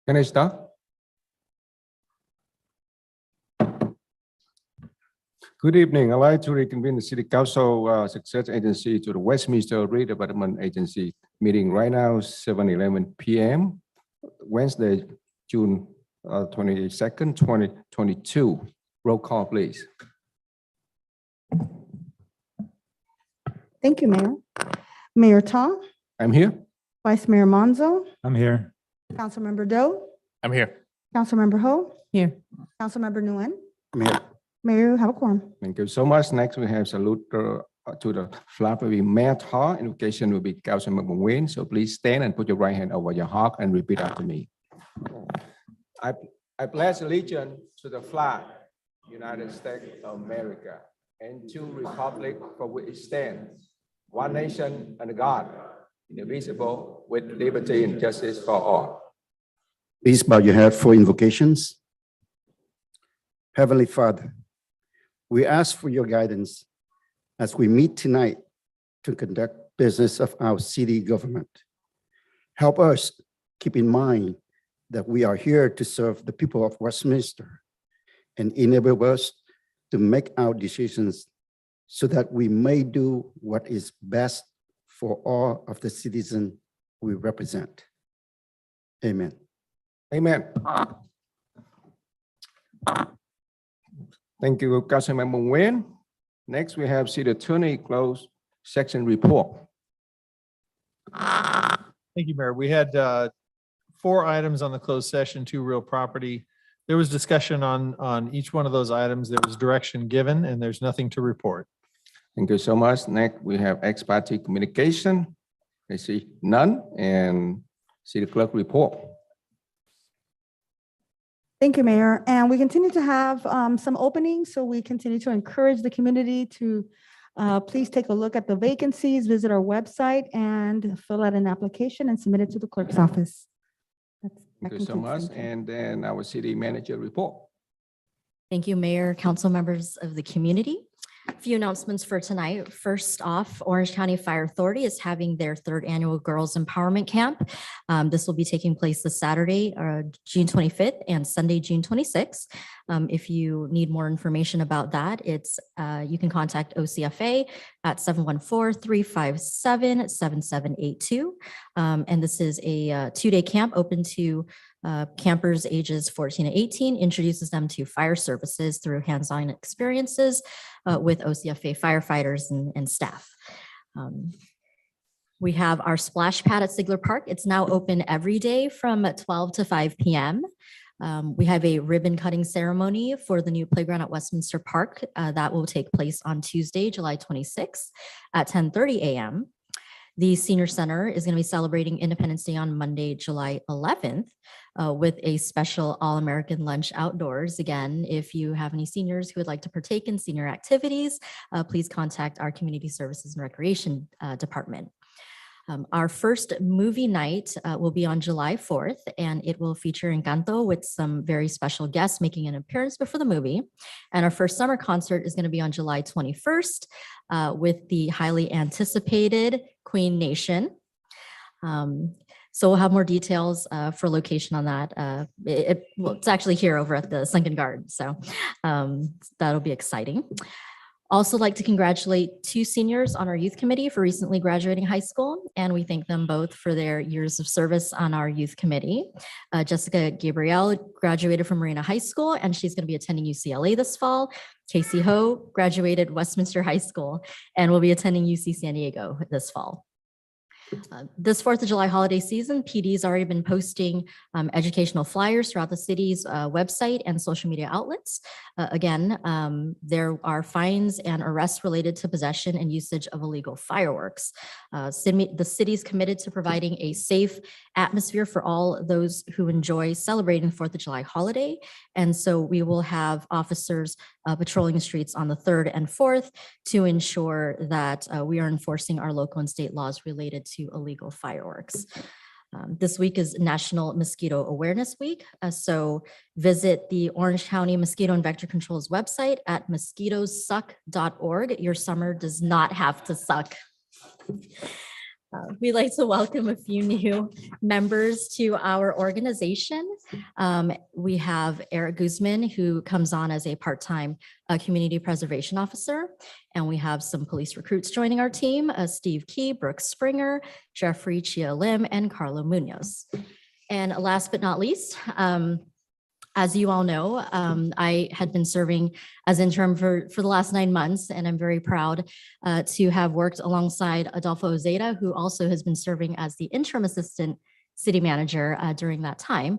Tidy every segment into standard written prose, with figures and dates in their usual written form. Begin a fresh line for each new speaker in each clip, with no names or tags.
Can I start? Good evening. I'd like to reconvene the City Council Success Agency to the Westminster Redevelopment Agency meeting right now, 7:11 p.m., Wednesday, June 22nd, 2022. Roll call, please.
Thank you, Mayor. Mayor Ta,
I'm here.
Vice Mayor Monzo,
I'm here.
Councilmember Doe,
I'm here.
Councilmember Ho,
Here.
Councilmember Nguyen.
I'm here.
Mayor, you have a quorum.
Thank you so much. Next, we have salute to the flag will be Mayor Ta. Invocation will be Councilmember Nguyen. So please stand and put your right hand over your heart and repeat after me. I pledge allegiance to the flag, United States of America, and to the republic for which it stands, one nation under God, indivisible, with liberty and justice for all.
Please bow your head for invocations. Heavenly Father, we ask for your guidance as we meet tonight to conduct business of our city government. Help us keep in mind that we are here to serve the people of Westminster and enable us to make our decisions so that we may do what is best for all of the citizens we represent. Amen.
Amen. Thank you, Councilmember Nguyen. Next, we have City Attorney closed section report.
Thank you, Mayor. We had 4 items on the closed session, 2 real property. There was discussion on each one of those items. There was direction given, and there's nothing to report.
Thank you so much. Next, we have ex parte communication. I see none, and City Clerk report.
Thank you, Mayor. And we continue to have some openings, so we continue to encourage the community to please take a look at the vacancies, visit our website, and fill out an application and submit it to the clerk's office. That
Thank you so
concludes
much.
the-
And then our city manager report.
Thank you, Mayor, council members of the community. A few announcements for tonight. First off, Orange County Fire Authority is having their 3rd annual Girls Empowerment Camp. This will be taking place this Saturday, June 25th and Sunday, June 26th. If you need more information about that, you can contact OCFA at 714-357-7782. And this is a 2-day camp open to campers ages 14 to 18, introduces them to fire services through hands-on experiences with OCFA firefighters and staff. We have our splash pad at Sigler Park. It's now open every day from 12 to 5 p.m. We have a ribbon cutting ceremony for the new playground at Westminster Park that will take place on Tuesday, July 26th at 10:30 a.m. The Senior Center is going to be celebrating Independence Day on Monday, July 11th, with a special All-American lunch outdoors. Again, if you have any seniors who would like to partake in senior activities, please contact our Community Services and Recreation Department. Our first movie night will be on July 4th, and it will feature Encanto with some very special guests making an appearance before the movie. And our first summer concert is going to be on July 21st with the highly anticipated Queen Nation. So we'll have more details for location on that. It's actually here over at the Sunken Garden, so that'll be exciting. Also like to congratulate 2 seniors on our youth committee for recently graduating high school, and we thank them both for their years of service on our youth committee. Jessica Gabrielle graduated from Marina High School, and she's going to be attending UCLA this fall. Casey Ho graduated Westminster High School and will be attending UC San Diego this fall. This 4th of July holiday season, PD's already been posting educational flyers throughout the city's website and social media outlets. Again, there are fines and arrests related to possession and usage of illegal fireworks. The city's committed to providing a safe atmosphere for all those who enjoy celebrating the 4th of July holiday. And so we will have officers patrolling the streets on the 3rd and 4th to ensure that we are enforcing our local and state laws related to illegal fireworks. This week is National Mosquito Awareness Week. So visit the Orange County Mosquito and Vector Control's website at mosquitosuck.org. Your summer does not have to suck. We'd like to welcome a few new members to our organization. We have Eric Guzman, who comes on as a part-time community preservation officer. And we have some police recruits joining our team, Steve Key, Brooke Springer, Jeffrey Chia Lim, and Carlo Munoz. And last but not least, as you all know, I had been serving as interim for the last 9 months, and I'm very proud to have worked alongside Adolfo Ozeda, who also has been serving as the interim assistant city manager during that time.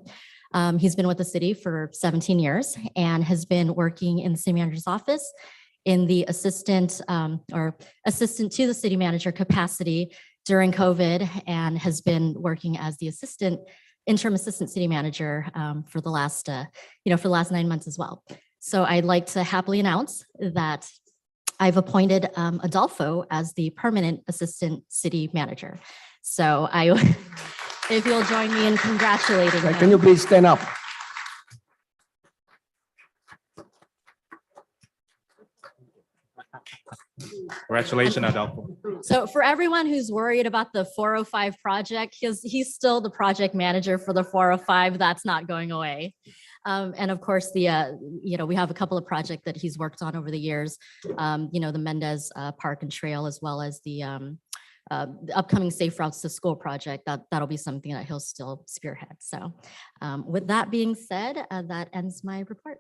He's been with the city for 17 years and has been working in the city manager's office in the assistant to the city manager capacity during COVID, and has been working as the interim assistant city manager for the last 9 months as well. So I'd like to happily announce that I've appointed Adolfo as the permanent assistant city manager. So if you'll join me in congratulating him.
Can you please stand up?
Congratulations, Adolfo.
So for everyone who's worried about the 405 project, he's still the project manager for the 405. That's not going away. And of course, we have a couple of projects that he's worked on over the years, the Mendez Park and Trail, as well as the upcoming Safe Routes to School project. That'll be something that he'll still spearhead. So with that being said, that ends my report.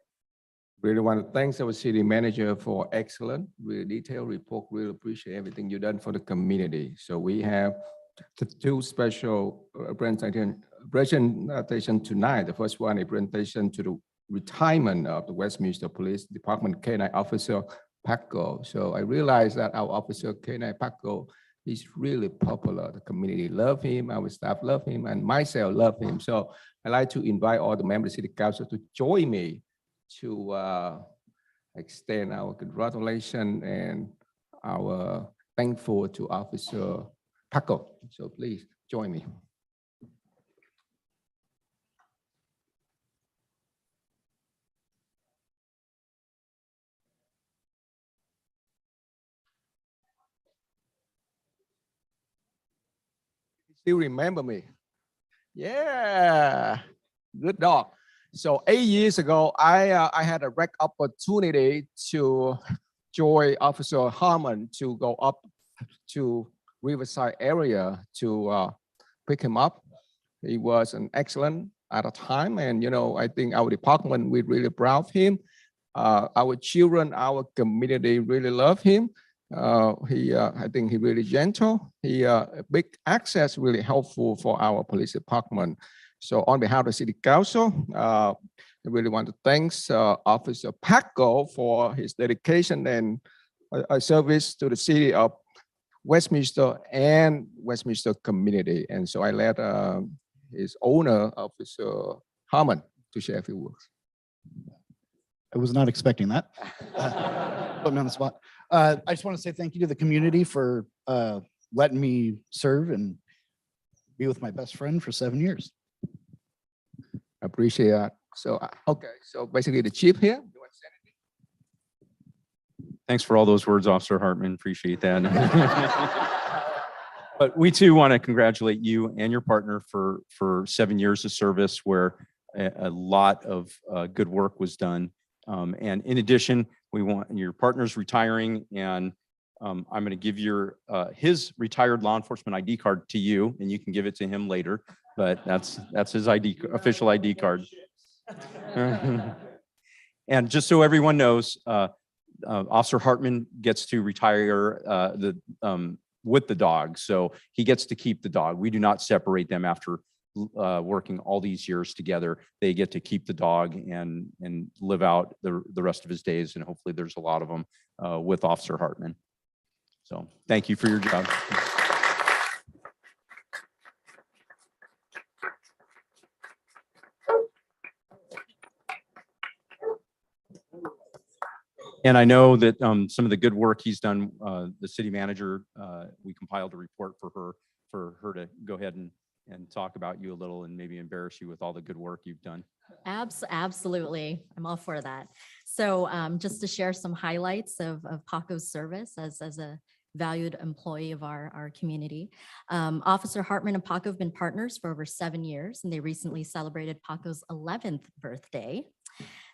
Really want to thank our city manager for excellent, really detailed report. Really appreciate everything you've done for the community. So we have two special presentation tonight. The first one, a presentation to the retirement of the Westminster Police Department K9 Officer Paco. So I realized that our officer K9 Paco is really popular. The community love him, our staff love him, and myself love him. So I'd like to invite all the members of the City Council to join me to extend our congratulations and our thankful to Officer Paco. So please join me. Still remember me? Yeah, good dog. So 8 years ago, I had a rare opportunity to join Officer Harmon to go up to Riverside area to pick him up. He was an excellent at a time, and I think our department, we're really proud of him. Our children, our community really love him. I think he really gentle. He big access, really helpful for our police department. So on behalf of the City Council, I really want to thank Officer Paco for his dedication and service to the city of Westminster and Westminster community. And so I let his owner, Officer Harmon, to share a few words.
I was not expecting that. Put me on the spot. I just want to say thank you to the community for letting me serve and be with my best friend for 7 years.
Appreciate that. So, okay, so basically the chief here. You want to say anything?
Thanks for all those words, Officer Hartman. Appreciate that. But we too want to congratulate you and your partner for 7 years of service where a lot of good work was done. And in addition, we want your partner's retiring, and I'm going to give his retired law enforcement ID card to you, and you can give it to him later. But that's his official ID card. And just so everyone knows, Officer Hartman gets to retire with the dog, so he gets to keep the dog. We do not separate them after working all these years together. They get to keep the dog and live out the rest of his days, and hopefully there's a lot of them with Officer Hartman. So thank you for your job. And I know that some of the good work he's done, the city manager, we compiled a report for her to go ahead and talk about you a little and maybe embarrass you with all the good work you've done.
Absolutely. I'm all for that. So just to share some highlights of Paco's service as a valued employee of our community. Officer Hartman and Paco have been partners for over 7 years, and they recently celebrated Paco's 11th birthday.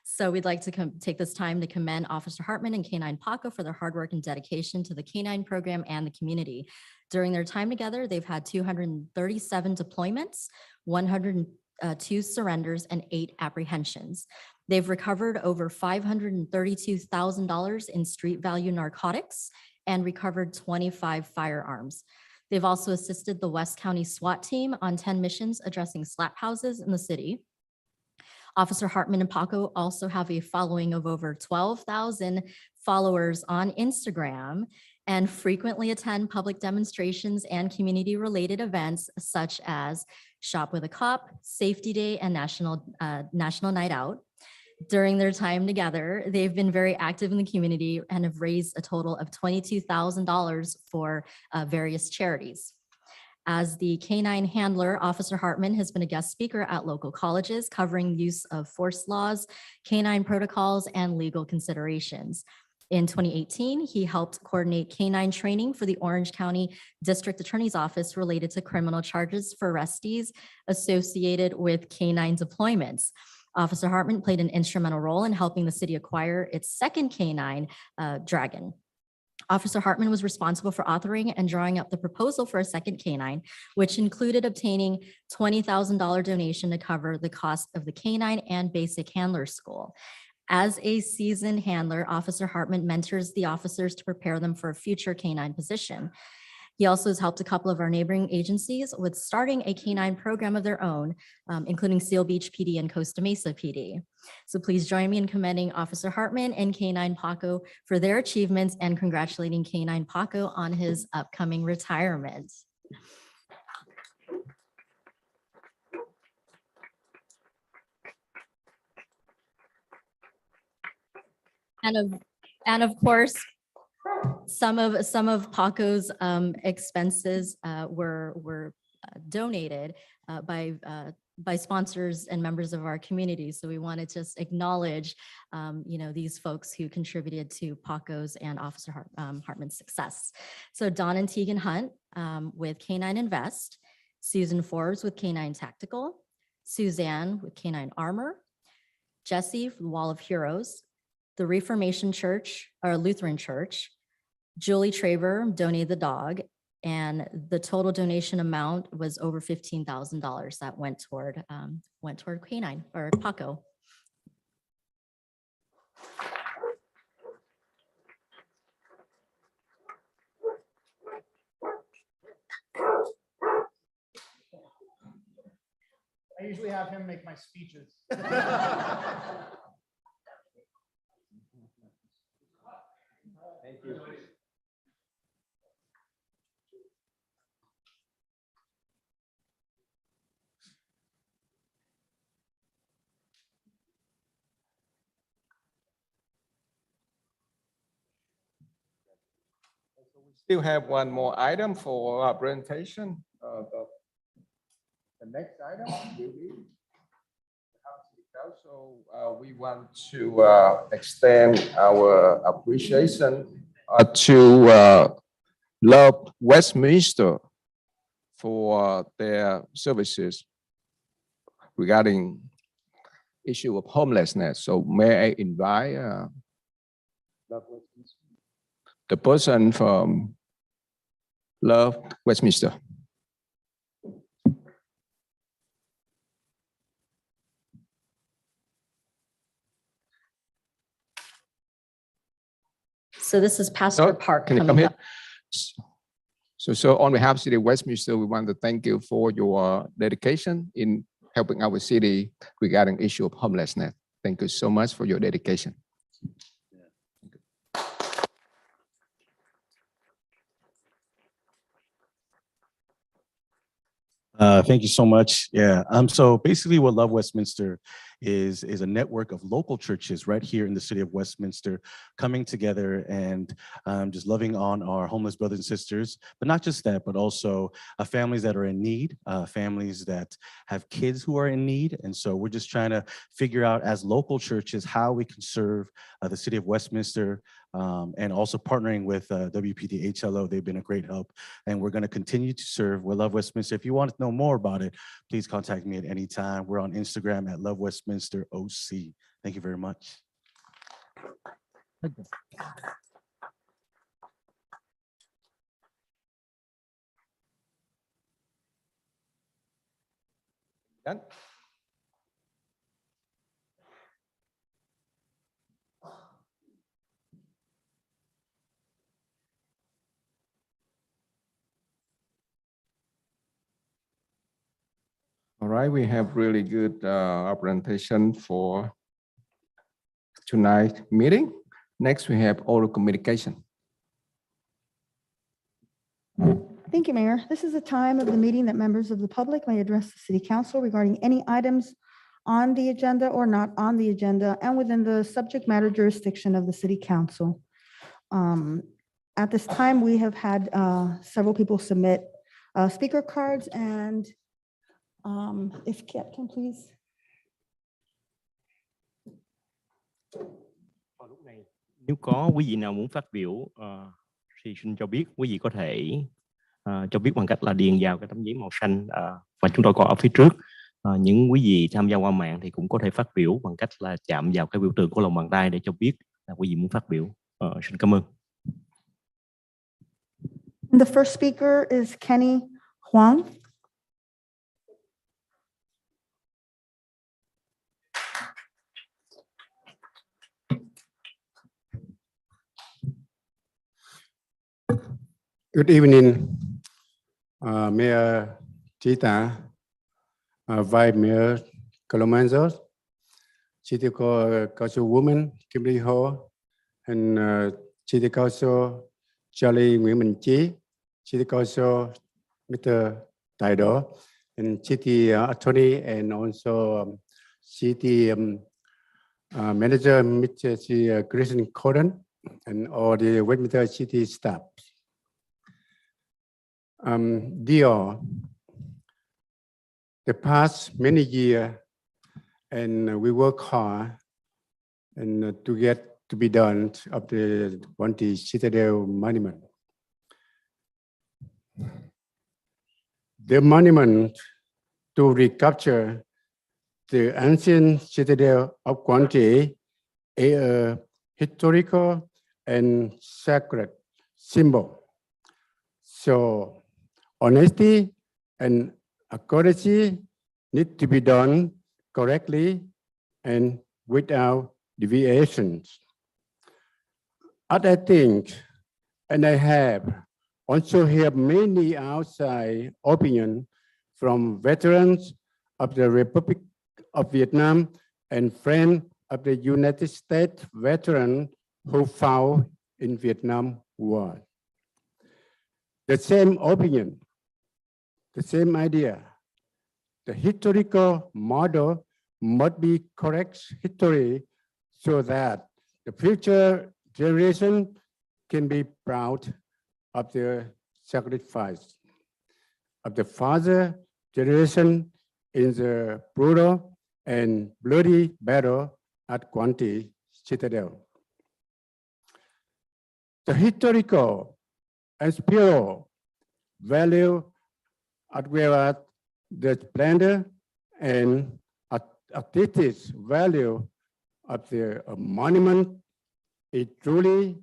So we'd like to take this time to commend Officer Hartman and K9 Paco for their hard work and dedication to the K9 program and the community. During their time together, they've had 237 deployments, 102 surrenders, and 8 apprehensions. They've recovered over $532,000 in street value narcotics and recovered 25 firearms. They've also assisted the West County SWAT team on 10 missions addressing slap houses in the city. Officer Hartman and Paco also have a following of over 12,000 followers on Instagram and frequently attend public demonstrations and community-related events such as Shop with a Cop, Safety Day, and National Night Out. During their time together, they've been very active in the community and have raised a total of $22,000 for various charities. As the K9 handler, Officer Hartman has been a guest speaker at local colleges covering use of force laws, K9 protocols, and legal considerations. In 2018, he helped coordinate K9 training for the Orange County District Attorney's Office related to criminal charges for arrestees associated with K9 deployments. Officer Hartman played an instrumental role in helping the city acquire its second K9 Dragon. Officer Hartman was responsible for authoring and drawing up the proposal for a second K9, which included obtaining $20,000 donation to cover the cost of the K9 and basic handler school. As a seasoned handler, Officer Hartman mentors the officers to prepare them for a future K9 position. He also has helped a couple of our neighboring agencies with starting a K9 program of their own, including Seal Beach PD and Costa Mesa PD. So please join me in commending Officer Hartman and K9 Paco for their achievements and congratulating K9 Paco on his upcoming retirement. And of course, some of Paco's expenses were donated by sponsors and members of our community. So we want to just acknowledge, these folks who contributed to Paco's and Officer Hartman's success. So Don and Tegan Hunt with K9 Invest, Susan Forbes with K9 Tactical, Suzanne with K9 Armor, Jesse from Wall of Heroes, the Reformation Church, or Lutheran Church, Julie Traber donated the dog, and the total donation amount was over $15,000 that went toward K9 or Paco.
I usually have him make my speeches.
Thank you. Still have one more item for our presentation. The next item will be so we want to extend our appreciation to Love Westminster for their services regarding issue of homelessness. So may I invite the person from Love Westminster.
So this is Pastor Park.
Can you come here? So on behalf of City of Westminster, we want to thank you for your dedication in helping our city regarding issue of homelessness. Thank you so much for your dedication.
Thank you so much. Yeah. So basically what Love Westminster is a network of local churches right here in the city of Westminster coming together and just loving on our homeless brothers and sisters, but not just that, but also families that are in need, families that have kids who are in need. And so we're just trying to figure out as local churches how we can serve the city of Westminster and also partnering with WPD HLO. They've been a great help, and we're going to continue to serve. We love Westminster. If you want to know more about it, please contact me at any time. We're on Instagram at Love Westminster OC. Thank you very much.
Done. All right, we have really good presentation for tonight's meeting. Next, we have oral communication.
Thank you, Mayor. This is a time of the meeting that members of the public may address the city council regarding any items on the agenda or not on the agenda and within the subject matter jurisdiction of the city council. At this time, we have had several people submit speaker cards, and if Kat can please.
Vào lúc này, nếu có quý vị nào muốn phát biểu thì xin cho biết. Quý vị có thể cho biết bằng cách là điền vào cái tấm giấy màu xanh và chúng tôi có ở phía trước. Những quý vị tham gia qua mạng thì cũng có thể phát biểu bằng cách là chạm vào cái biểu tượng của lòng bàn tay để cho biết là quý vị muốn phát biểu. Xin cảm ơn.
The first speaker is Kenny Huang.
Good evening, Mayor Chita, Vice Mayor Colomanzo, City Councilwoman Kimberly Ho, and City Council Charlie Nguyễn Minh Chí, City Council Mr. Taido, and City Attorney, and also City Manager Mr. Christian Corden, and all the Westminster City staff. Dear, the past many years, and we work hard and to get to be done of the Guanti Citadel Monument. The monument to recapture the ancient citadel of Guanti is a historical and sacred symbol. So honesty and accuracy need to be done correctly and without deviations. As I think, and I have also heard many outside opinions from veterans of the Republic of Vietnam and friends of the United States veterans who fought in Vietnam War. The same opinion, the same idea. The historical model must be correct history so that the future generation can be proud of their sacrifice of the father generation in the brutal and bloody battle at Guanti Citadel. The historical and spiritual value as well as the splendor and artistic value of the monument is truly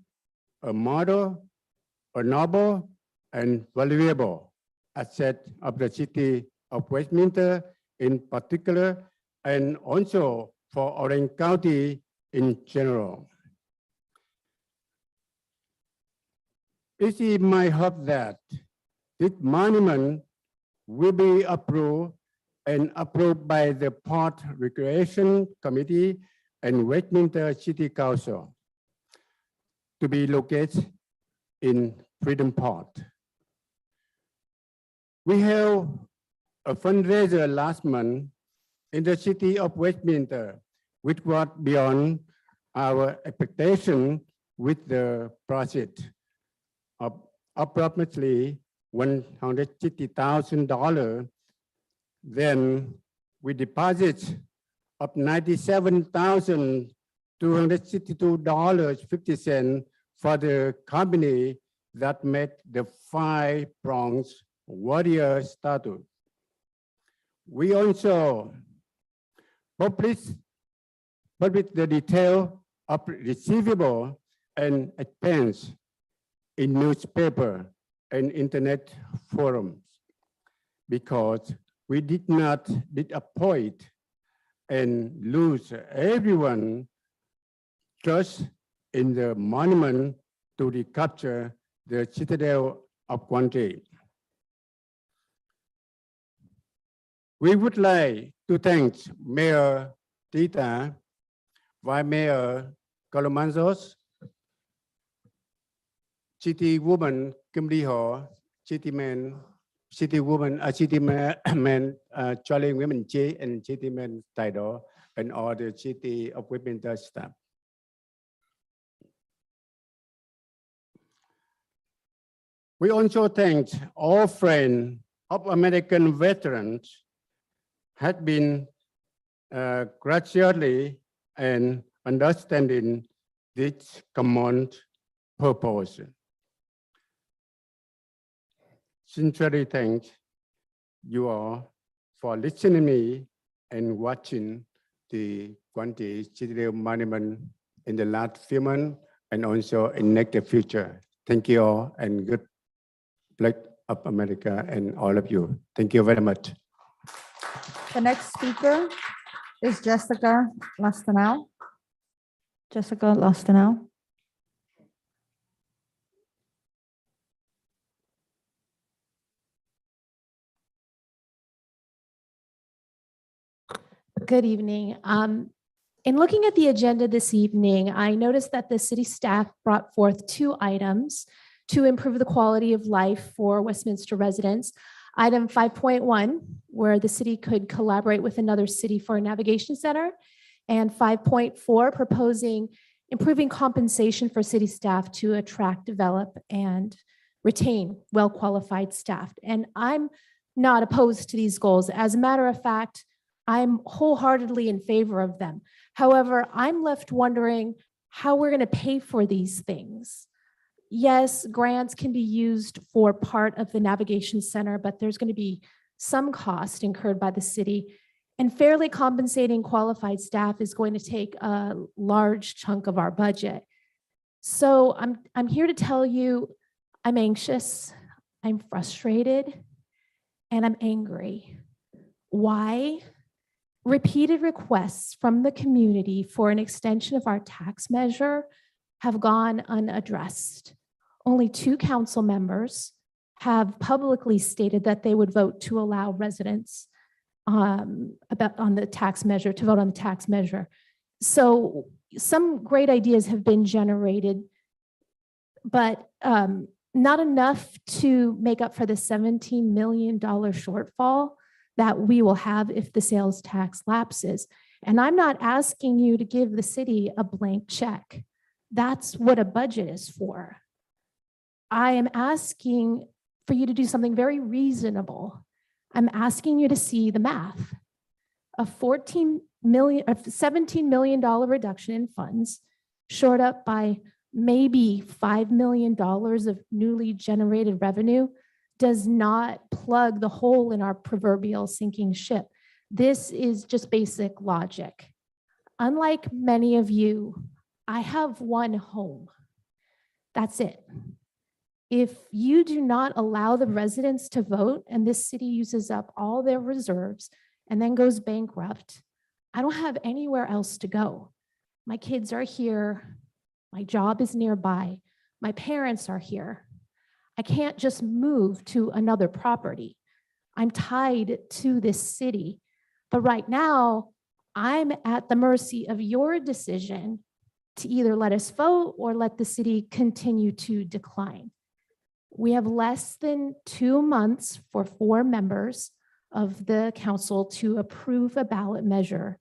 a model, a noble and valuable asset of the city of Westminster in particular, and also for Orange County in general. It is my hope that this monument will be approved by the Port Recreation Committee and Westminster City Council to be located in Freedom Port. We held a fundraiser last month in the city of Westminster, which was beyond our expectation with the project of approximately $150,000. Then we deposit of $97,262.50 for the company that made the 5 bronze warrior statue. We also published the detail of receivable and expense in newspaper and internet forums because we did not disappoint and lose everyone trust in the monument to recapture the citadel of Guangzhou. We would like to thank Mayor Tita, Vice Mayor Colomanzos, City Woman Kimberly Ho, City Man Charlie Women Chi, and City Man Taido, and all the City of Westminster staff. We also thank all friends of American veterans had been graciously and understanding this common purpose. Sincerely thank you all for listening to me and watching the Guangzhou Citadel Monument in the last few months and also in the future. Thank you all and good luck of America and all of you. Thank you very much.
The next speaker is Jessica Lastanau. Jessica Lastanau.
Good evening. In looking at the agenda this evening, I noticed that the city staff brought forth 2 items to improve the quality of life for Westminster residents. Item 5.1, where the city could collaborate with another city for a navigation center, and 5.4, proposing improving compensation for city staff to attract, develop, and retain well-qualified staff. And I'm not opposed to these goals. As a matter of fact, I'm wholeheartedly in favor of them. However, I'm left wondering how we're going to pay for these things. Yes, grants can be used for part of the navigation center, but there's going to be some cost incurred by the city, and fairly compensating qualified staff is going to take a large chunk of our budget. So I'm here to tell you I'm anxious, I'm frustrated, and I'm angry. Why? Repeated requests from the community for an extension of our tax measure have gone unaddressed. Only 2 council members have publicly stated that they would vote to allow residents to vote on the tax measure. So some great ideas have been generated, but not enough to make up for the $17 million shortfall that we will have if the sales tax lapses. And I'm not asking you to give the city a blank check. That's what a budget is for. I am asking for you to do something very reasonable. I'm asking you to see the math. A $17 million reduction in funds, shored up by maybe $5 million of newly generated revenue, does not plug the hole in our proverbial sinking ship. This is just basic logic. Unlike many of you, I have one home. That's it. If you do not allow the residents to vote and this city uses up all their reserves and then goes bankrupt, I don't have anywhere else to go. My kids are here. My job is nearby. My parents are here. I can't just move to another property. I'm tied to this city. But right now, I'm at the mercy of your decision to either let us vote or let the city continue to decline. We have less than 2 months for 4 members of the council to approve a ballot measure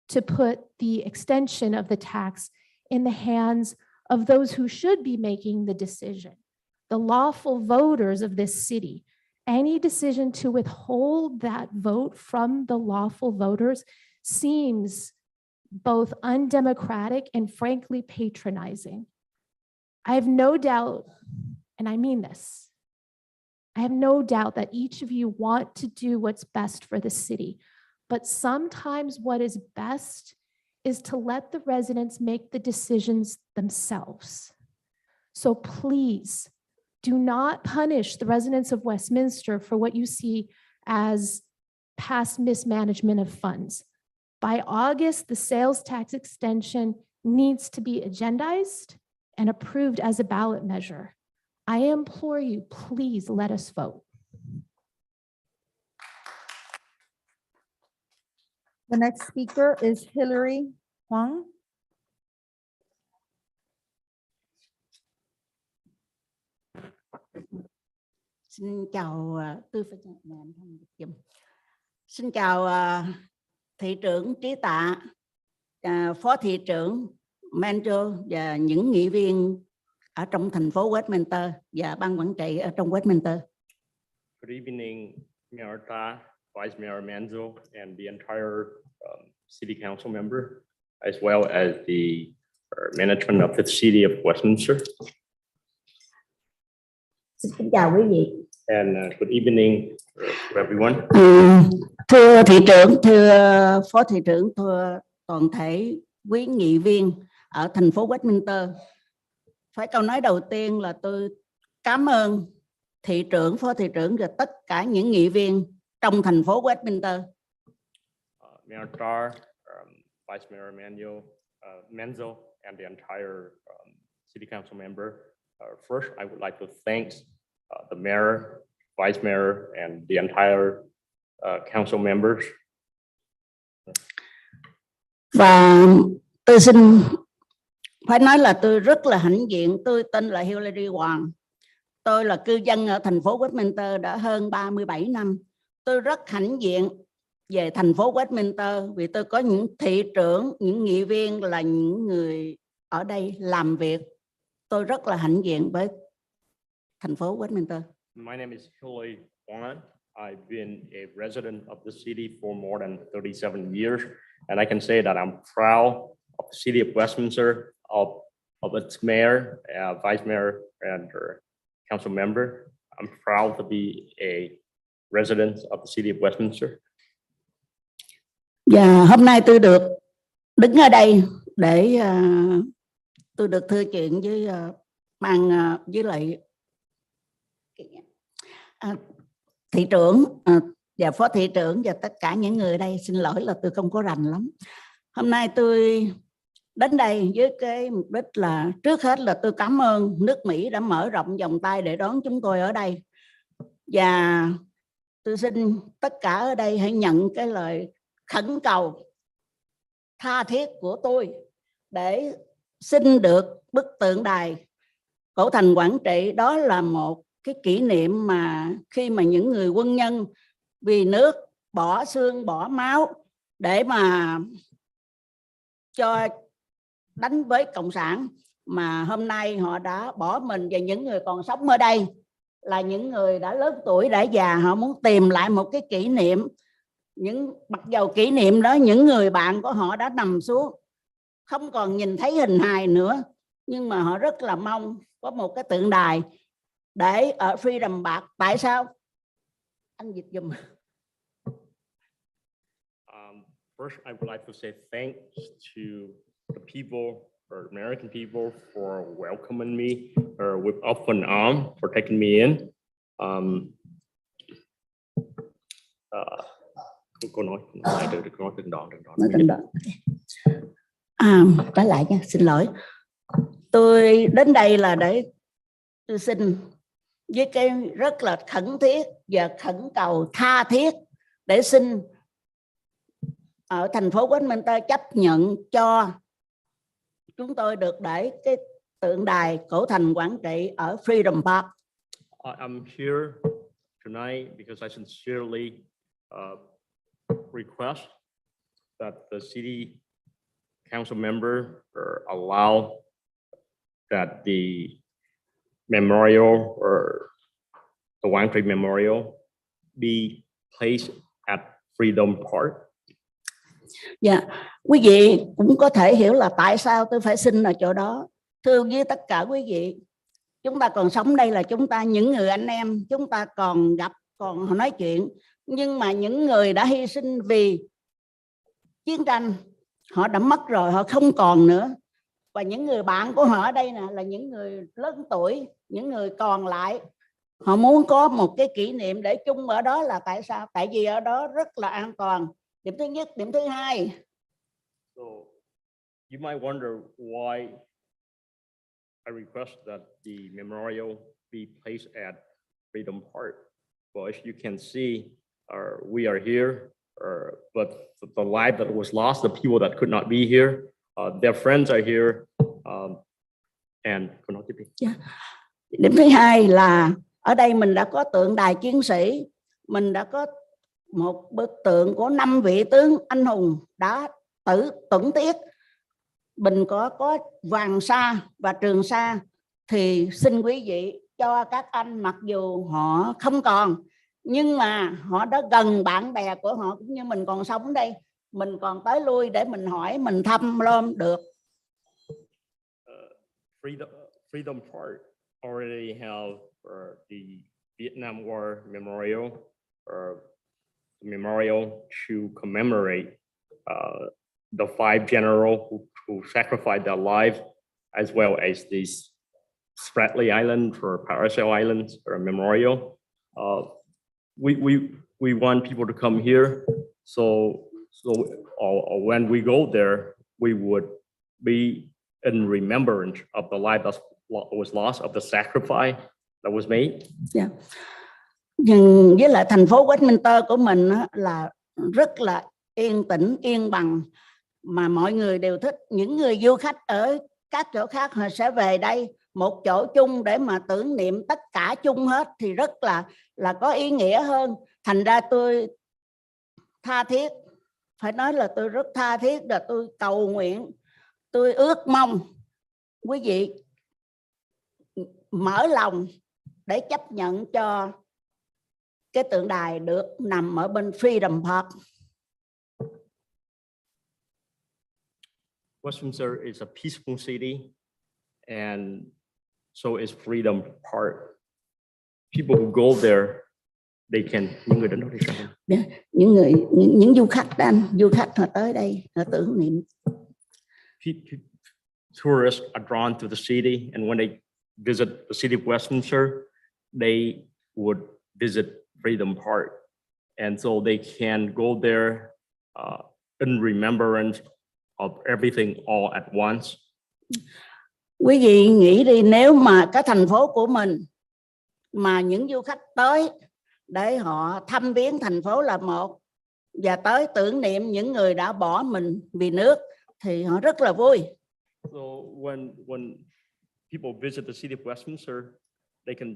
to put the extension of the tax in the hands of those who should be making the decision, the lawful voters of this city. Any decision to withhold that vote from the lawful voters seems both undemocratic and frankly patronizing. I have no doubt, and I mean this, I have no doubt that each of you want to do what's best for the city. But sometimes what is best is to let the residents make the decisions themselves. So please do not punish the residents of Westminster for what you see as past mismanagement of funds. By August, the sales tax extension needs to be agendized and approved as a ballot measure. I implore you, please let us vote.
The next speaker is Hillary Huang.
Xin chào Xin chào thị trưởng Trí Tạ, phó thị trưởng Manjo và những nghị viên ở trong thành phố Westminster và ban quản trị ở trong Westminster.
Good evening, Mayor Ta, Vice Mayor Manzo, and the entire City Council member, as well as the management of the City of Westminster.
Xin chào quý vị.
And good evening to everyone.
Thưa thị trưởng, thưa phó thị trưởng, thưa toàn thể quý nghị viên ở thành phố Westminster. Phải câu nói đầu tiên là tôi cảm ơn thị trưởng, phó thị trưởng và tất cả những nghị viên trong thành phố Westminster.
Mayor Tar, Vice Mayor Manzo, and the entire City Council member. First, I would like to thank the mayor, vice mayor, and the entire council members.
Và tôi xin phải nói là tôi rất là hãnh diện. Tôi tên là Hillary Huang. Tôi là cư dân ở thành phố Westminster đã hơn 37 năm. Tôi rất hãnh diện về thành phố Westminster vì tôi có những thị trưởng, những nghị viên là những người ở đây làm việc. Tôi rất là hãnh diện với thành phố Westminster.
My name is Hillary Huang. I've been a resident of the city for more than 37 years, and I can say that I'm proud of the city of Westminster, of its mayor, vice mayor, and council member. I'm proud to be a resident of the city of Westminster.
Và hôm nay tôi được đứng ở đây để tôi được thưa chuyện với với lại thị trưởng và phó thị trưởng và tất cả những người ở đây. Xin lỗi là tôi không có rành lắm. Hôm nay tôi đến đây với cái mục đích là trước hết là tôi cảm ơn nước Mỹ đã mở rộng vòng tay để đón chúng tôi ở đây. Và tôi xin tất cả ở đây hãy nhận cái lời khẩn cầu tha thiết của tôi để xin được bức tượng đài cổ thành Quảng Trị. Đó là một cái kỷ niệm mà khi mà những người quân nhân vì nước bỏ xương bỏ máu để mà cho đánh với cộng sản, mà hôm nay họ đã bỏ mình, và những người còn sống ở đây là những người đã lớn tuổi đã già, họ muốn tìm lại một cái kỷ niệm. Mặc dầu kỷ niệm đó những người bạn của họ đã nằm xuống không còn nhìn thấy hình hài nữa, nhưng mà họ rất là mong có một cái tượng đài để ở Freedom Park. Tại sao? Anh dịch dùm.
First, I would like to say thanks to the people, or American people, for welcoming me with open arms, for taking me in. Cô nói từng đoạn.
Trở lại nha, xin lỗi. Tôi đến đây là để tôi xin với cái rất là khẩn thiết và khẩn cầu tha thiết để xin ở thành phố Westminster chấp nhận cho chúng tôi được để cái tượng đài cổ thành Quảng Trị ở Freedom Park.
I'm here tonight because I sincerely request that the city council member allow that the memorial, or the Quảng Trị Memorial, be placed at Freedom Park.
Dạ, quý vị cũng có thể hiểu là tại sao tôi phải xin ở chỗ đó. thưa với tất cả quý vị, chúng ta còn sống đây là chúng ta những người anh em, chúng ta còn gặp, còn nói chuyện. Nhưng mà những người đã hy sinh vì chiến tranh, họ đã mất rồi, họ không còn nữa. Và những người bạn của họ ở đây nè là những người lớn tuổi, những người còn lại, họ muốn có một cái kỷ niệm để chung ở đó là tại sao? Tại vì ở đó rất là an toàn. Điểm thứ nhất. Điểm thứ hai.
So you might wonder why I request that the memorial be placed at Freedom Park. Well, as you can see, we are here, but the life that was lost, the people that could not be here, their friends are here, and
Điểm thứ hai là ở đây mình đã có tượng đài chiến sĩ, mình đã có một bức tượng của 5 vị tướng anh hùng đã tuẫn tiết. Mình có Hoàng Sa và Trường Sa, thì xin quý vị cho các anh, mặc dù họ không còn, nhưng mà họ đã gần bạn bè của họ, cũng như mình còn sống đây, mình còn tới lui để mình hỏi, mình thăm lom được.
Freedom Park already have the Vietnam War memorial, to commemorate the 5 generals who sacrificed their life, as well as this Spratly Island or Paracel Island memorial. We want people to come here, so or when we go there, we would be in remembrance of the life that was lost, of the sacrifice that was made.
Yeah. Nhưng với lại thành phố Westminster của mình là rất là yên tĩnh, yên bằng, mà mọi người đều thích. Những người du khách ở các chỗ khác họ sẽ về đây một chỗ chung để mà tưởng niệm tất cả chung hết, thì rất là có ý nghĩa hơn. Thành ra tôi tha thiết, phải nói là tôi rất tha thiết, là tôi cầu nguyện, tôi ước mong quý vị mở lòng để chấp nhận cho cái tượng đài được nằm ở bên Freedom Park.
Westminster is a peaceful city, and so is Freedom Park. People who go there, they can, những người đến đó thì
những du khách đó, du khách họ tới đây họ tưởng niệm.
Tourists are drawn to the city, and when they visit the city of Westminster, they would visit Freedom Park, and so they can go there in remembrance of everything all at once.
Quý vị nghĩ đi, nếu mà cái thành phố của mình mà những du khách tới để họ thăm viếng thành phố là một, và tới tưởng niệm những người đã bỏ mình vì nước, thì họ rất là vui.
So when people visit the city of Westminster, they can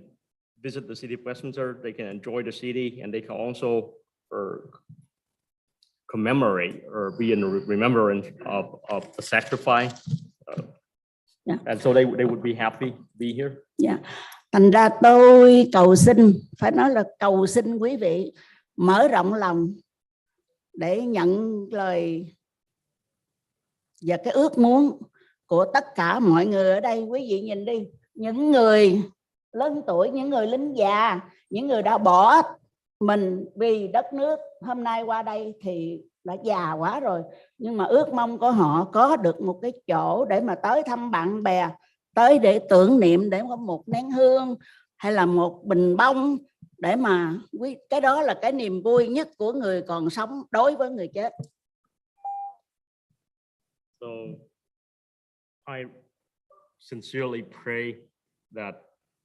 visit the city of Westminster, they can enjoy the city, and they can also commemorate or be in remembrance of the sacrifice. And so they would be happy to be here.
Yeah. Thành ra tôi cầu xin, phải nói là cầu xin quý vị mở rộng lòng để nhận lời và cái ước muốn của tất cả mọi người ở đây. Quý vị nhìn đi, những người lớn tuổi, những người lính già, những người đã bỏ mình vì đất nước, hôm nay qua đây thì đã già quá rồi, nhưng mà ước mong của họ có được một cái chỗ để mà tới thăm bạn bè, tới để tưởng niệm, để có một nén hương hay là một bình bông, để mà cái đó là cái niềm vui nhất của người còn sống đối với người chết.
So I sincerely pray that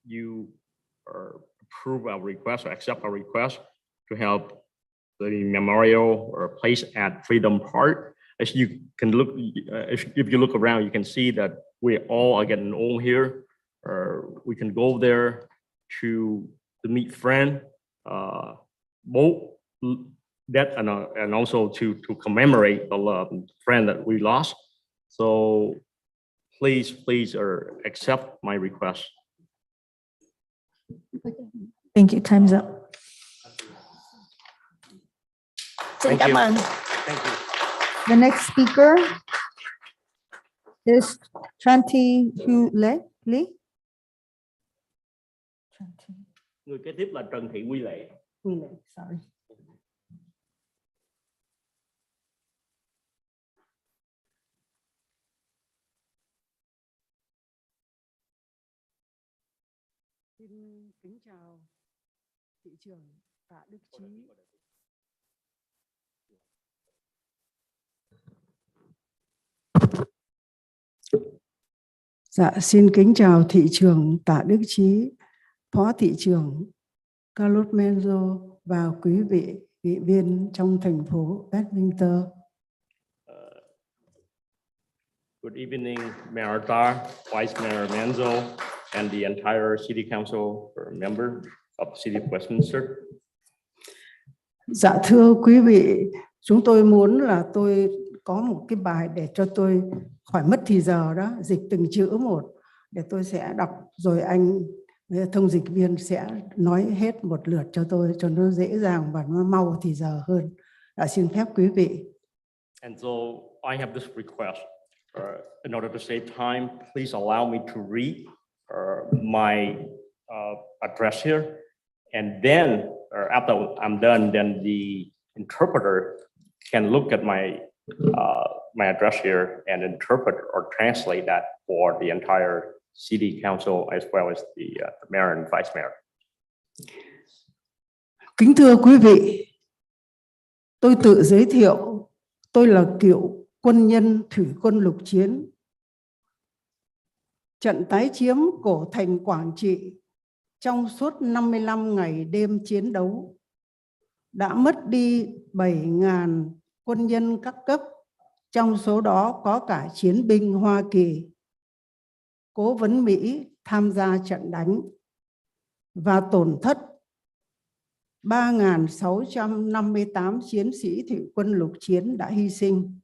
you approve our request or accept our request to have the memorial or place at Freedom Park. As you can look, if you look around, you can see that we all are getting old here. We can go there to meet friends, both death and also to commemorate the friend that we lost. So please accept my request.
Thank you. Time's up.
Xin cảm ơn.
Thank you.
The next speaker is Tranti Lee.
Người kế tiếp là Trần Thị Quy Lệ.
Sorry.
Xin kính chào thị trưởng Tạ Đức Chí. Dạ, xin kính chào thị trưởng Tạ Đức Chí, phó thị trưởng Carlos Menzo và quý vị nghị viên trong thành phố Westminster.
Good evening, Mayor Tar, Vice Mayor Manzo, and the entire City Council member of the City of Westminster.
Dạ thưa quý vị, chúng tôi muốn là tôi có một cái bài để cho tôi khỏi mất thì giờ đó, dịch từng chữ một để tôi sẽ đọc rồi anh thông dịch viên sẽ nói hết một lượt cho tôi cho nó dễ dàng và nó mau thì giờ hơn. Đã xin phép quý vị.
And so I have this request. In order to save time, please allow me to read my address here. And then after I'm done, then the interpreter can look at my address here and interpret or translate that for the entire city council as well as the mayor and vice mayor.
Kính thưa quý vị, tôi tự giới thiệu, tôi là cựu quân nhân thủy quân lục chiến. Trận tái chiếm cổ thành Quảng Trị trong suốt 55 ngày đêm chiến đấu đã mất đi 7.000 quân nhân các cấp, trong số đó có cả chiến binh Hoa Kỳ, cố vấn Mỹ tham gia trận đánh và tổn thất 3.658 chiến sĩ thủy quân lục chiến đã hy sinh.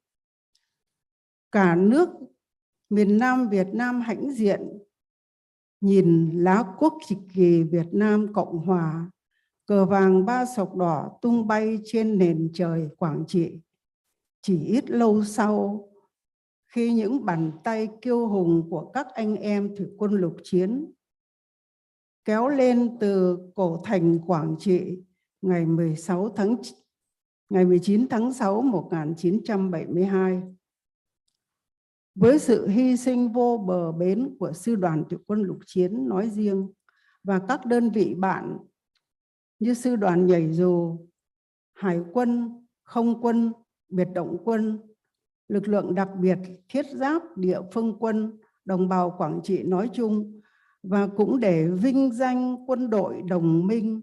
Cả nước miền Nam Việt Nam hãnh diện nhìn lá quốc kỳ Việt Nam Cộng Hòa, cờ vàng ba sọc đỏ tung bay trên nền trời Quảng Trị. Chỉ ít lâu sau, khi những bàn tay kiêu hùng của các anh em thủy quân lục chiến kéo lên từ cổ thành Quảng Trị ngày 19 tháng 6 1972. Với sự hy sinh vô bờ bến của Sư đoàn Thủy quân lục chiến nói riêng và các đơn vị bạn như Sư đoàn nhảy dù, Hải quân, Không quân, Biệt động quân, lực lượng đặc biệt thiết giáp địa phương quân, đồng bào Quảng Trị nói chung, và cũng để vinh danh quân đội đồng minh,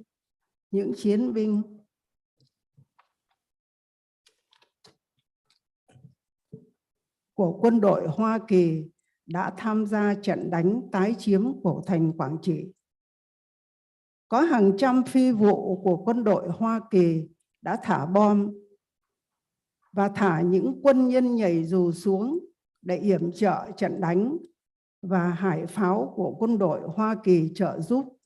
những chiến binh của quân đội Hoa Kỳ đã tham gia trận đánh tái chiếm cổ thành Quảng Trị. Có hàng trăm phi vụ của quân đội Hoa Kỳ đã thả bom và thả những quân nhân nhảy dù xuống để yểm trợ trận đánh, và hải pháo của quân đội Hoa Kỳ trợ giúp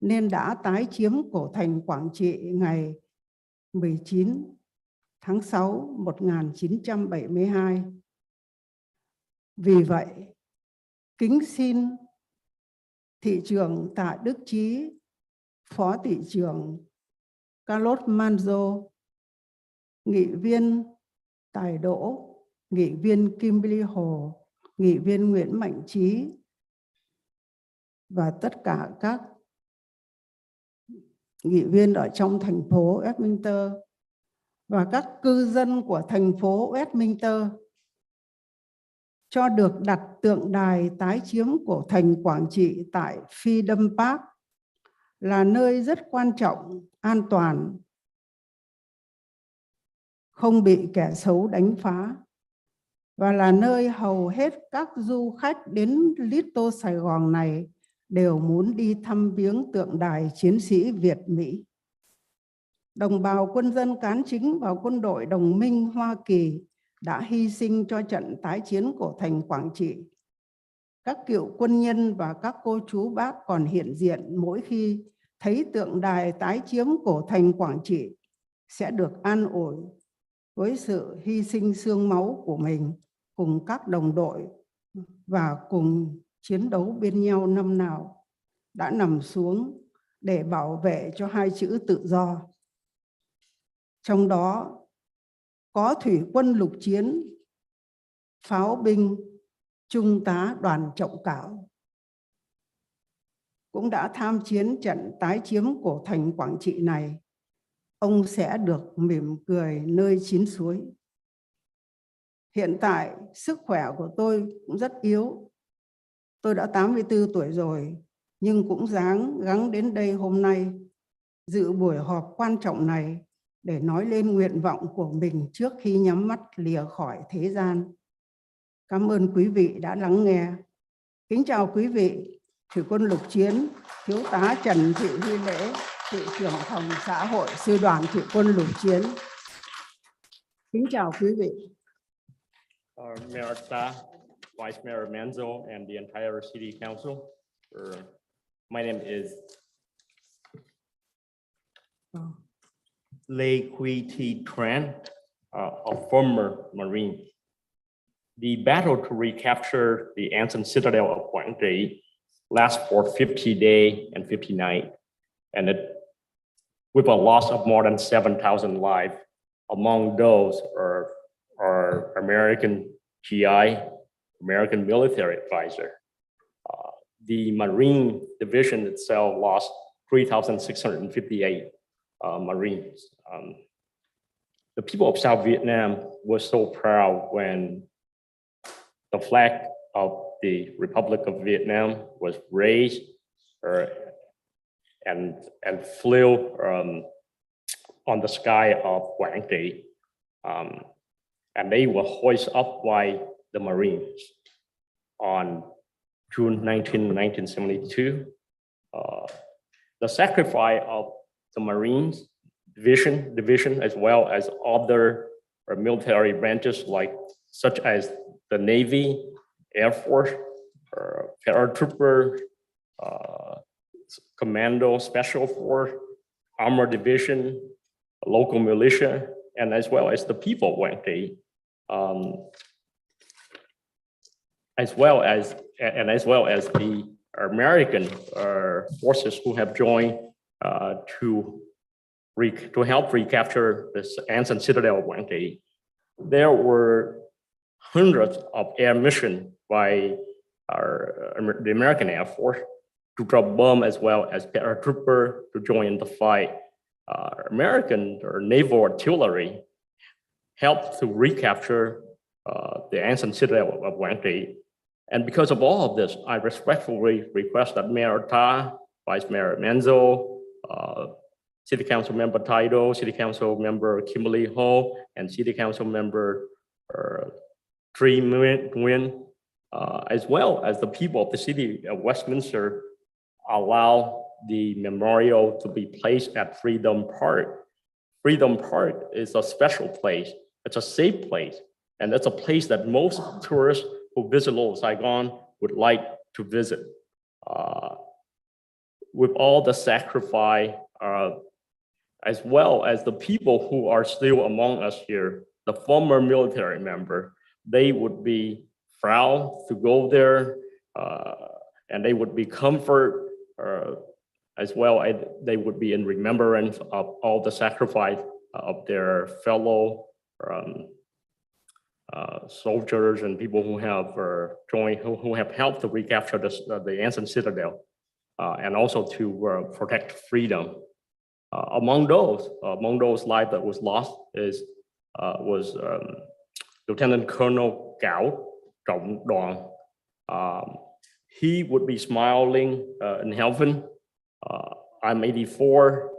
nên đã tái chiếm cổ thành Quảng Trị ngày 19 tháng 6 1972. Vì vậy, kính xin thị trưởng Tạ Đức Chí, phó thị trưởng Carlos Manzo, nghị viên Tài Đỗ, nghị viên Kimberly Hồ, nghị viên Nguyễn Mạnh Trí và tất cả các nghị viên ở trong thành phố Westminster và các cư dân của thành phố Westminster cho được đặt tượng đài tái chiếm cổ thành Quảng Trị tại Freedom Park, là nơi rất quan trọng, an toàn, không bị kẻ xấu đánh phá, và là nơi hầu hết các du khách đến Little Sài Gòn này đều muốn đi thăm viếng tượng đài chiến sĩ Việt Mỹ. Đồng bào quân dân cán chính và quân đội đồng minh Hoa Kỳ đã hy sinh cho trận tái chiến cổ thành Quảng Trị. Các cựu quân nhân và các cô chú bác còn hiện diện mỗi khi thấy tượng đài tái chiếm cổ thành Quảng Trị sẽ được an ủi với sự hy sinh xương máu của mình cùng các đồng đội và cùng chiến đấu bên nhau năm nào đã nằm xuống để bảo vệ cho hai chữ tự do. Trong đó có thủy quân lục chiến, pháo binh, trung tá Đoàn Trọng Cảo cũng đã tham chiến trận tái chiếm cổ thành Quảng Trị này. Ông sẽ được mỉm cười nơi chín suối. Hiện tại sức khỏe của tôi cũng rất yếu. Tôi đã 84 tuổi rồi, nhưng cũng gắng đến đây hôm nay dự buổi họp quan trọng này để nói lên nguyện vọng của mình trước khi nhắm mắt lìa khỏi thế gian. Cảm ơn quý vị đã lắng nghe. Kính chào quý vị, thủy quân lục chiến, thiếu tá Trần Thị Huy Lễ, Thị trưởng phòng xã hội sư đoàn thủy quân lục chiến. Kính chào quý vị.
Mayor Ta, Vice Mayor Manzo, and the entire City Council. My name is Lê Quy Thi Tran, a former Marine. The battle to recapture the ancient citadel of Quảng Trị lasts for 50 days and 50 nights, and with a loss of more than 7,000 lives. Among those are American GI, American military advisor. The Marine Division itself lost 3,658 Marines. The people of South Vietnam were so proud when the flag of the Republic of Vietnam was raised and flew on the sky of Quảng Trị. And they were hoisted up by the Marines on June 19, 1972. The sacrifice of the Marines division as well as other military branches such as the Navy, Air Force, paratrooper, commando, special force, armor division, local militia, and as well as the people of Quảng Trị, as well as the American forces who have joined to help recapture this ancient citadel of Quảng Trị. There were hundreds of air missions by the American Air Force to drop bombs as well as paratrooper to join in the fight. American or naval artillery helped to recapture the ancient citadel of Quảng Trị. And because of all of this, I respectfully request that Mayor Ta, Vice Mayor Manzo, City Council Member Taido, City Council Member Kimberly Ho, and City Council Member Tri Nguyen, as well as the people of the City of Westminster, allow the memorial to be placed at Freedom Park. Freedom Park is a special place. It's a safe place. And it's a place that most tourists who visit Little Saigon would like to visit. With all the sacrifice, as well as the people who are still among us here, the former military member, they would be proud to go there, and they would be comfort, as well as they would be in remembrance of all the sacrifice of their fellow soldiers and people who have joined, who have helped to recapture the ancient citadel, and also to protect freedom. Among those lives that was lost was Lieutenant Colonel Gao Trọng Đoàn. He would be smiling in heaven. I'm 84.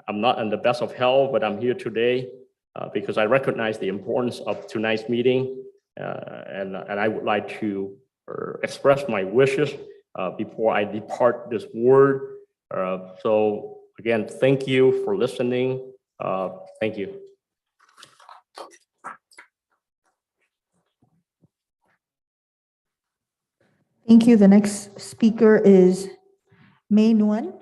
I'm not in the best of health, but I'm here today because I recognize the importance of tonight's meeting, and I would like to express my wishes before I depart this world. So again, thank you for listening. Thank you.
Thank you. The next speaker is May Nguyen.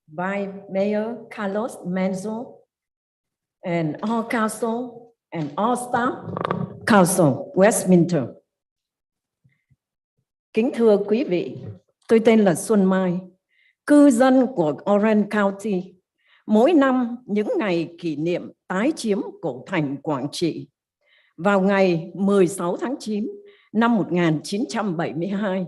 by Mayor Carlos Menzo and all council and all staff council Westminster. Kính thưa quý vị, tôi tên là Xuân Mai, cư dân của Orange County. Mỗi năm những ngày kỷ niệm tái chiếm cổ thành Quảng Trị vào ngày 16 tháng 9 năm 1972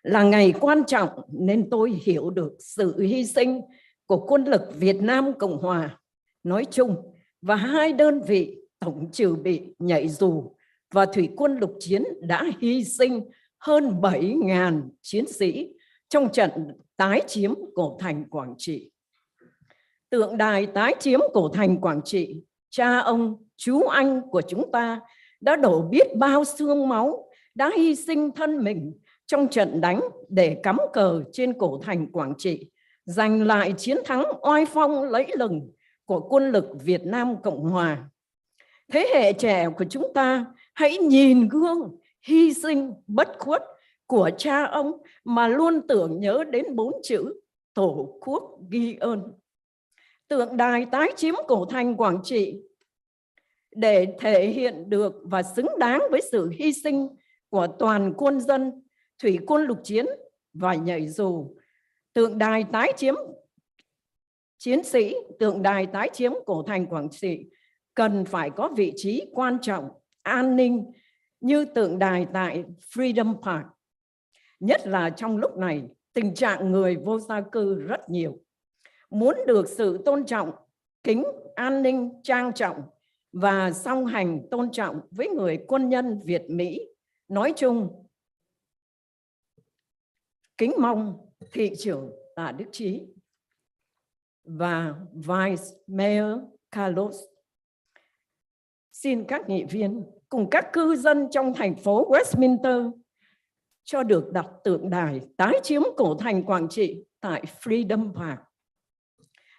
là ngày quan trọng, nên tôi hiểu được sự hy sinh của quân lực Việt Nam Cộng Hòa nói chung và hai đơn vị tổng trừ bị nhảy dù và thủy quân lục chiến đã hy sinh hơn 7.000 chiến sĩ trong trận tái chiếm cổ thành Quảng Trị. Tượng đài tái chiếm cổ thành Quảng Trị, cha ông, chú anh của chúng ta đã đổ biết bao xương máu, đã hy sinh thân mình trong trận đánh để cắm cờ trên cổ thành Quảng Trị, giành lại chiến thắng oai phong lẫy lừng của quân lực Việt Nam Cộng Hòa. Thế hệ trẻ của chúng ta hãy nhìn gương hy sinh bất khuất của cha ông mà luôn tưởng nhớ đến 4 chữ Tổ quốc ghi ơn. Tượng đài tái chiếm cổ thành Quảng Trị để thể hiện được và xứng đáng với sự hy sinh của toàn quân dân, thủy quân lục chiến và nhảy dù. Tượng đài tái chiếm chiến sĩ, tượng đài tái chiếm cổ thành Quảng Trị cần phải có vị trí quan trọng, an ninh như tượng đài tại Freedom Park. Nhất là trong lúc này, tình trạng người vô gia cư rất nhiều. Muốn được sự tôn trọng, kính, an ninh, trang trọng và song hành tôn trọng với người quân nhân Việt Mỹ nói chung. Kính mong thị trưởng Tạ Đức Chí và Vice Mayor Carlos xin các nghị viên cùng các cư dân trong thành phố Westminster cho được đặt tượng đài tái chiếm cổ thành Quảng Trị tại Freedom Park,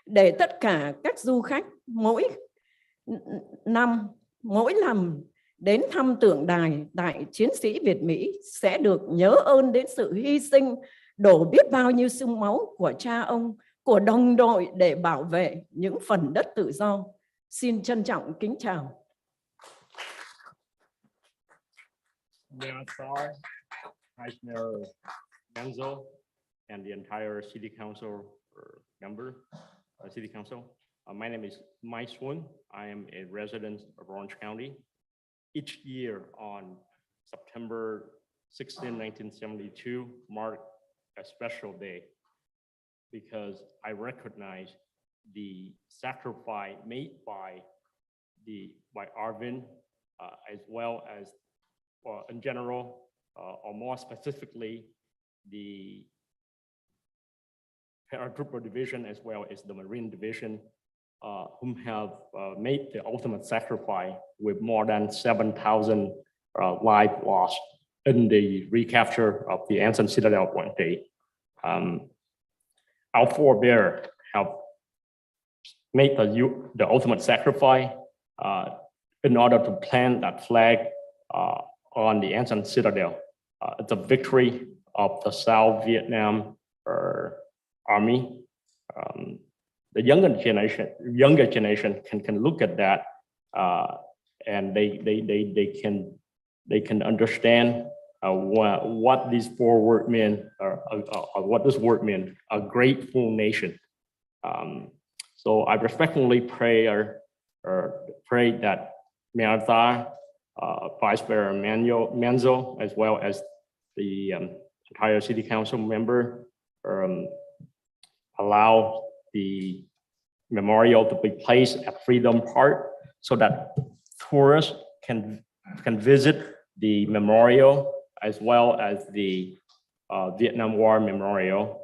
để tất cả các du khách mỗi lần đến thăm tượng đài tại chiến sĩ Việt Mỹ sẽ được nhớ ơn đến sự hy sinh đổ biết bao nhiêu xương máu của cha ông, của đồng đội để bảo vệ những phần đất tự do. Xin trân trọng kính chào.
Vice Mayor Menzo and the entire City Council member, City Council. My name is Mike Swun. I am a resident of Orange County. Each year on September 16, 1972, marked a special day because I recognize the sacrifice made by Arvin, as well as in general, or more specifically, the paratrooper division as well as the Marine division, whom have made the ultimate sacrifice with more than 7,000 lives lost in the recapture of the ancient citadel of Quảng Trị. Our forebears have made the ultimate sacrifice in order to plant that flag on the ancient citadel. It's a victory of the South Vietnam Army. The younger generation can look at that and they can understand what these four words mean, or what this word means: a grateful nation. So I respectfully pray that Mayor Vice Mayor Menzo, as well as the entire City Council member, allow the memorial to be placed at Freedom Park so that tourists can visit the memorial as well as the Vietnam War Memorial.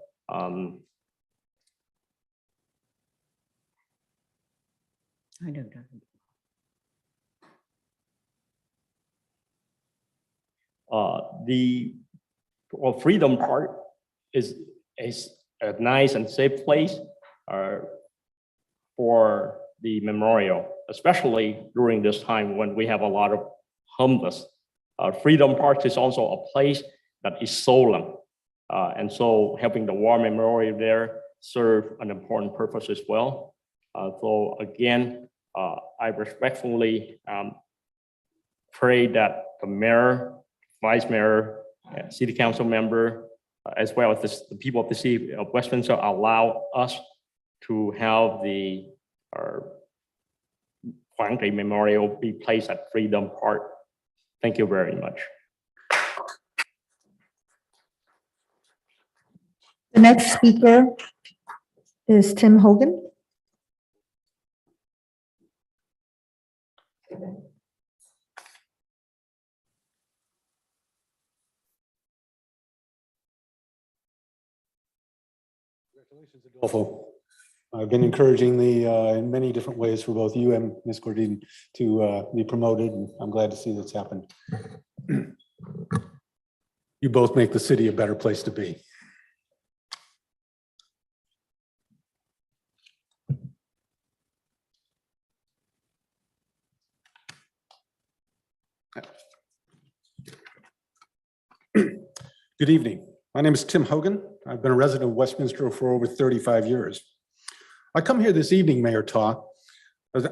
The Freedom Park is a nice and safe place for the memorial, especially during this time when we have a lot of homeless. Freedom Park is also a place that is solemn. And so helping the war memorial there serve an important purpose as well. So again, I respectfully pray that the mayor, vice mayor, city council member, as well as the people of the city of Westminster allow us to have the Quảng Trị Memorial be placed at Freedom Park. Thank you very much.
The next speaker is Tim Hogan.
Congratulations, Adolfo. I've been encouraging in many different ways for both you and Ms. Gordine to be promoted, and I'm glad to see that's happened. You both make the city a better place to be. Good evening. My name is Tim Hogan. I've been a resident of Westminster for over 35 years. I come here this evening, Mayor Ta,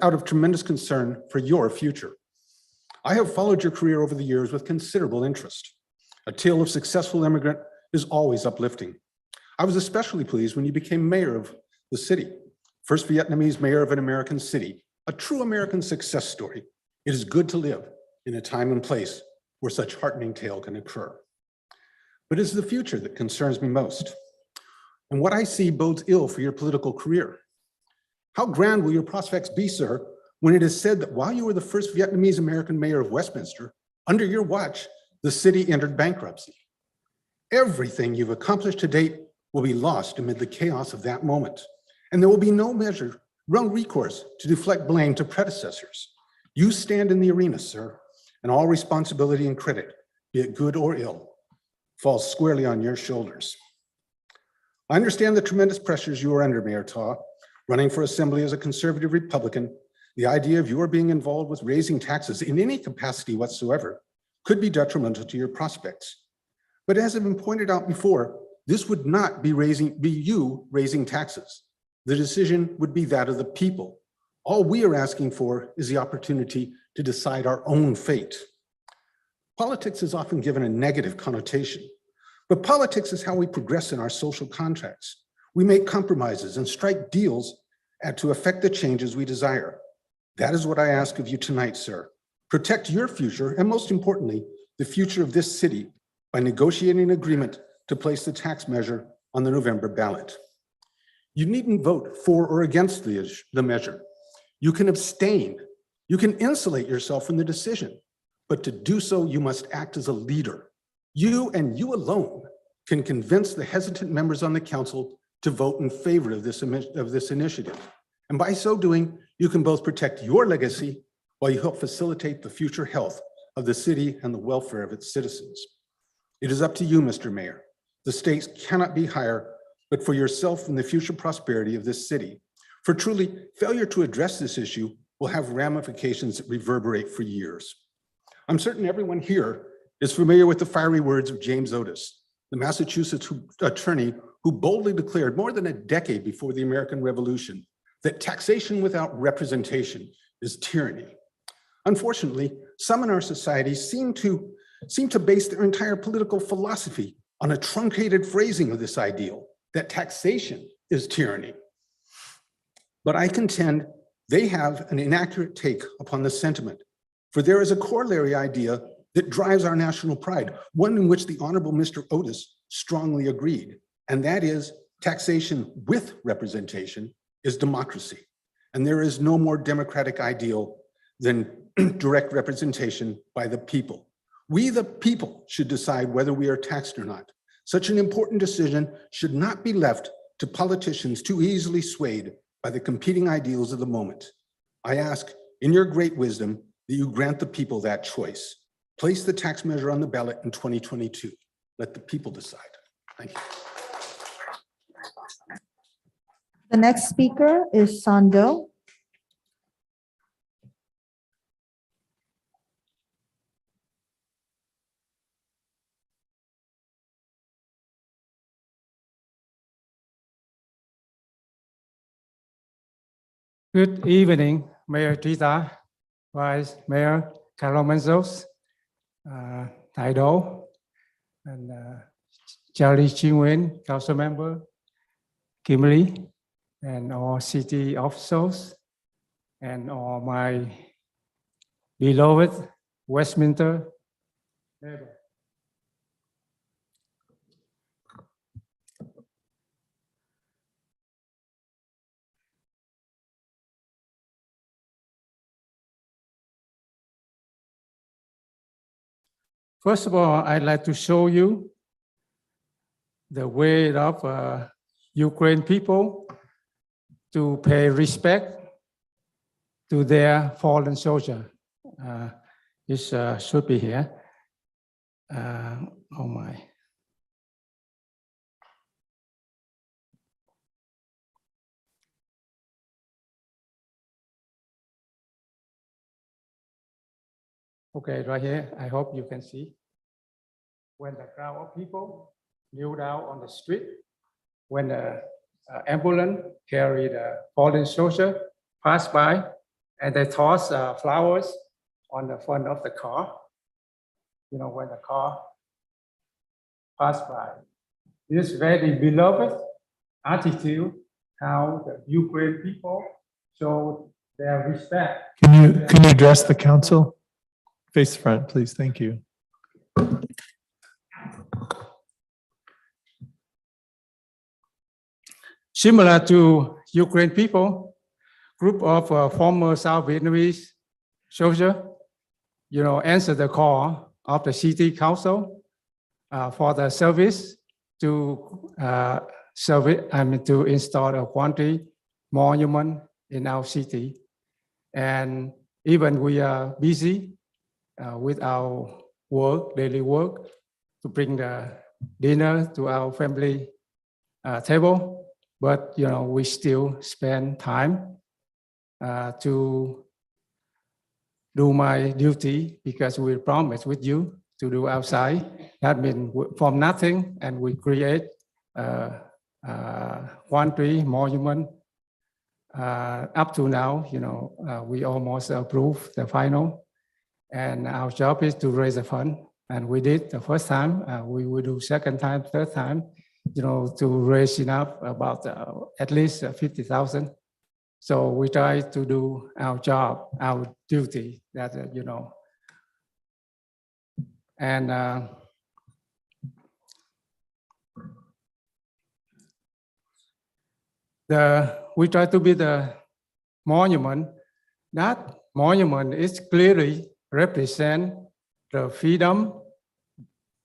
out of tremendous concern for your future. I have followed your career over the years with considerable interest. A tale of successful immigrant is always uplifting. I was especially pleased when you became mayor of the city, first Vietnamese mayor of an American city, a true American success story. It is good to live in a time and place where such heartening tale can occur. But it is the future that concerns me most. And what I see bodes ill for your political career. How grand will your prospects be, sir, when it is said that while you were the first Vietnamese American mayor of Westminster, under your watch, the city entered bankruptcy. Everything you've accomplished to date will be lost amid the chaos of that moment. And there will be no recourse to deflect blame to predecessors. You stand in the arena, sir, and all responsibility and credit, be it good or ill, falls squarely on your shoulders. I understand the tremendous pressures you are under, Mayor Ta. Running for assembly as a conservative Republican, the idea of your being involved with raising taxes in any capacity whatsoever could be detrimental to your prospects. But as has been pointed out before, this would not be you raising taxes. The decision would be that of the people. All we are asking for is the opportunity to decide our own fate. Politics is often given a negative connotation, but politics is how we progress in our social contracts. We make compromises and strike deals to affect the changes we desire. That is what I ask of you tonight, sir. Protect your future, and most importantly, the future of this city by negotiating an agreement to place the tax measure on the November ballot. You needn't vote for or against the measure. You can abstain. You can insulate yourself from the decision, but to do so, you must act as a leader. You and you alone can convince the hesitant members on the council to vote in favor of this initiative. And by so doing, you can both protect your legacy while you help facilitate the future health of the city and the welfare of its citizens. It is up to you, Mr. Mayor. The stakes cannot be higher, but for yourself and the future prosperity of this city. For truly, failure to address this issue will have ramifications that reverberate for years. I'm certain everyone here is familiar with the fiery words of James Otis, the Massachusetts attorney who boldly declared more than a decade before the American Revolution that taxation without representation is tyranny. Unfortunately, some in our society seem to base their entire political philosophy on a truncated phrasing of this ideal, that taxation is tyranny. But I contend they have an inaccurate take upon the sentiment, for there is a corollary idea that drives our national pride, one in which the Honorable Mr. Otis strongly agreed, and that is taxation with representation is democracy. And there is no more democratic ideal than direct representation by the people. We, the people, should decide whether we are taxed or not. Such an important decision should not be left to politicians too easily swayed by the competing ideals of the moment. I ask, in your great wisdom, that you grant the people that choice. Place the tax measure on the ballot in 2022. Let the people decide. Thank you.
The next speaker is Sando.
Good evening, Mayor Tita, Vice Mayor Carol Menzos, Tai Do, and Charlie Chin-Wen, Council Member, Kimberly, and all city officials, and all my beloved Westminster neighbor. First of all, I'd like to show you the way of Ukraine people to pay respect to their fallen soldier. This should be here. Oh my. Okay, right here, I hope you can see. When the crowd of people kneel down on the street, when the ambulance carry the fallen soldier pass by, and they toss flowers on the front of the car. You know, when the car pass by. This very beloved attitude, how the Ukraine people show their respect.
Can you address the council? Face the front, please. Thank you.
Similar to Ukraine people, group of former South Vietnamese soldiers, answer the call of the city council for the service to to install a quantity monument in our city. And even we are busy with our work, daily work, to bring the dinner to our family table. But we still spend time to do my duty because we promised with you to do outside. That means from nothing, and we create one tree monument. Up to now, we almost approved the final, and our job is to raise the fund. And we did the first time. We will do second time, third time. To raise enough about at least 50,000. So we try to do our job, our duty, that, And we try to be the monument. That monument is clearly represent the freedom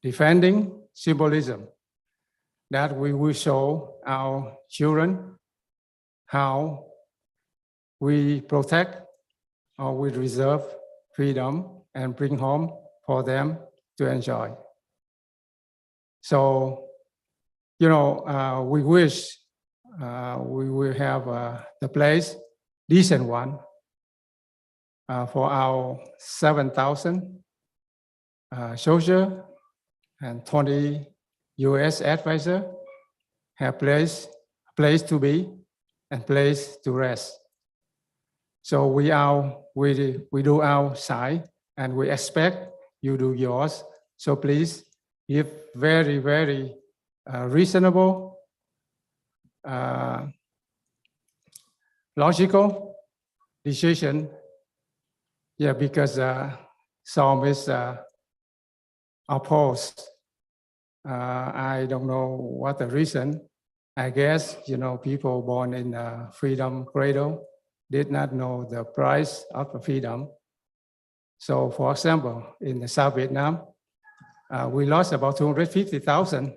defending symbolism, that we will show our children how we protect or we reserve freedom and bring home for them to enjoy. So, we wish we will have the place, decent one, for our 7,000 soldiers and 20 U.S. advisor have place to be and place to rest. So we do our side, and we expect you do yours. So please give very, very reasonable, logical decision. Yeah, because some is opposed. I don't know what the reason. I guess, people born in a freedom cradle did not know the price of the freedom. So for example, in the South Vietnam, we lost about 250,000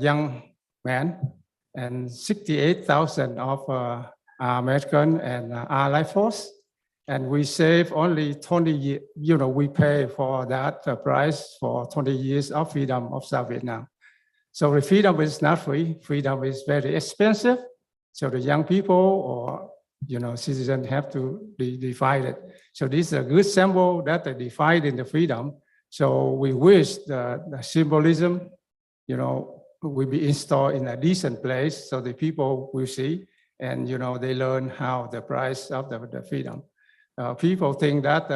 young men and 68,000 of American and Allied force. And we save only 20 years, we pay for that price for 20 years of freedom of South Vietnam. So the freedom is not free. Freedom is very expensive. So the young people or, citizens have to be divided. So this is a good symbol that they divide in the freedom. So we wish the symbolism, will be installed in a decent place so the people will see. and they learn how the price of the freedom. People think that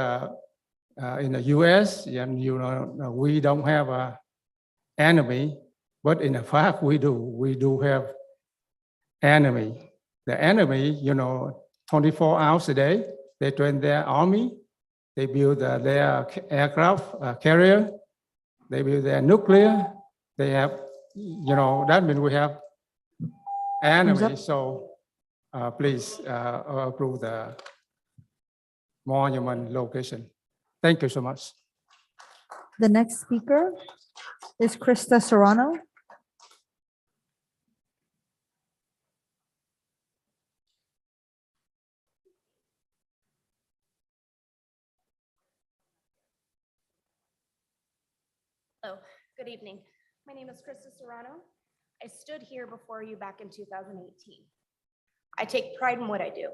in the U.S. and we don't have an enemy, but in fact we do. We do have enemy. The enemy, 24 hours a day, they train their army, they build their aircraft carrier, they build their nuclear. They have, that means we have enemy. So please approve the monument location. Thank you so much.
The next speaker is Krista Serrano.
Hello, good evening. My name is Krista Serrano. I stood here before you back in 2018. I take pride in what I do.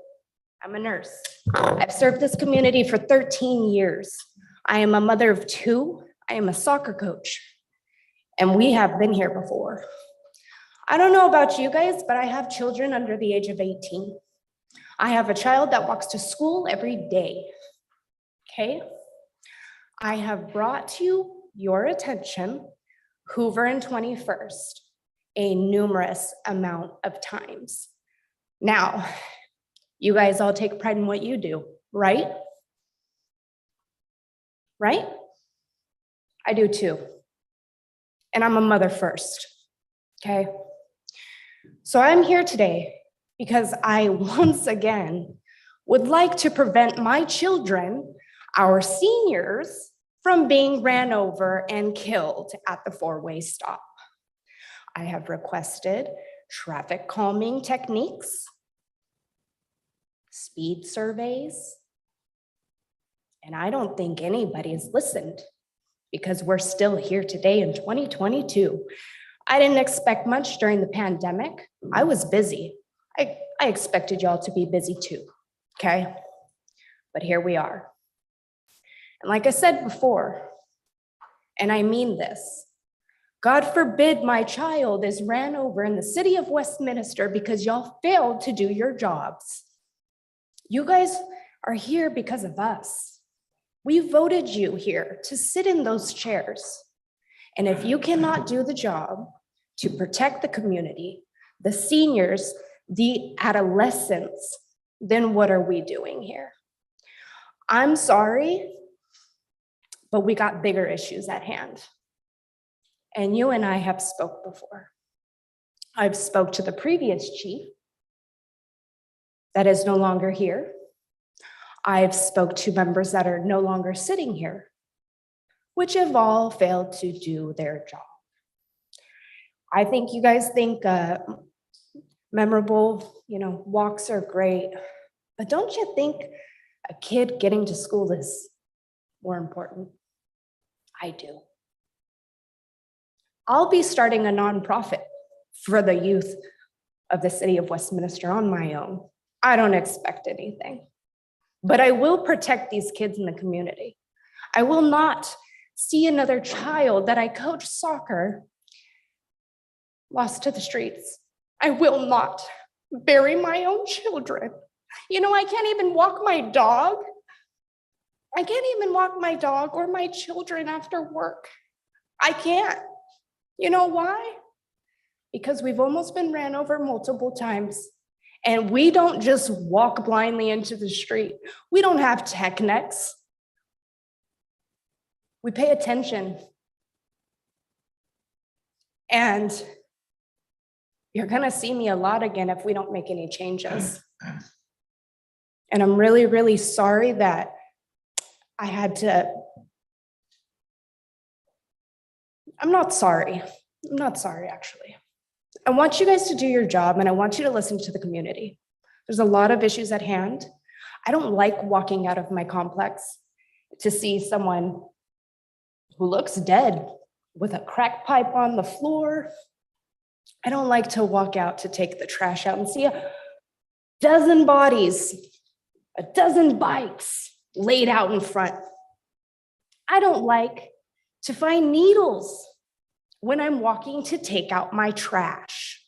I'm a nurse. I've served this community for 13 years. I am a mother of 2. I am a soccer coach, and we have been here before. I don't know about you guys, but I have children under the age of 18. I have a child that walks to school every day, okay? I have brought to your attention Hoover and 21st a numerous amount of times. Now, you guys all take pride in what you do, right? Right? I do too. And I'm a mother first, okay? So I'm here today because I once again would like to prevent my children, our seniors, from being ran over and killed at the 4-way stop. I have requested traffic calming techniques, speed surveys, and I don't think anybody's listened because we're still here today in 2022. I didn't expect much during the pandemic. I was busy. I expected y'all to be busy too, okay? But here we are. And like I said before, and I mean this, God forbid my child is ran over in the city of Westminster because y'all failed to do your jobs. You guys are here because of us. We voted you here to sit in those chairs. And if you cannot do the job to protect the community, the seniors, the adolescents, then what are we doing here? I'm sorry, but we got bigger issues at hand. And you and I have spoke before. I've spoke to the previous chief that is no longer here. I've spoke to members that are no longer sitting here, which have all failed to do their job. I think you guys think memorable, walks are great, but don't you think a kid getting to school is more important? I do. I'll be starting a nonprofit for the youth of the city of Westminster on my own. I don't expect anything, but I will protect these kids in the community. I will not see another child that I coach soccer lost to the streets. I will not bury my own children. I can't even walk my dog. I can't even walk my dog or my children after work. I can't. You know why? Because we've almost been ran over multiple times. And we don't just walk blindly into the street. We don't have tech necks. We pay attention. And you're gonna see me a lot again if we don't make any changes. And I'm really, really sorry that I had to, I'm not sorry actually. I want you guys to do your job and I want you to listen to the community. There's a lot of issues at hand. I don't like walking out of my complex to see someone who looks dead with a crack pipe on the floor. I don't like to walk out to take the trash out and see a dozen bodies, a dozen bikes laid out in front. I don't like to find needles when I'm walking to take out my trash.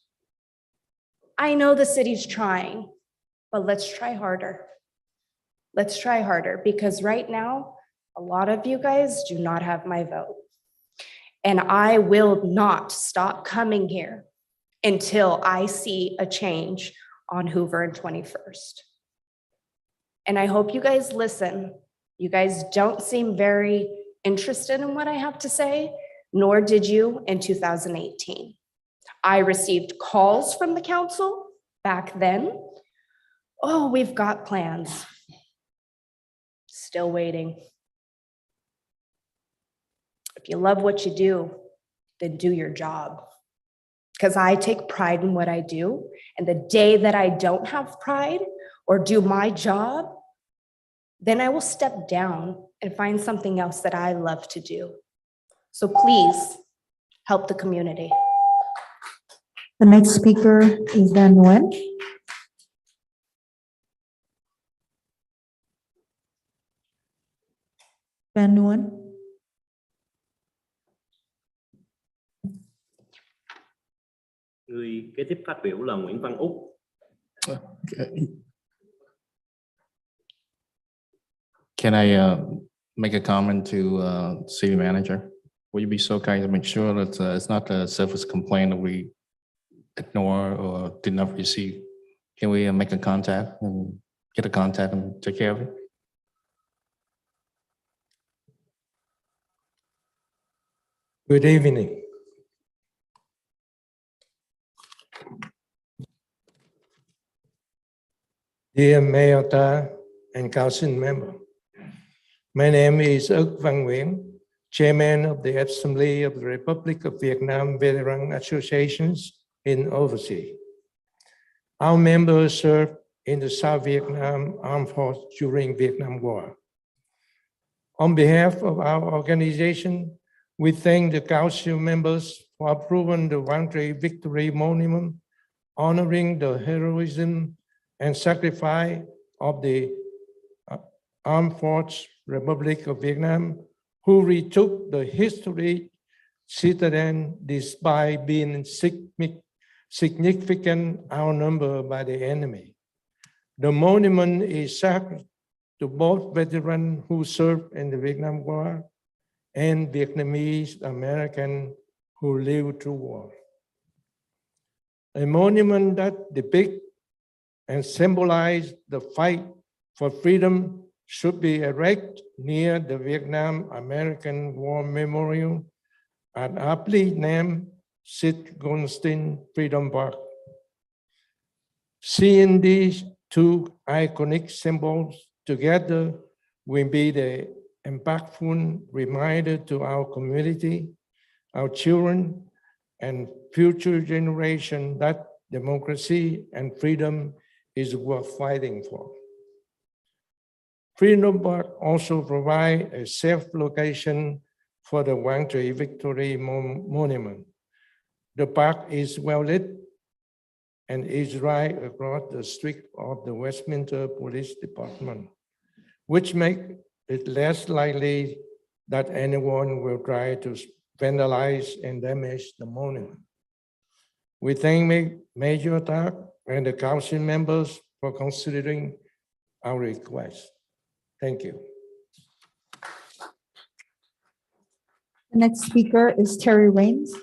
I know the city's trying, but let's try harder. Let's try harder because right now, a lot of you guys do not have my vote. And I will not stop coming here until I see a change on Hoover and 21st. And I hope you guys listen. You guys don't seem very interested in what I have to say, nor did you in 2018. I received calls from the council back then. Oh, we've got plans. Still waiting. If you love what you do, then do your job. Because I take pride in what I do. And the day that I don't have pride or do my job, then I will step down and find something else that I love to do. So please help the community.
The next speaker is Van Nguyen. Van Nguyen.
Người kế tiếp phát biểu là Nguyễn Văn Úc.
Can I make a comment to city manager? Will you be so kind to make sure that it's not a surface complaint that we ignore or did not receive? Can we make a contact and get a contact and take care of it?
Good evening. Dear Mayor Ta and Council member, my name is Úc Văn Nguyễn, Chairman of the Assembly of the Republic of Vietnam Veteran Associations in overseas. Our members served in the South Vietnam Armed Force during Vietnam War. On behalf of our organization, we thank the Council members for approving the Quang Tri Victory Monument, honoring the heroism and sacrifice of the Armed Forces Republic of Vietnam, who retook the historic citadel despite being significant outnumbered by the enemy. The monument is sacred to both veterans who served in the Vietnam War and Vietnamese Americans who lived through war. A monument that depicts and symbolizes the fight for freedom should be erected near the Vietnam American War Memorial at aptly named Sid Goldstein Freedom Park. Seeing these two iconic symbols together will be the impactful reminder to our community, our children, and future generations that democracy and freedom is worth fighting for. Freedom Park also provides a safe location for the Quang Tri Victory Monument. The park is well lit and is right across the street of the Westminster Police Department, which makes it less likely that anyone will try to vandalize and damage the monument. We thank Major Tak and the council members for considering our request. Thank you.
The next speaker is Terry Raines.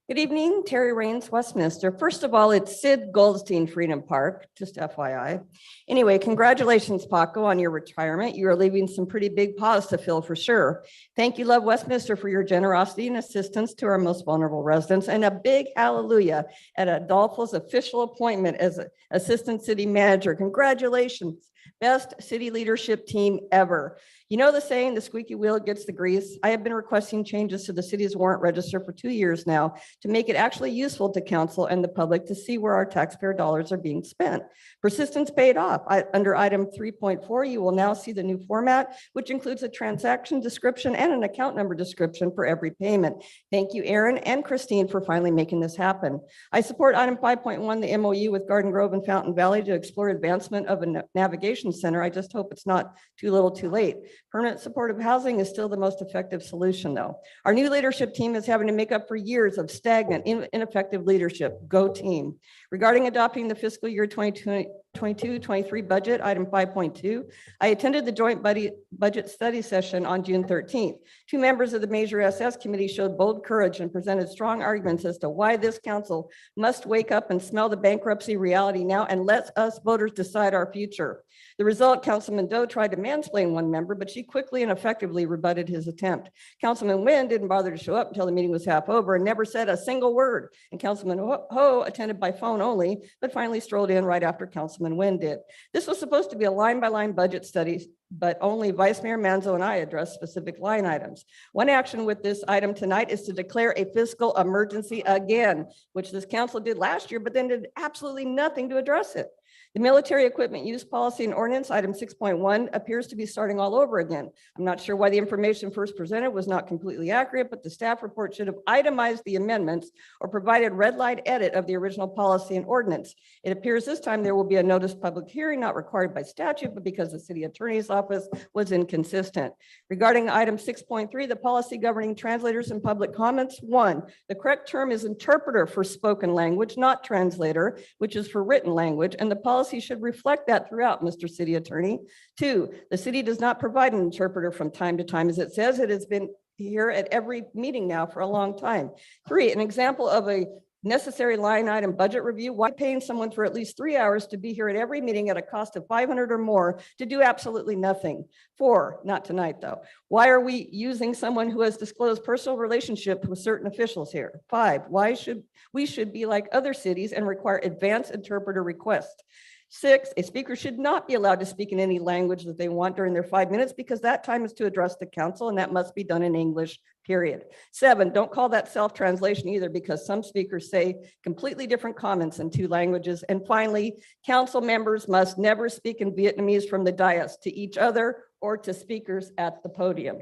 Good evening, Terry Raines, Westminster. First of all, it's Sid Goldstein Freedom Park, just FYI. Anyway, congratulations, Paco, on your retirement. You are leaving some pretty big paws to fill for sure. Thank you, Love Westminster, for your generosity and assistance to our most vulnerable residents, and a big hallelujah at Adolfo's official appointment as Assistant City Manager. Congratulations.
Best city leadership team ever. You know the saying, the squeaky wheel gets the grease? I have been requesting changes to the city's warrant register for 2 years now to make it actually useful to council and the public to see where our taxpayer dollars are being spent. Persistence paid off. Under item 3.4, you will now see the new format, which includes a transaction description and an account number description for every payment. Thank you, Aaron and Christine, for finally making this happen. I support item 5.1, the MOU with Garden Grove and Fountain Valley to explore advancement of a navigation center. I just hope it's not too little too late. Permanent supportive housing is still the most effective solution, though. Our new leadership team is having to make up for years of stagnant, ineffective leadership. Go team. Regarding adopting the fiscal year 2022-23 budget, item 5.2, I attended the joint budget study session on June 13th. 2 members of the Major SS Committee showed bold courage and presented strong arguments as to why this council must wake up and smell the bankruptcy reality now and let us voters decide our future. The result, Councilman Doe tried to mansplain one member, but she quickly and effectively rebutted his attempt. Councilman Nguyen didn't bother to show up until the meeting was half over and never said a single word. And Councilman Ho attended by phone only, but finally strolled in right after Councilman Nguyen did. This was supposed to be a line-by-line budget study, but only Vice Mayor Manzo and I addressed specific line items. One action with this item tonight is to declare a fiscal emergency again, which this council did last year, but then did absolutely nothing to address it. The military equipment use policy and ordinance, item 6.1, appears to be starting all over again. I'm not sure why the information first presented was not completely accurate, but the staff report should have itemized the amendments or provided red light edit of the original policy and ordinance. It appears this time there will be a notice public hearing, not required by statute, but because the city attorney's office was inconsistent. Regarding item 6.3, the policy governing translators and public comments, 1, the correct term is interpreter for spoken language, not translator, which is for written language, and the policy should reflect that throughout, Mr. City Attorney. 2, the city does not provide an interpreter from time to time. As it says, it has been here at every meeting now for a long time. 3, an example of a necessary line item budget review. Why paying someone for at least 3 hours to be here at every meeting at a cost of $500 or more to do absolutely nothing? 4, not tonight though. Why are we using someone who has disclosed personal relationship with certain officials here? 5, why should we be like other cities and require advanced interpreter requests? 6, a speaker should not be allowed to speak in any language that they want during their 5 minutes because that time is to address the council and that must be done in English, period. 7, don't call that self-translation either because some speakers say completely different comments in 2 languages. And finally, council members must never speak in Vietnamese from the dais to each other or to speakers at the podium.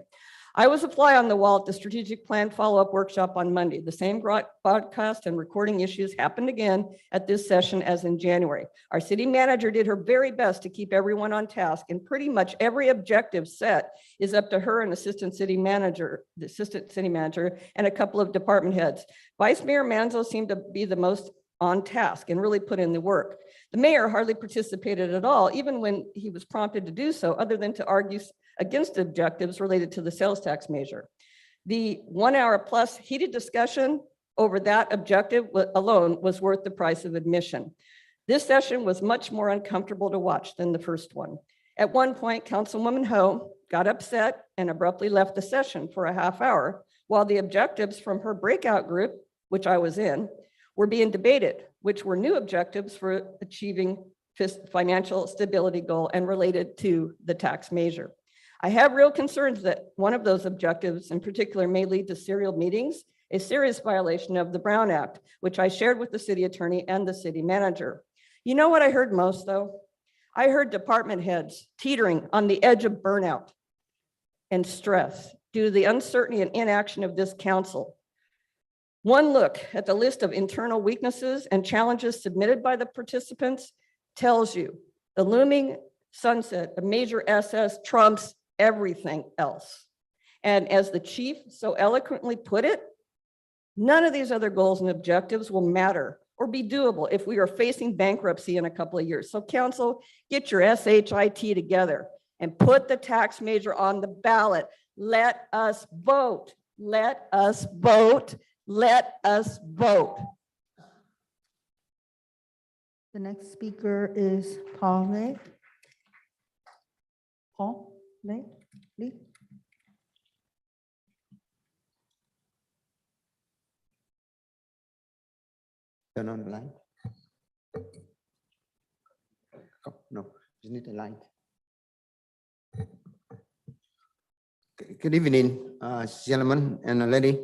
I was a fly on the wall at the strategic plan follow-up workshop on Monday. The same broadcast and recording issues happened again at this session as in January. Our city manager did her very best to keep everyone on task, and pretty much every objective set is up to her and the assistant city manager, and a couple of department heads. Vice Mayor Manzo seemed to be the most on task and really put in the work. The mayor hardly participated at all, even when he was prompted to do so, other than to argue against objectives related to the sales tax measure. The 1 hour plus heated discussion over that objective alone was worth the price of admission. This session was much more uncomfortable to watch than the first one. At one point, Councilwoman Ho got upset and abruptly left the session for a half hour while the objectives from her breakout group, which I was in, were being debated, which were new objectives for achieving financial stability goal and related to the tax measure. I have real concerns that one of those objectives in particular may lead to serial meetings, a serious violation of the Brown Act, which I shared with the city attorney and the city manager. You know what I heard most though? I heard department heads teetering on the edge of burnout and stress due to the uncertainty and inaction of this council. One look at the list of internal weaknesses and challenges submitted by the participants tells you the looming sunset of Major SS trumps everything else. And as the chief so eloquently put it, none of these other goals and objectives will matter or be doable if we are facing bankruptcy in a couple of years. So council, get your SHIT together and put the tax measure on the ballot. Let us vote. Let us vote. Let us vote.
The next speaker is Paul Lay. Paul Lay, Lee.
Turn on the light. Oh, no, you need a light. Good evening, gentlemen and lady.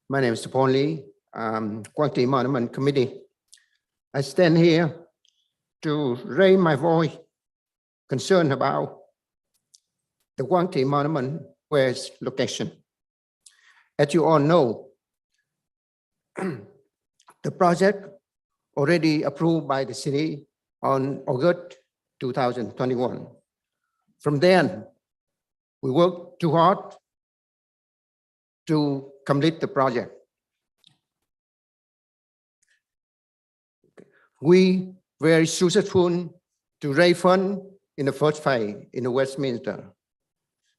My name is Paul Lee, Quang Tri Monument Committee. I stand here to raise my voice concerned about the Quang Tri Monument West location. As you all know, the project already approved by the city on August 2021. From then, we worked too hard to complete the project. We were successful to raise funds in the first phase in the Westminster.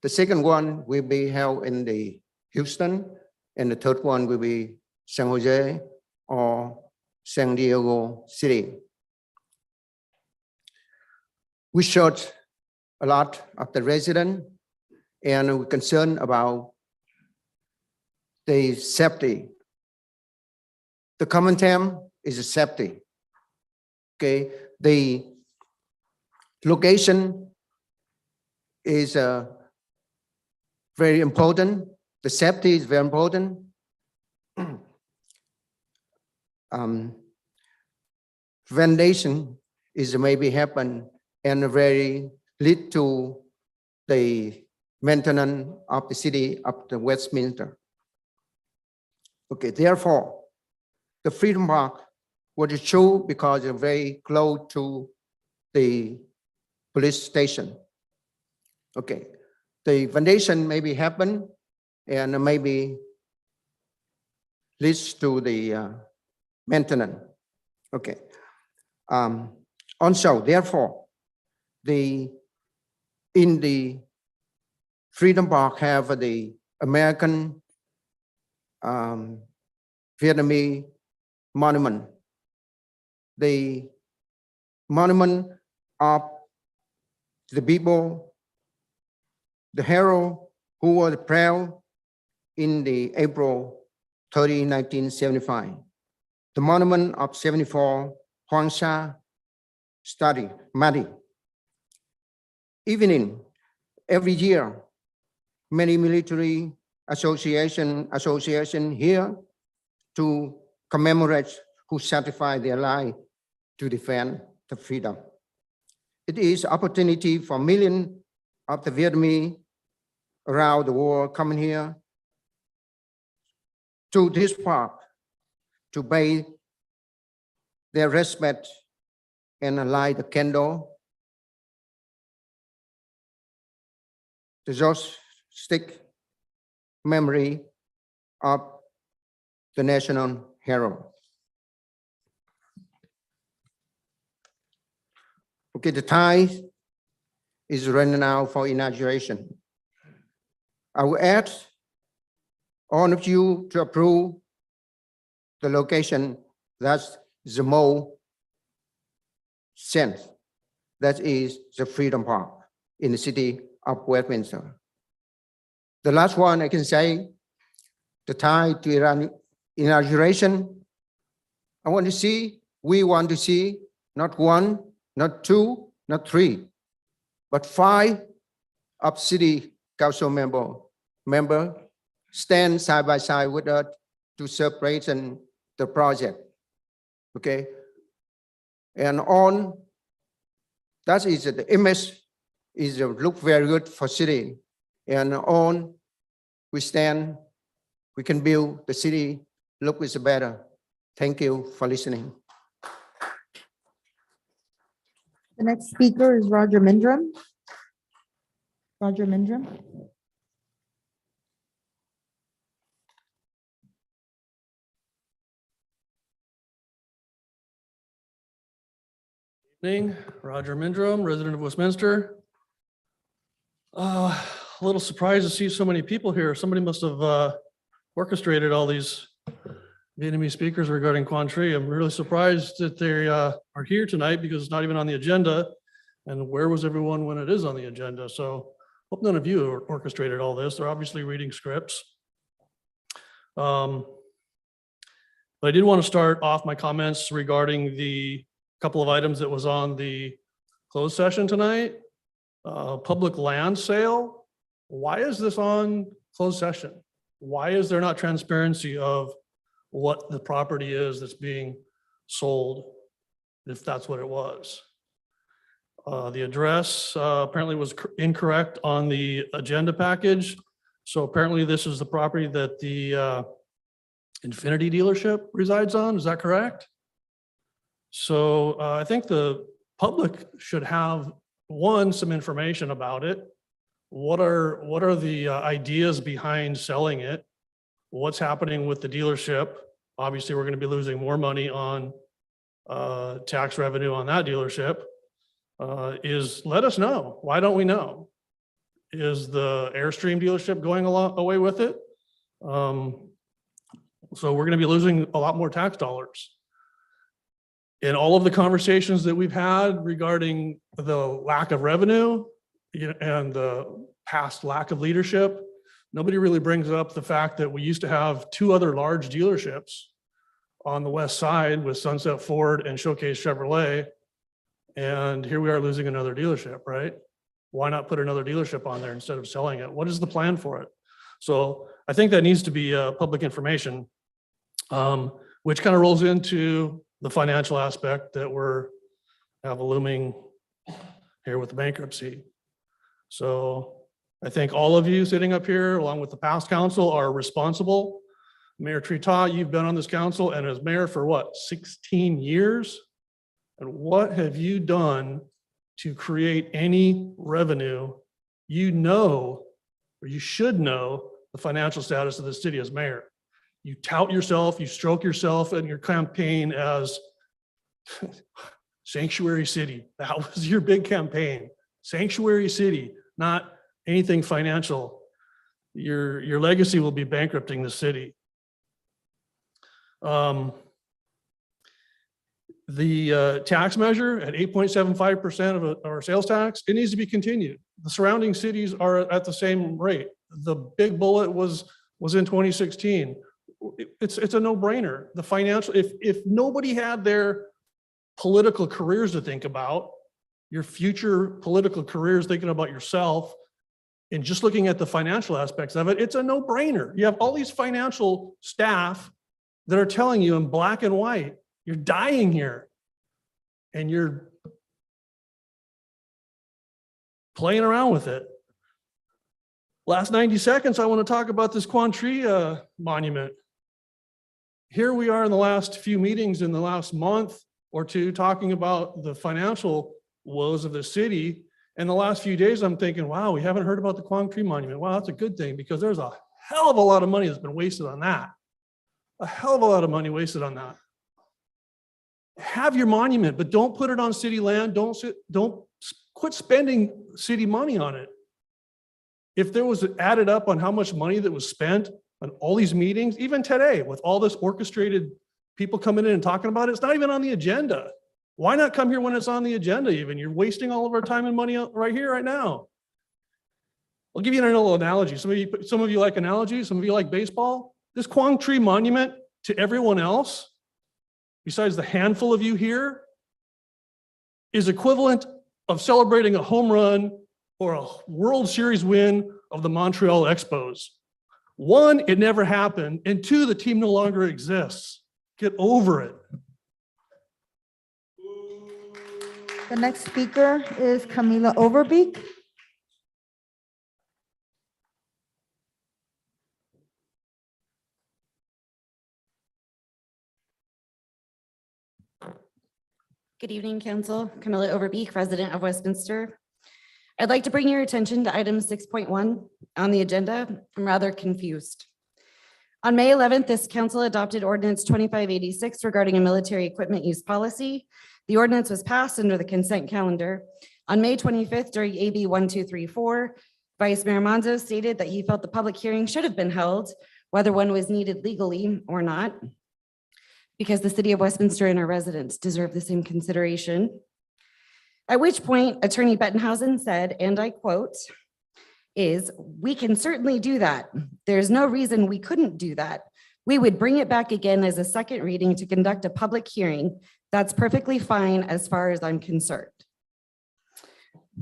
The second one will be held in the Houston, and the third one will be San Jose or San Diego City. We searched a lot of the residents, and we're concerned about the safety. The common term is safety. Okay, the location is very important. The safety is very important. Vandalism is maybe happen and very lead to the maintenance of the city of the Westminster. Okay, therefore, the Freedom Park was chosen because it's very close to the police station. Okay, the vandalism maybe happen and maybe leads to the maintenance. Okay. Also, therefore, in the Freedom Park have the American Vietnamese monument. The monument of the people, the hero who was proud in the April 30, 1975. The monument of 74, Hoàng Sa study, Madi. Evening, every year, many military association here to commemorate who sacrificed their life to defend the freedom. It is opportunity for millions of the Vietnamese around the world coming here to this park to pay their respect and light a candle to just stick memory of the national hero. Okay, the time is running out for inauguration. I will ask all of you to approve the location that's the most sense. That is the Freedom Park in the city of Westminster. The last one I can say, the tie to inauguration, we want to see not one, not two, not three, but 5 of city council member stand side by side with us to celebrate the project. Okay, and on that is the image is look very good for city, and on we stand, we can build the city look is better. Thank you for listening.
The next speaker is Roger Mindrum. Roger Mindrum.
Evening, Roger Mindrum, resident of Westminster. A little surprised to see so many people here. Somebody must have orchestrated all these Vietnamese speakers regarding Quang Tri. I'm really surprised that they are here tonight because it's not even on the agenda. And where was everyone when it is on the agenda? So hope none of you orchestrated all this. They're obviously reading scripts. But I did want to start off my comments regarding the couple of items that was on the closed session tonight. Public land sale. Why is this on closed session? Why is there not transparency of what the property is that's being sold, if that's what it was? The address apparently was incorrect on the agenda package. So apparently this is the property that the Infinity dealership resides on. Is that correct? So I think the public should have, one, some information about it. What are the ideas behind selling it? What's happening with the dealership? Obviously, we're going to be losing more money on tax revenue on that dealership. Let us know. Why don't we know? Is the Airstream dealership going away with it? So we're going to be losing a lot more tax dollars. In all of the conversations that we've had regarding the lack of revenue and the past lack of leadership, nobody really brings up the fact that we used to have two other large dealerships on the west side with Sunset Ford and Showcase Chevrolet. And here we are losing another dealership, right? Why not put another dealership on there instead of selling it? What is the plan for it? So I think that needs to be public information, which kind of rolls into the financial aspect that have a looming here with the bankruptcy. So I think all of you sitting up here, along with the past council, are responsible. Mayor Trita, you've been on this council and as mayor for what, 16 years? And what have you done to create any revenue? You know, or you should know, the financial status of the city as mayor. You tout yourself, you stroke yourself in your campaign as Sanctuary City. That was your big campaign. Sanctuary City, not anything financial. Your legacy will be bankrupting the city. The tax measure at 8.75% of our sales tax, it needs to be continued. The surrounding cities are at the same rate. The big bullet was in 2016. It's a no-brainer. The financial, if nobody had their political careers to think about, your future political careers, thinking about yourself, and just looking at the financial aspects of it, it's a no-brainer. You have all these financial staff that are telling you in black and white, you're dying here, and you're playing around with it. Last 90 seconds, I want to talk about this Quan Tri monument. Here we are in the last few meetings in the last month or two talking about the financial woes of the city. And the last few days, I'm thinking, wow, we haven't heard about the Quang Tri monument. Wow, that's a good thing because there's a hell of a lot of money that's been wasted on that. A hell of a lot of money wasted on that. Have your monument, but don't put it on city land. Don't quit spending city money on it. If there was added up on how much money that was spent on all these meetings, even today, with all this orchestrated people coming in and talking about it, it's not even on the agenda. Why not come here when it's on the agenda even? You're wasting all of our time and money right here, right now. I'll give you a little analogy. Some of you like analogies, some of you like baseball. This Quang Tri monument to everyone else, besides the handful of you here, is equivalent of celebrating a home run or a World Series win of the Montreal Expos. One, it never happened. And two, the team no longer exists. Get over it.
The next speaker is Camila Overbeek.
Good evening, Council. Camilla Overbeek, resident of Westminster. I'd like to bring your attention to item 6.1 on the agenda. I'm rather confused. On May 11th, this council adopted ordinance 2586 regarding a military equipment use policy. The ordinance was passed under the consent calendar. On May 25th, during AB 1234, Vice Mayor Manzo stated that he felt the public hearing should have been held, whether one was needed legally or not, because the city of Westminster and our residents deserve the same consideration. At which point Attorney Bettenhausen said, and I quote, "We can certainly do that. There's no reason we couldn't do that. We would bring it back again as a second reading to conduct a public hearing. That's perfectly fine as far as I'm concerned."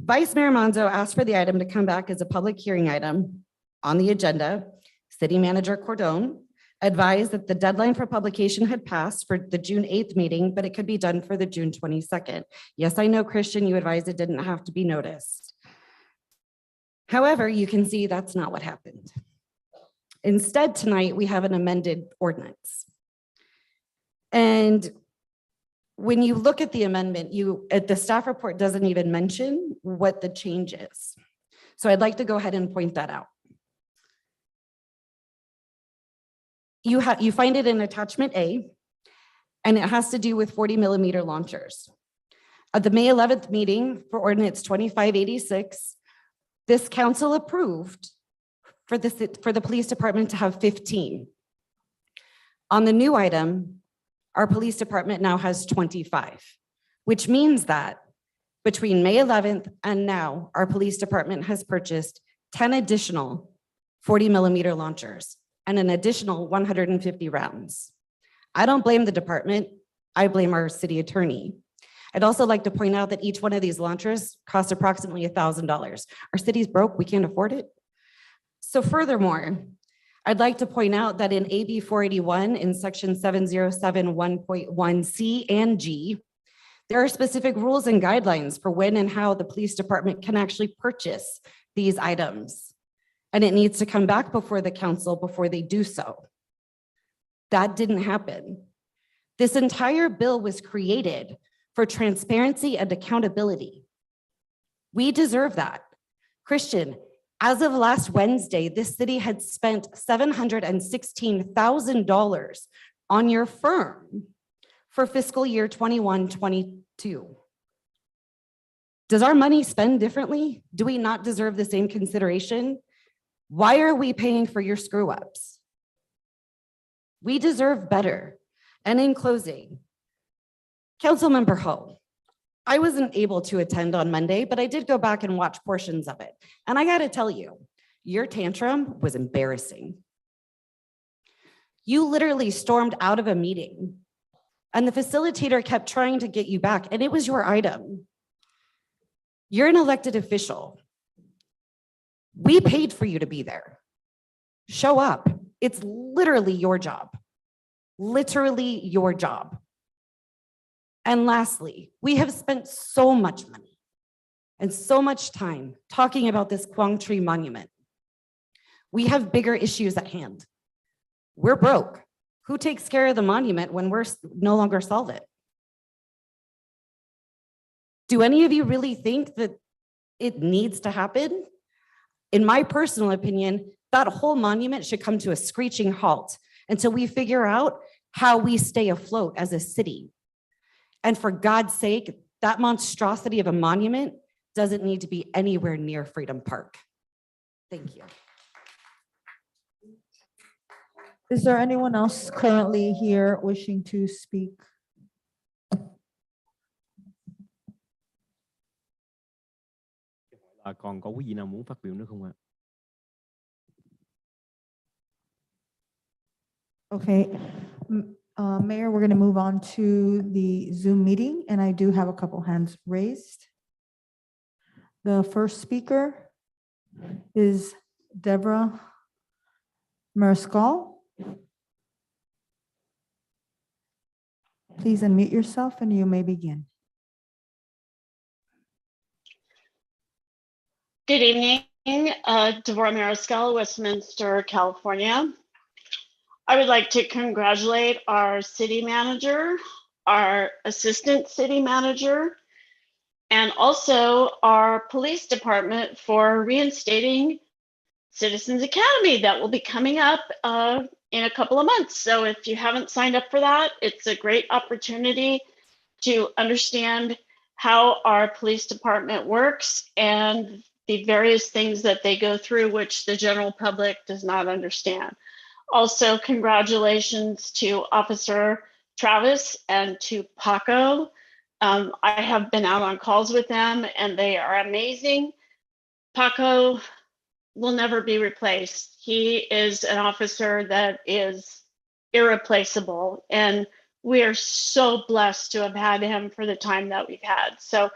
Vice Mayor Manzo asked for the item to come back as a public hearing item on the agenda. City Manager Cordone advised that the deadline for publication had passed for the June 8th meeting, but it could be done for the June 22nd. Yes, I know, Christian, you advised it didn't have to be noticed. However, you can see that's not what happened. Instead, tonight, we have an amended ordinance. And when you look at the amendment, the staff report doesn't even mention what the change is. So I'd like to go ahead and point that out. You find it in attachment A, and it has to do with 40mm launchers. At the May 11th meeting for ordinance 2586, this council approved for the police department to have 15. On the new item, our police department now has 25, which means that between May 11th and now, our police department has purchased 10 additional 40mm launchers and an additional 150 rounds. I don't blame the department. I blame our city attorney. I'd also like to point out that each one of these launchers costs approximately $1,000. Our city's broke, we can't afford it. So furthermore, I'd like to point out that in AB 481 in section 7071.1C and G, there are specific rules and guidelines for when and how the police department can actually purchase these items. And it needs to come back before the council before they do so. That didn't happen. This entire bill was created for transparency and accountability. We deserve that. Christian, as of last Wednesday, this city had spent $716,000 on your firm for fiscal year 21-22. Does our money spend differently? Do we not deserve the same consideration? Why are we paying for your screw ups? We deserve better. And in closing, Councilmember Ho, I wasn't able to attend on Monday, but I did go back and watch portions of it. And I gotta tell you, your tantrum was embarrassing. You literally stormed out of a meeting and the facilitator kept trying to get you back, and it was your item. You're an elected official. We paid for you to be there. Show up. It's literally your job. Literally your job. And lastly, we have spent so much money and so much time talking about this Quang Tri monument. We have bigger issues at hand. We're broke. Who takes care of the monument when we're no longer solvent? Do any of you really think that it needs to happen? In my personal opinion, that whole monument should come to a screeching halt until we figure out how we stay afloat as a city. And for God's sake, that monstrosity of a monument doesn't need to be anywhere near Freedom Park. Thank you.
Is there anyone else currently here wishing to speak?
Còn có quý vị nào muốn phát biểu nữa không ạ?
Okay, Mayor, we're going to move on to the Zoom meeting, and I do have a couple hands raised. The first speaker is Deborah Mariscal. Please unmute yourself and you may begin.
Good evening, Deborah Mariscal, Westminster, California. I would like to congratulate our city manager, our assistant city manager, and also our police department for reinstating Citizens Academy that will be coming up in a couple of months. So if you haven't signed up for that, it's a great opportunity to understand how our police department works and the various things that they go through, which the general public does not understand. Also, congratulations to Officer Travis and to Paco. I have been out on calls with them and they are amazing. Paco will never be replaced. He is an officer that is irreplaceable, and we are so blessed to have had him for the time that we've had. So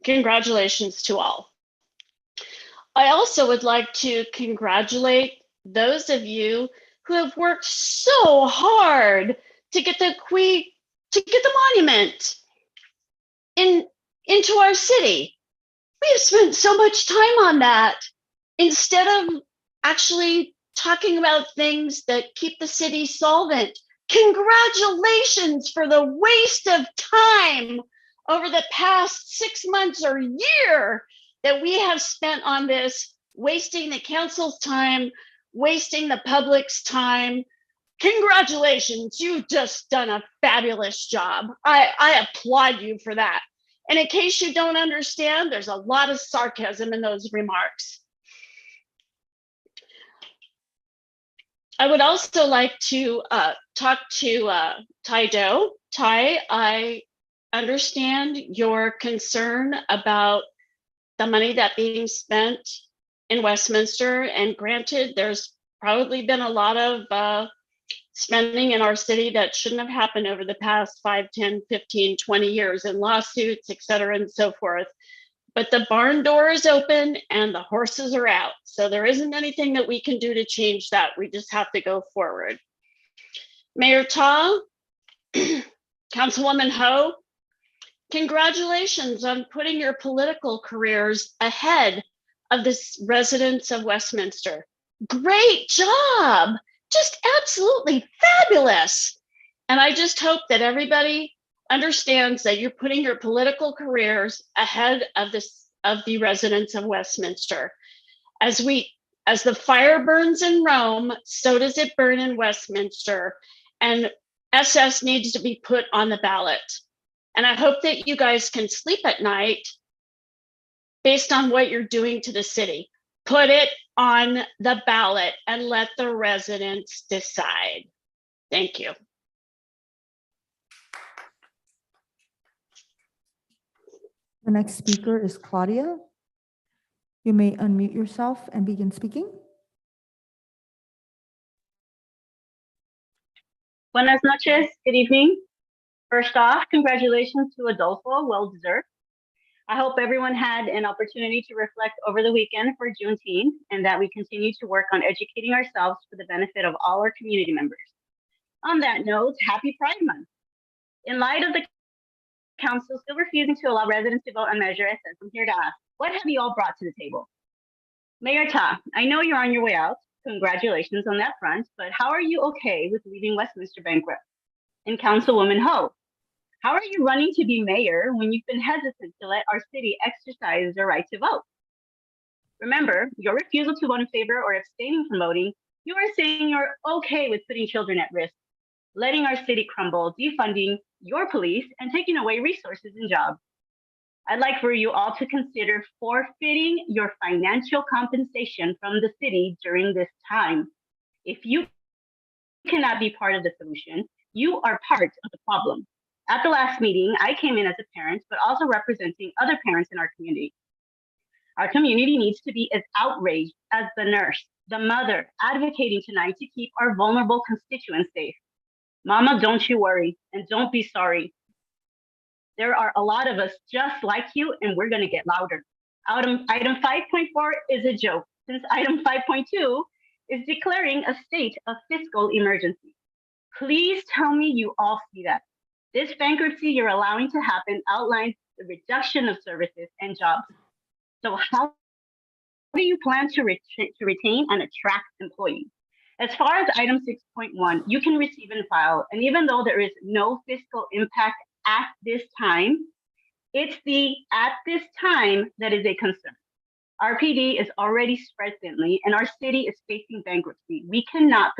Congratulations to all. I also would like to congratulate those of you who have worked so hard to get the monument into our city. We have spent so much time on that instead of actually talking about things that keep the city solvent. Congratulations for the waste of time over the past 6 months or year that we have spent on this, wasting the council's time, wasting the public's time. Congratulations, you've just done a fabulous job. I applaud you for that. And in case you don't understand, there's a lot of sarcasm in those remarks. I would also like to talk to Tai Do. Tai, I understand your concern about the money that being spent in Westminster, and granted, there's probably been a lot of spending in our city that shouldn't have happened over the past 5, 10, 15, 20 years in lawsuits, et cetera, and so forth. But the barn door is open and the horses are out. So there isn't anything that we can do to change that. We just have to go forward. Mayor Ta, Councilwoman Ho, congratulations on putting your political careers ahead of the residents of Westminster. Great job, just absolutely fabulous. And I just hope that everybody understands that you're putting your political careers ahead of the residents of Westminster. As the fire burns in Rome, so does it burn in Westminster, and SS needs to be put on the ballot. And I hope that you guys can sleep at night based on what you're doing to the city. Put it on the ballot and let the residents decide. Thank you.
The next speaker is Claudia. You may unmute yourself and begin speaking.
Buenas noches, good evening. First off, congratulations to Adolfo, well deserved. I hope everyone had an opportunity to reflect over the weekend for Juneteenth and that we continue to work on educating ourselves for the benefit of all our community members. On that note, happy Pride Month. In light of the council still refusing to allow residents to vote on Measure SS, I'm here to ask, what have you all brought to the table? Mayor Ta, I know you're on your way out. Congratulations on that front, but how are you okay with leaving Westminster bankrupt? And Councilwoman Ho, how are you running to be mayor when you've been hesitant to let our city exercise their right to vote? Remember, your refusal to vote in favor or abstaining from voting, you are saying you're okay with putting children at risk, letting our city crumble, defunding your police, and taking away resources and jobs. I'd like for you all to consider forfeiting your financial compensation from the city during this time. If you cannot be part of the solution, you are part of the problem. At the last meeting, I came in as a parent, but also representing other parents in our community. Our community needs to be as outraged as the nurse, the mother, advocating tonight to keep our vulnerable constituents safe. Mama, don't you worry, and don't be sorry. There are a lot of us just like you, and we're gonna get louder. Item 5.4 is a joke, since item 5.2 is declaring a state of fiscal emergency. Please tell me you all see that. This bankruptcy you're allowing to happen outlines the reduction of services and jobs. So how do you plan to retain and attract employees? As far as item 6.1, you can receive and file, and even though there is no fiscal impact at this time, it's the at this time that is a concern. RPD is already spread thinly, and our city is facing bankruptcy. We cannot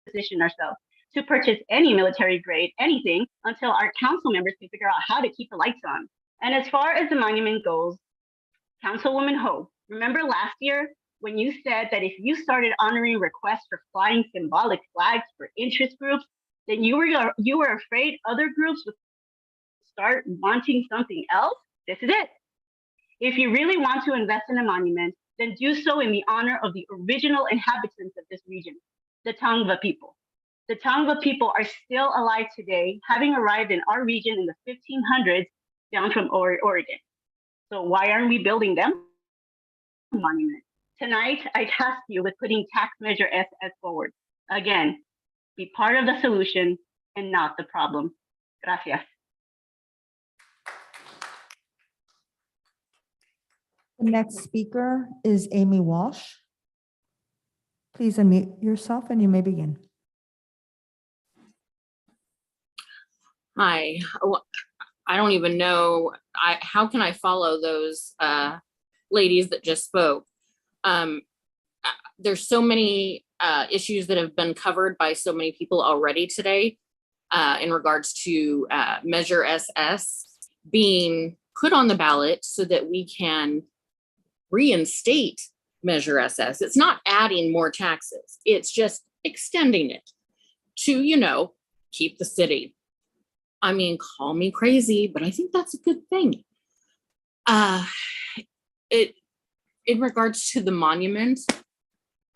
position ourselves to purchase any military grade anything until our council members can figure out how to keep the lights on. And as far as the monument goes, Councilwoman Ho, remember last year when you said that if you started honoring requests for flying symbolic flags for interest groups, then you were afraid other groups would start wanting something else? This is it. If you really want to invest in a monument, then do so in the honor of the original inhabitants of this region, the Tongva people. The Tongva people are still alive today, having arrived in our region in the 1500s down from Oregon. So why aren't we building them monuments? Tonight, I task you with putting tax measure SS forward. Again, be part of the solution and not the problem. Gracias.
The next speaker is Amy Walsh. Please unmute yourself and you may begin.
Hi, I don't even know, how can I follow those ladies that just spoke? There's so many issues that have been covered by so many people already today in regards to Measure SS being put on the ballot so that we can reinstate Measure SS. It's not adding more taxes. It's just extending it to, you know, keep the city. I mean, call me crazy, but I think that's a good thing. In regards to the monument,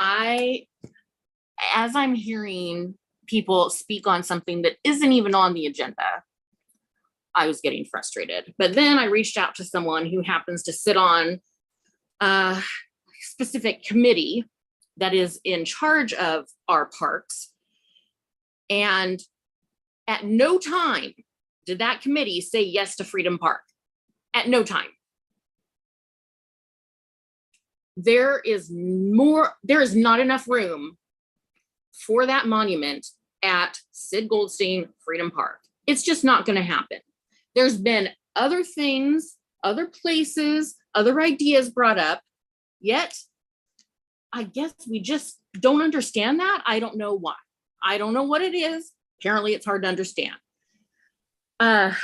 as I'm hearing people speak on something that isn't even on the agenda, I was getting frustrated. But then I reached out to someone who happens to sit on a specific committee that is in charge of our parks. And at no time did that committee say yes to Freedom Park. At no time. There is not enough room for that monument at Sid Goldstein Freedom Park. It's just not going to happen. There's been other things, other places, other ideas brought up, yet I guess we just don't understand that. I don't know why. I don't know what it is. Apparently it's hard to understand. It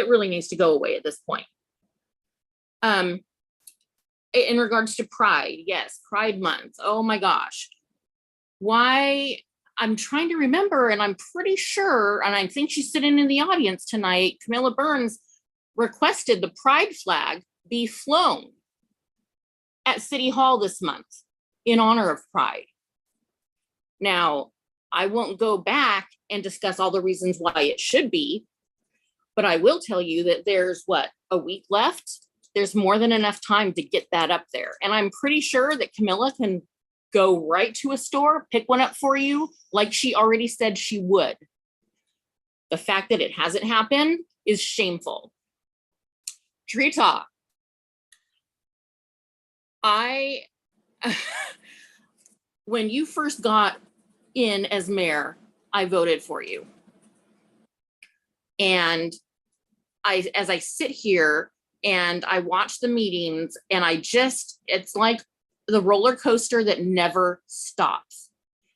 really needs to go away at this point. In regards to Pride, yes, Pride Month. Oh my gosh. Why? I'm trying to remember, and I'm pretty sure, and I think she's sitting in the audience tonight, Camilla Burns requested the Pride flag be flown at City Hall this month in honor of Pride. Now, I won't go back and discuss all the reasons why it should be, but I will tell you that there's a week left. There's more than enough time to get that up there. And I'm pretty sure that Camilla can go right to a store, pick one up for you, like she already said she would. The fact that it hasn't happened is shameful. Trita, when you first got in as mayor, I voted for you. And as I sit here and I watch the meetings and it's like the roller coaster that never stops.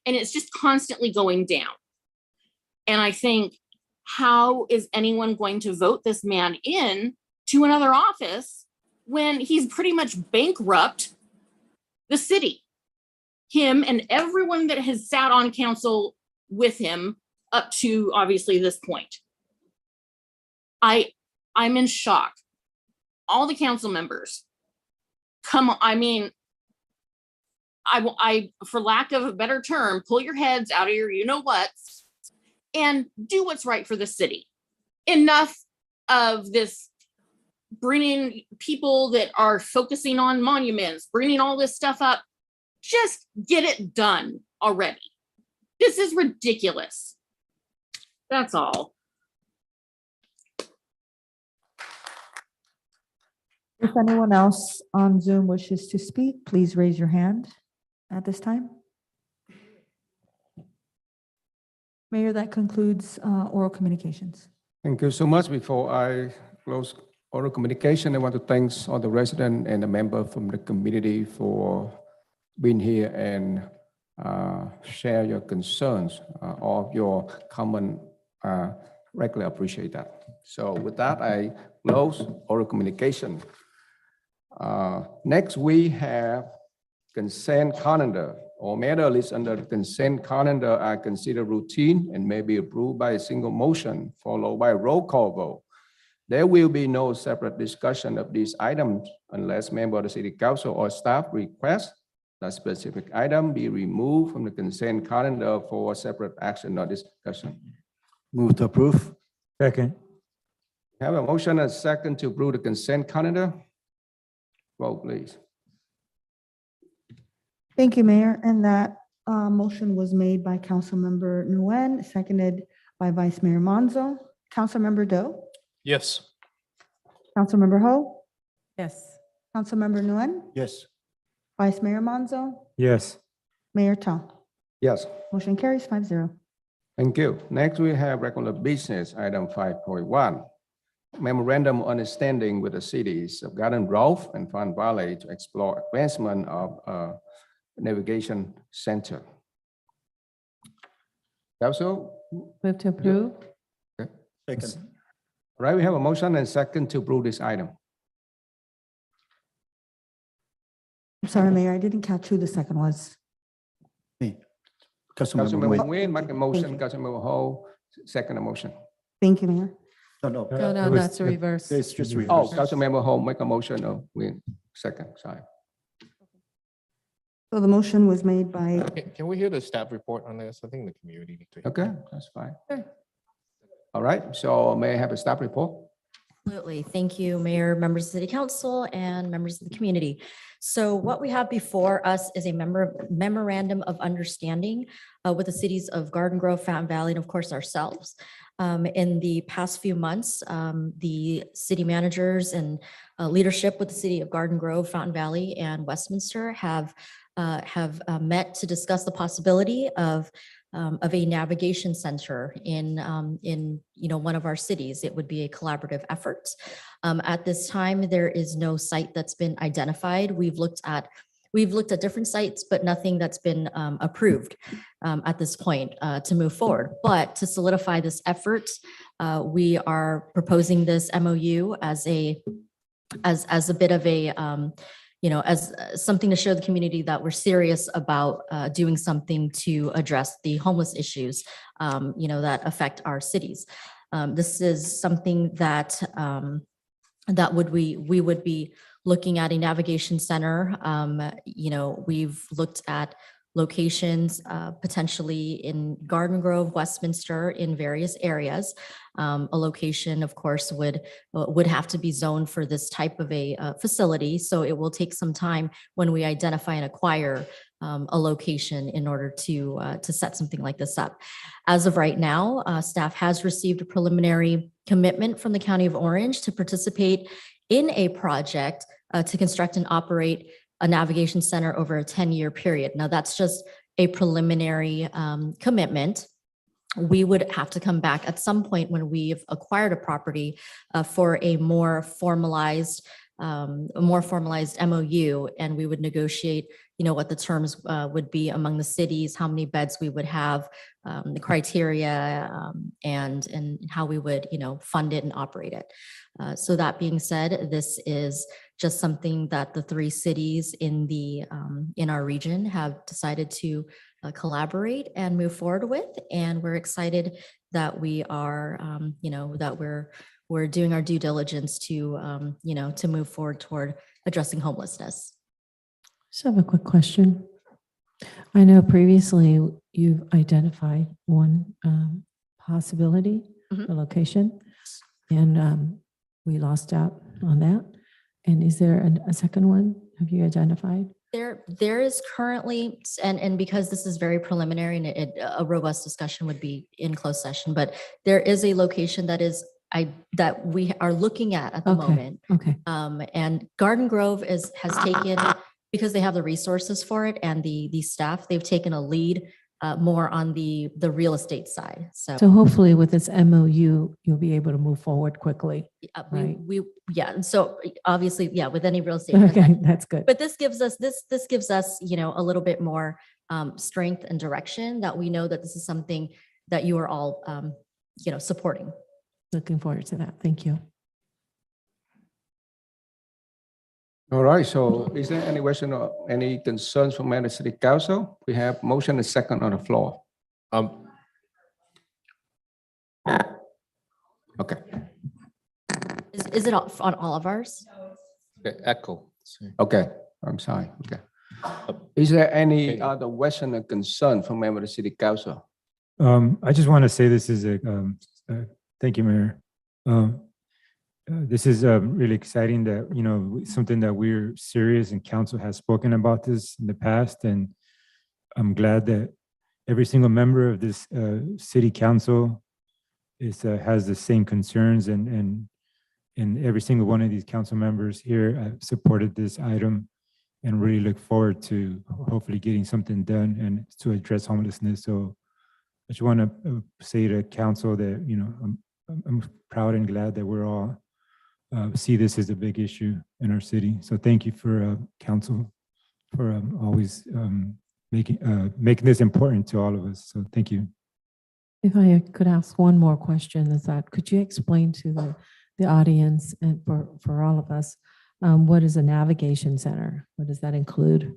And it's just constantly going down. And I think, how is anyone going to vote this man in to another office when he's pretty much bankrupt the city? Him and everyone that has sat on council with him up to obviously this point. I'm in shock. All the council members, come on, I mean, I, for lack of a better term, pull your heads out of your you-know-whats and do what's right for the city. Enough of this bringing people that are focusing on monuments, bringing all this stuff up. Just get it done already. This is ridiculous. That's all.
If anyone else on Zoom wishes to speak, please raise your hand at this time. Mayor, that concludes oral communications.
Thank you so much. Before I close oral communication, I want to thank all the residents and the members from the community for being here and share your concerns, all of your comment. Regularly appreciate that. So with that, I close oral communication. Next, we have consent calendar. All matters listed under the consent calendar are considered routine and may be approved by a single motion, followed by a roll call vote. There will be no separate discussion of these items unless member of the City Council or staff request that specific item be removed from the consent calendar for separate action or discussion.
Move to approve. Second.
Have a motion and a second to approve the consent calendar. Vote, please.
Thank you, Mayor. And that motion was made by Councilmember Nguyen, seconded by Vice Mayor Monzo. Councilmember Doe,
Yes.
Councilmember Ho,
Yes.
Councilmember Nguyen,
Yes.
Vice Mayor Monzo,
Yes.
Mayor Ta.
Yes,
Motion carries 5-0.
thank you. Next, we have regular business, item 5.1. Memorandum of Understanding with the cities of Garden Grove and Fun Valley to explore advancement of navigation center. Council,
Move to approve.
Second.
all right, we have a motion and second to approve this item.
I'm sorry, Mayor, I didn't catch who the second was.
Councilmember
Nguyen.
Nguyen make a motion,
you.
Councilmember Ho, second the motion.
Thank you, Mayor.
No, no.
No, no, that's a reverse.
It's just
Oh,
reverse.
Councilmember Ho make a motion, Nguyen, second, sorry.
So the motion was made by,
Can we hear the staff report on this? I think the community need to hear.
Okay, that's fine.
Sure.
All right, so may I have a staff report?
Absolutely. Thank you, Mayor, members of the City Council, and members of the community. So what we have before us is a memorandum of understanding with the cities of Garden Grove, Fountain Valley, and of course ourselves. In the past few months, the city managers and leadership with the city of Garden Grove, Fountain Valley, and Westminster have met to discuss the possibility of a navigation center in one of our cities. It would be a collaborative effort. At this time, there is no site that's been identified. We've looked at different sites, but nothing that's been approved at this point to move forward. But to solidify this effort, we are proposing this MOU as a bit of a as something to show the community that we're serious about doing something to address the homeless issues, that affect our cities. This is something that we would be looking at a navigation center. We've looked at locations potentially in Garden Grove, Westminster, in various areas. A location, of course, would have to be zoned for this type of a facility. So it will take some time when we identify and acquire a location in order to set something like this up. As of right now, staff has received a preliminary commitment from the County of Orange to participate in a project to construct and operate a navigation center over a 10-year period. Now, that's just a preliminary commitment. We would have to come back at some point when we've acquired a property for a more formalized MOU, and we would negotiate, what the terms would be among the cities, how many beds we would have, the criteria, and how we would, fund it and operate it. So that being said, this is just something that the three cities in our region have decided to collaborate and move forward with, and we're excited that we are, that we're doing our due diligence to, to move forward toward addressing homelessness.
Just have a quick question. I know previously you've identified one possibility,
Mhm.
a location, and we lost out on that. And is there a second one? Have you identified?
There is currently, and because this is very preliminary and a robust discussion would be in closed session, but there is a location that we are looking at the
Okay,
moment.
okay.
And Garden Grove has taken, because they have the resources for it and the staff, they've taken a lead more on the real estate side. So
So hopefully with this MOU, you'll be able to move forward quickly. right?
and so obviously, with any real estate.
Okay,
transaction.
that's good.
But this gives us, a little bit more strength and direction that we know that this is something that you are all, supporting.
Looking forward to that. Thank you.
All right, so is there any question or any concerns from Mayor City Council? We have motion and second on the floor. Okay,
Is it on all of ours?
Echo.
okay, I'm sorry, okay. Is there any other question or concern from Member of the City Council?
I just want to say this is thank you, Mayor. This is really exciting that, you know, something that we're serious and council has spoken about this in the past. And I'm glad that every single member of this city council has the same concerns, and every single one of these council members here supported this item, and really look forward to hopefully getting something done and to address homelessness. So I just want to say to council that, you know, I'm proud and glad that we're all see this as a big issue in our city. So thank you for council for always making this important to all of us. So thank you.
If I could ask one more question, is that could you explain to the audience and for all of us, what is a navigation center? What does that include?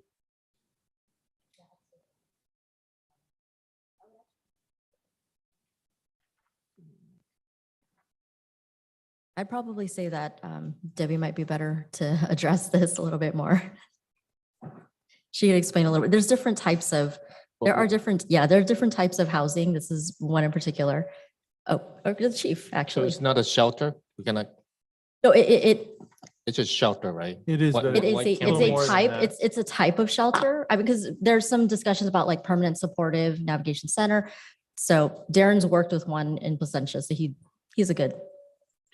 I'd probably say that Debbie might be better to address this a little bit more. She could explain a little bit. There's different types of, there are different types of housing. This is one in particular. Oh, the chief,
So
actually.
it's not a shelter? We cannot,
No,
it's a shelter, right?
It is.
What-
but
it is
what
a,
can
it's
we-
a
more than
type,
that.
it's a type of shelter, because there's some discussions about like permanent supportive navigation center. So Darren's worked with one in Placentia, so he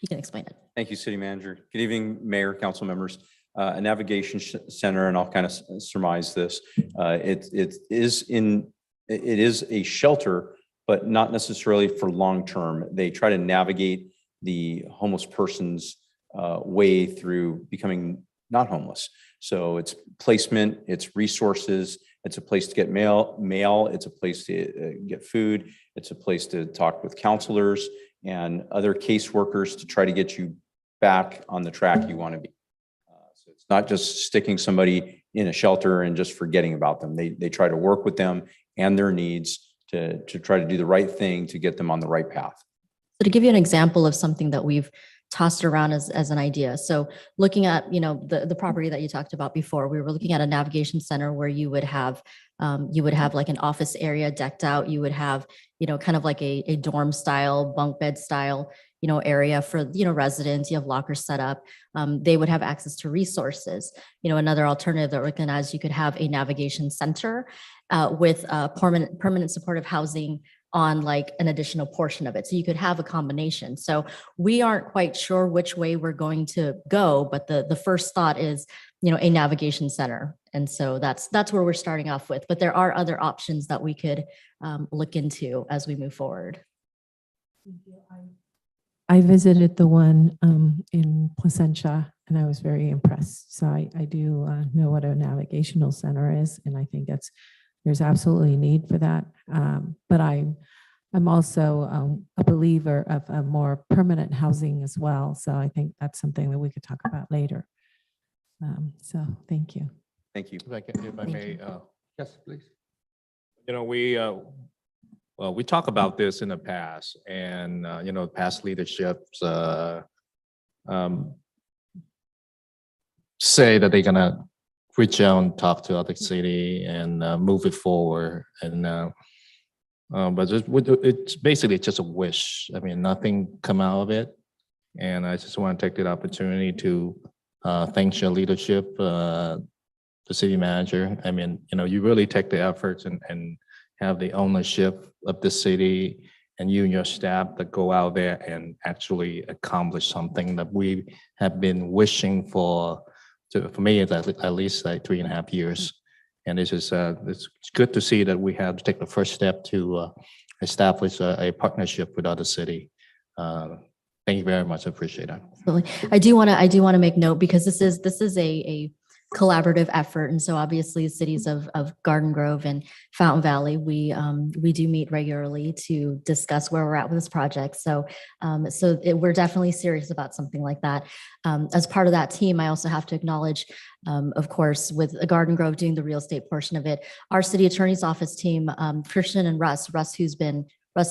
can explain it.
Thank you, City Manager. Good evening, Mayor, council members. A navigation center, and I'll kind of surmise this. It is a shelter, but not necessarily for long-term. They try to navigate the homeless person's way through becoming not homeless. So it's placement, it's resources, it's a place to get mail, it's a place to get food, it's a place to talk with counselors and other caseworkers to try to get you back on the track you want to be. So it's not just sticking somebody in a shelter and just forgetting about them. They try to work with them and their needs to try to do the right thing to get them on the right path.
So to give you an example of something that we've tossed around as an idea. So looking at, you know, the property that you talked about before, we were looking at a navigation center where you would have like an office area decked out. You would have, you know, kind of like a dorm style, bunk bed style, you know, area for, you know, residents. You have lockers set up. They would have access to resources. You know, another alternative that recognized you could have a navigation center with permanent supportive housing on like an additional portion of it. So you could have a combination. So we aren't quite sure which way we're going to go, but the first thought is, you know, a navigation center. And so that's where we're starting off with, but there are other options that we could look into as we move forward.
I visited the one in Placentia and I was very impressed. So I do know what a navigational center is, and I think there's absolutely a need for that. But I'm also a believer of a more permanent housing as well. So I think that's something that we could talk about later. So thank you.
Thank you.
If I may,
Yes, please.
you know, we talk about this in the past, and you know, past leaderships say that they're gonna reach out and talk to other city and move it forward. And but it's basically just a wish. I mean, nothing come out of it. And I just want to take the opportunity to thank your leadership, the city manager. I mean, you know, you really take the efforts and have the ownership of the city, and you and your staff that go out there and actually accomplish something that we have been wishing for me, it's at least like 3.5 years. And this is it's good to see that we have to take the first step to establish a partnership with other city. Thank you very much. I appreciate that.
Absolutely. I do want to make note, because this is a collaborative effort. And so obviously the cities of Garden Grove and Fountain Valley, we do meet regularly to discuss where we're at with this project. So we're definitely serious about something like that. As part of that team, I also have to acknowledge, of course, with Garden Grove doing the real estate portion of it, our city attorney's office team, Christian and Russ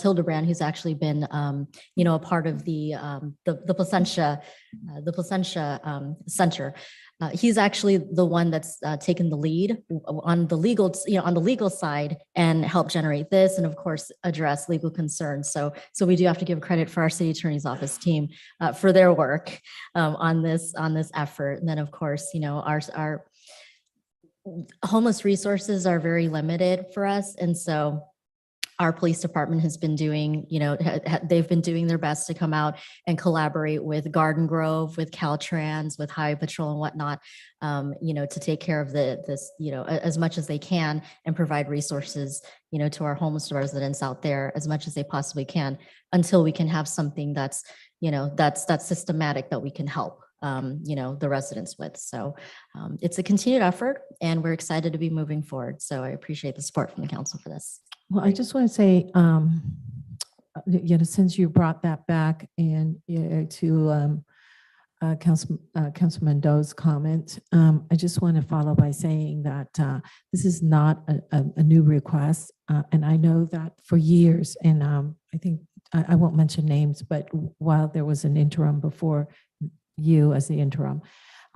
Hildebrand, who's actually been, you know, a part of the Placentia Center. he's actually the one that's taken the lead on the legal, on the legal side and help generate this, and of course address legal concerns. So we do have to give credit for our city attorney's office team for their work on this effort. And then of course, our homeless resources are very limited for us, and so our police department has been doing, they've been doing their best to come out and collaborate with Garden Grove, with Caltrans, with Highway Patrol and whatnot, to take care of this, as much as they can and provide resources, to our homeless residents out there as much as they possibly can until we can have something that's systematic that we can help, the residents with. So it's a continued effort and we're excited to be moving forward. So I appreciate the support from the council for this.
Well, I just want to say, since you brought that back and to Councilman Doe's comment, I just want to follow by saying that this is not a new request. And I know that for years, and I think I won't mention names, but while there was an interim before you as the interim,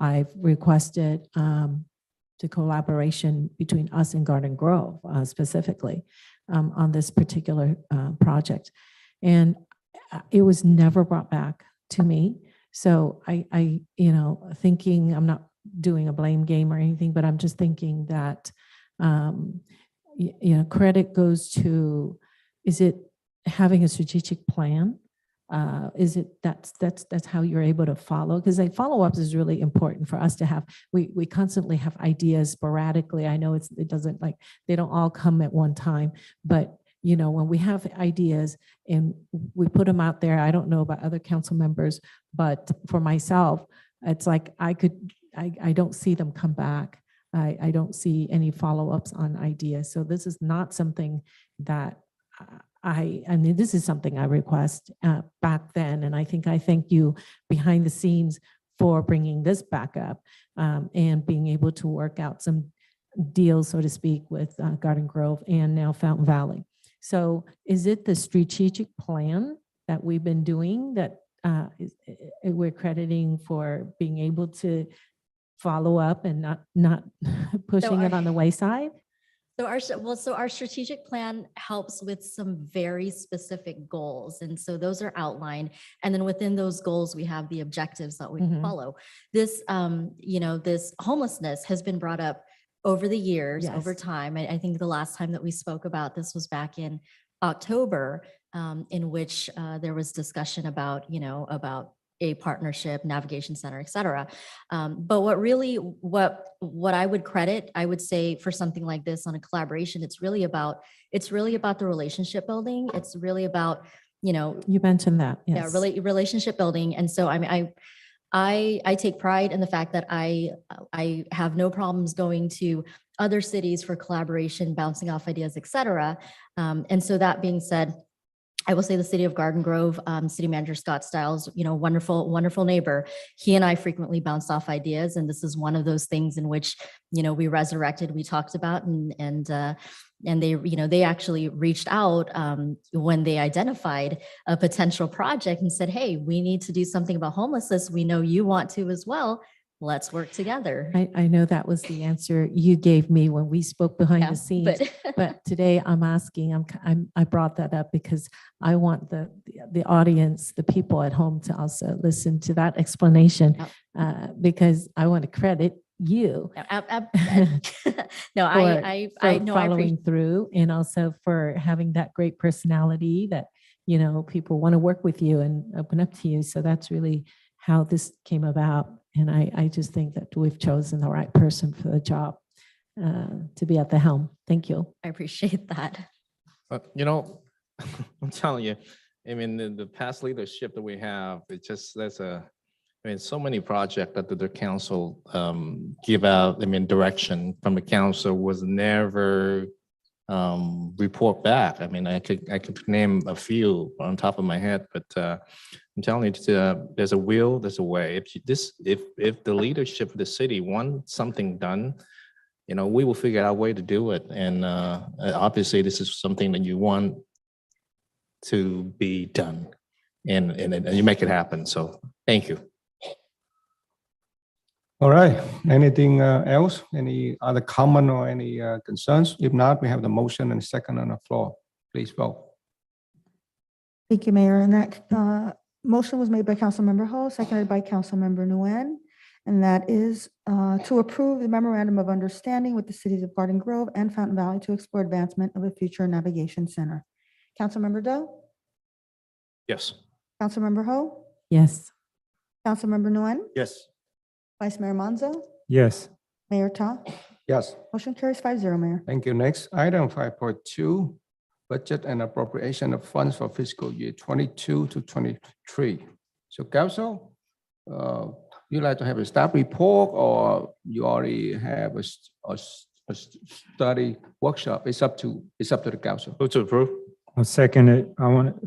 I've requested the collaboration between us and Garden Grove specifically on this particular project. And it was never brought back to me. So I thinking, I'm not doing a blame game or anything, but I'm just thinking that, credit goes to, is it having a strategic plan? Is it that's how you're able to follow? Because follow-ups is really important for us to have. We constantly have ideas sporadically. I know it doesn't, like, they don't all come at one time, but when we have ideas and we put them out there, I don't know about other council members, but for myself, it's like I don't see them come back. I don't see any follow-ups on ideas. So this is not something that I mean, this is something I request back then, and I thank you behind the scenes for bringing this back up and being able to work out some deals, so to speak, with Garden Grove and now Fountain Valley. So is it the strategic plan that we've been doing that we're crediting for being able to follow up and not pushing it on the wayside?
So our strategic plan helps with some very specific goals. And so those are outlined. And then within those goals, we have the objectives that we follow. This, this homelessness has been brought up over the years, over time. I think the last time that we spoke about this was back in October, in which there was discussion about, about a partnership, navigation center, et cetera. But what I would credit, I would say for something like this on a collaboration, it's really about the relationship building. It's really about,
you mentioned that. Yes.
Yeah, relationship building. And so, I mean, I take pride in the fact that I have no problems going to other cities for collaboration, bouncing off ideas, et cetera. And so that being said, I will say the city of Garden Grove, City Manager Scott Stiles, wonderful neighbor. He and I frequently bounce off ideas, and this is one of those things in which, we resurrected, we talked about, and they, they actually reached out when they identified a potential project and said, hey, we need to do something about homelessness. We know you want to as well. Let's work together.
I know that was the answer you gave me when we spoke behind the scenes, but today I'm asking, I brought that up because I want the audience, the people at home to also listen to that explanation because I want to credit you.
No, I know,
following through and also for having that great personality that, people want to work with you and open up to you. So that's really how this came about. And I just think that we've chosen the right person for the job to be at the helm. Thank you.
I appreciate that.
I'm telling you, I mean, the past leadership that we have, so many projects that the council give out, direction from the council was never report back. I mean, I could name a few on top of my head, but I'm telling you, there's a will, there's a way. If the leadership of the city wants something done, we will figure out a way to do it. And obviously, this is something that you want to be done, and you make it happen. So, thank you.
All right, anything else? Any other comment or any concerns? If not, we have the motion and second on the floor. Please vote.
Thank you, Mayor. And that motion was made by Councilmember Ho, seconded by Councilmember Nguyen. And that is to approve the memorandum of understanding with the cities of Garden Grove and Fountain Valley to explore advancement of a future navigation center. Councilmember Doe?
Yes.
Councilmember Ho?
Yes.
Councilmember Nguyen?
Yes.
Vice Mayor Manzo?
Yes.
Mayor Ta?
Yes.
Motion carries 5-0, Mayor.
Thank you. Next item 5.2, budget and appropriation of funds for fiscal year 22 to 23. So Council, you like to have a staff report or you already have a study workshop? It's up to the Council.
Vote to approve.
I'll second it. I want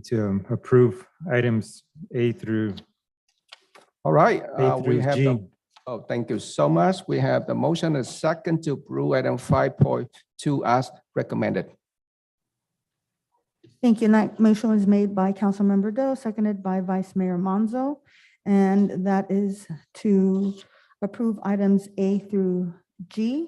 to approve items A through
All right,
A
we
through
have
G.
thank you so much. We have the motion and second to approve item 5.2 as recommended.
Thank you. And that motion was made by Councilmember Doe, seconded by Vice Mayor Manzo. And that is to approve items A through G.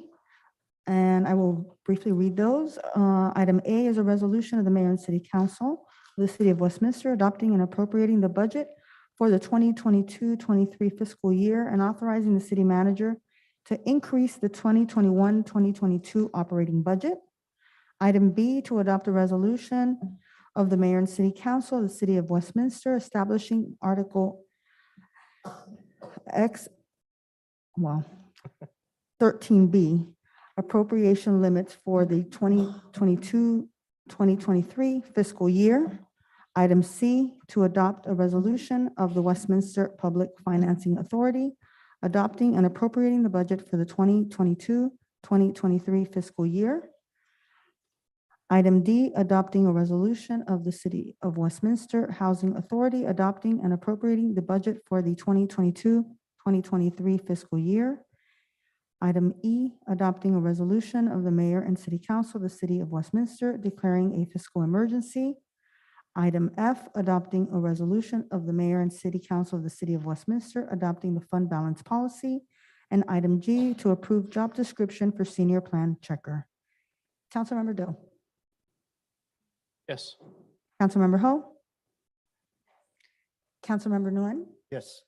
And I will briefly read those. Item A is a resolution of the Mayor and City Council of the City of Westminster adopting and appropriating the budget for the 2022-23 fiscal year and authorizing the city manager to increase the 2021-2022 operating budget. Item B, to adopt a resolution of the Mayor and City Council of the City of Westminster establishing Article 13B, appropriation limits for the 2022-2023 fiscal year. Item C, to adopt a resolution of the Westminster Public Financing Authority adopting and appropriating the budget for the 2022-2023 fiscal year. Item D, adopting a resolution of the City of Westminster Housing Authority adopting and appropriating the budget for the 2022-2023 fiscal year. Item E, adopting a resolution of the Mayor and City Council of the City of Westminster declaring a fiscal emergency. Item F, adopting a resolution of the Mayor and City Council of the City of Westminster adopting the fund balance policy. And item G, to approve job description for senior plan checker. Councilmember Doe.
Yes.
Councilmember Ho. Councilmember Nguyen.
Yes.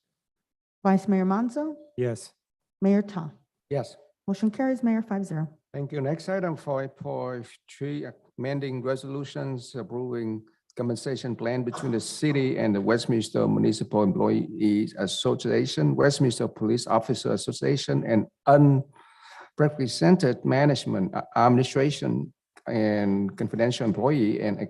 Vice Mayor Manzo.
Yes.
Mayor Ta.
Yes.
Motion carries, Mayor 5-0.
Thank you. Next item 5.3, amending resolutions approving compensation plan between the city and the Westminster Municipal Employees Association, Westminster Police Officer Association, and unrepresented management, administration, and confidential employee and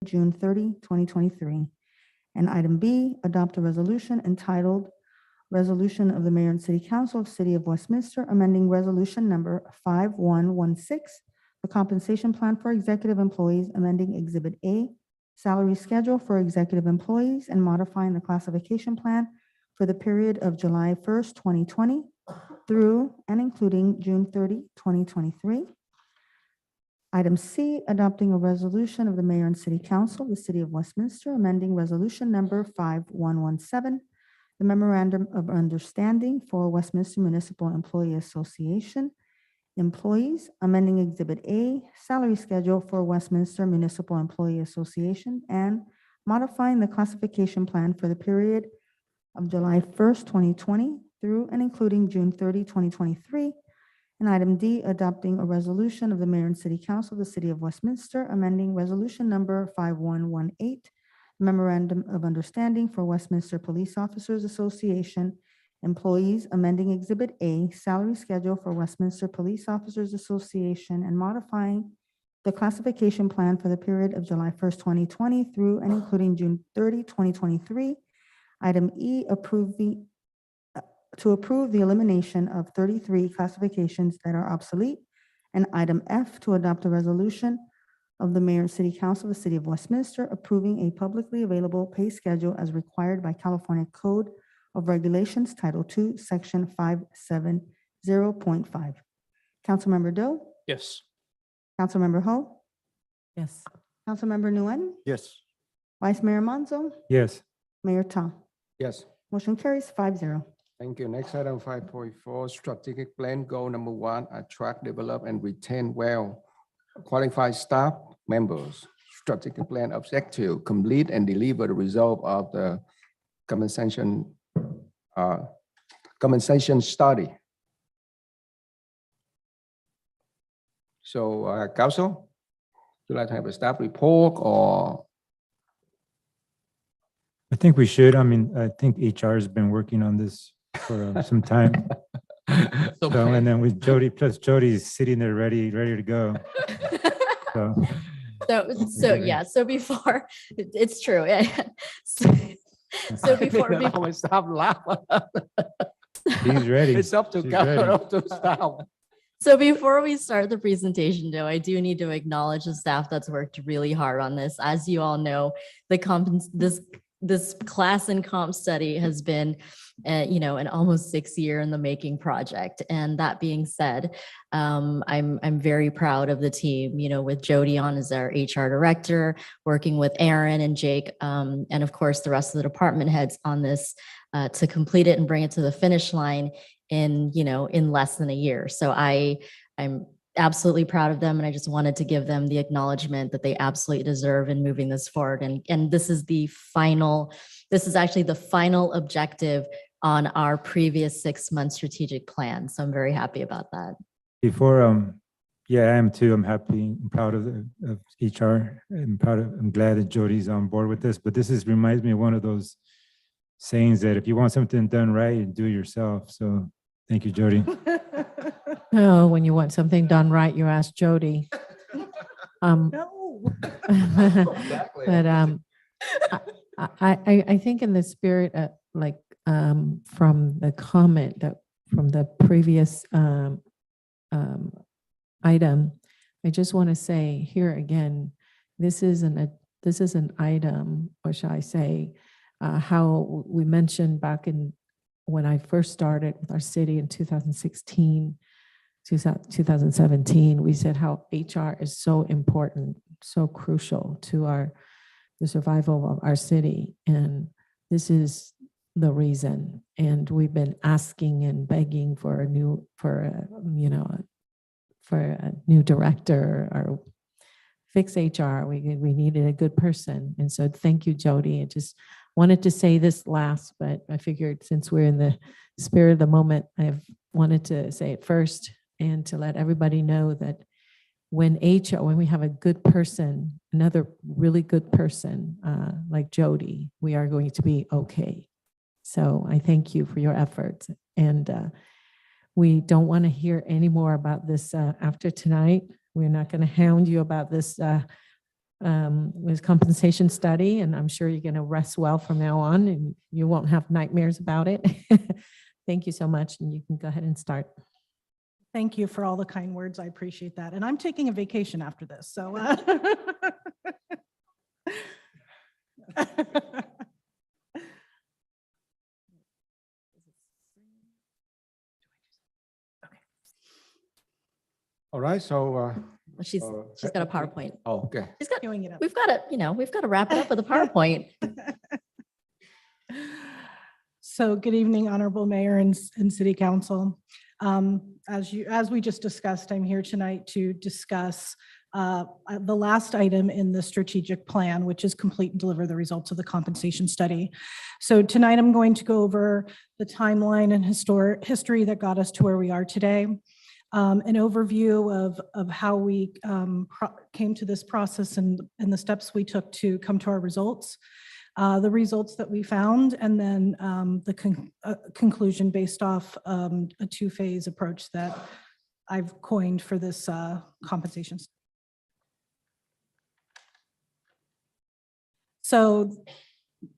June 30, 2023. And item B, adopt a resolution entitled Resolution of the Mayor and City Council of City of Westminster amending resolution number 5116, the compensation plan for executive employees, amending Exhibit A, salary schedule for executive employees, and modifying the classification plan for the period of July 1st, 2020 through and including June 30, 2023. Item C, adopting a resolution of the Mayor and City Council of the City of Westminster, amending resolution number 5117, the memorandum of understanding for Westminster Municipal Employee Association employees, amending Exhibit A, salary schedule for Westminster Municipal Employee Association, and modifying the classification plan for the period of July 1st, 2020 through and including June 30, 2023. And item D, adopting a resolution of the Mayor and City Council of the City of Westminster, amending resolution number 5118, memorandum of understanding for Westminster Police Officers Association employees, amending Exhibit A, salary schedule for Westminster Police Officers Association, and modifying the classification plan for the period of July 1st, 2020 through and including June 30, 2023. Item E, approving to approve the elimination of 33 classifications that are obsolete, and item F, to adopt a resolution of the mayor and city council of the city of Westminster approving a publicly available pay schedule as required by California Code of Regulations, Title II, Section 570.5. Councilmember Doe,
Yes.
Councilmember Ho,
Yes.
Councilmember Nguyen,
Yes.
Vice Mayor Manzo,
Yes.
Mayor Ta.
Yes.
Motion carries 5-0.
Thank you. Next item, 5.4, strategic plan, goal number 1, attract, develop, and retain well qualified staff members. Strategic plan objective, complete and deliver the result of the compensation study. So, council, would you like to have a staff report or?
I think we should. I mean, I think HR has been working on this for some time. So, and then with Jody, plus Jody's sitting there ready to go. So,
So before, it's true. So before,
Stop laughing.
he's ready.
It's up to
She's
God,
ready.
up to staff.
So before we start the presentation, though, I do need to acknowledge the staff that's worked really hard on this. As you all know, this class and comp study has been, an almost 6-year in the making project. And that being said, I'm very proud of the team, with Jody on as our HR director, working with Aaron and Jake, and of course, the rest of the department heads on this to complete it and bring it to the finish line in less than a year. So I'm absolutely proud of them. And I just wanted to give them the acknowledgement that they absolutely deserve in moving this forward. And this is actually the final objective on our previous 6-month strategic plan. So I'm very happy about that.
Before, yeah, I am too. I'm happy and proud of HR. I'm glad that Jody's on board with this, but reminds me of one of those sayings that if you want something done right, do it yourself. So thank you, Jody.
Oh, when you want something done right, you ask Jody.
No.
But I think in the spirit of from the comment that from the previous item, I just want to say here again, this is an item, or shall I say, how we mentioned back in when I first started with our city in 2016, 2017, we said how HR is so important, so crucial to the survival of our city. And this is the reason. And we've been asking and begging for a new director or fix HR. We needed a good person. And so thank you, Jody. I just wanted to say this last, but I figured since we're in the spirit of the moment, I've wanted to say it first and to let everybody know that when we have a good person, another really good person like Jody, we are going to be okay. So I thank you for your efforts. And we don't want to hear any more about this after tonight. We're not going to hound you about this compensation study, and I'm sure you're going to rest well from now on and you won't have nightmares about it. Thank you so much, and you can go ahead and start.
Thank you for all the kind words. I appreciate that. And I'm taking a vacation after this, so.
All right, so.
She's got a PowerPoint.
Oh, okay.
We've got to wrap it up with a PowerPoint.
So good evening, Honorable Mayor and City Council. As we just discussed, I'm here tonight to discuss the last item in the strategic plan, which is complete and deliver the results of the compensation study. So tonight I'm going to go over the timeline and history that got us to where we are today. An overview of how we came to this process and the steps we took to come to our results, the results that we found, and then the conclusion based off a 2-phase approach that I've coined for this compensation. So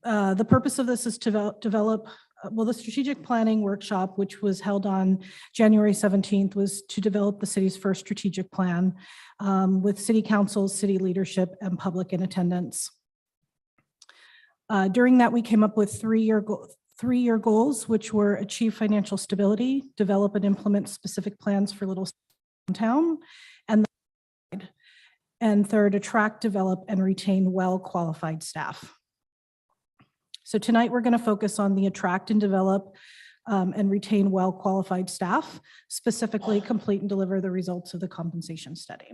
the purpose of this is to develop the strategic planning workshop, which was held on January 17th, was to develop the city's first strategic plan with city council, city leadership, and public in attendance. During that, we came up with three-year goals, which were achieve financial stability, develop and implement specific plans for Little Town, and third, attract, develop, and retain well-qualified staff. So tonight, we're going to focus on the attract and develop and retain well-qualified staff, specifically complete and deliver the results of the compensation study.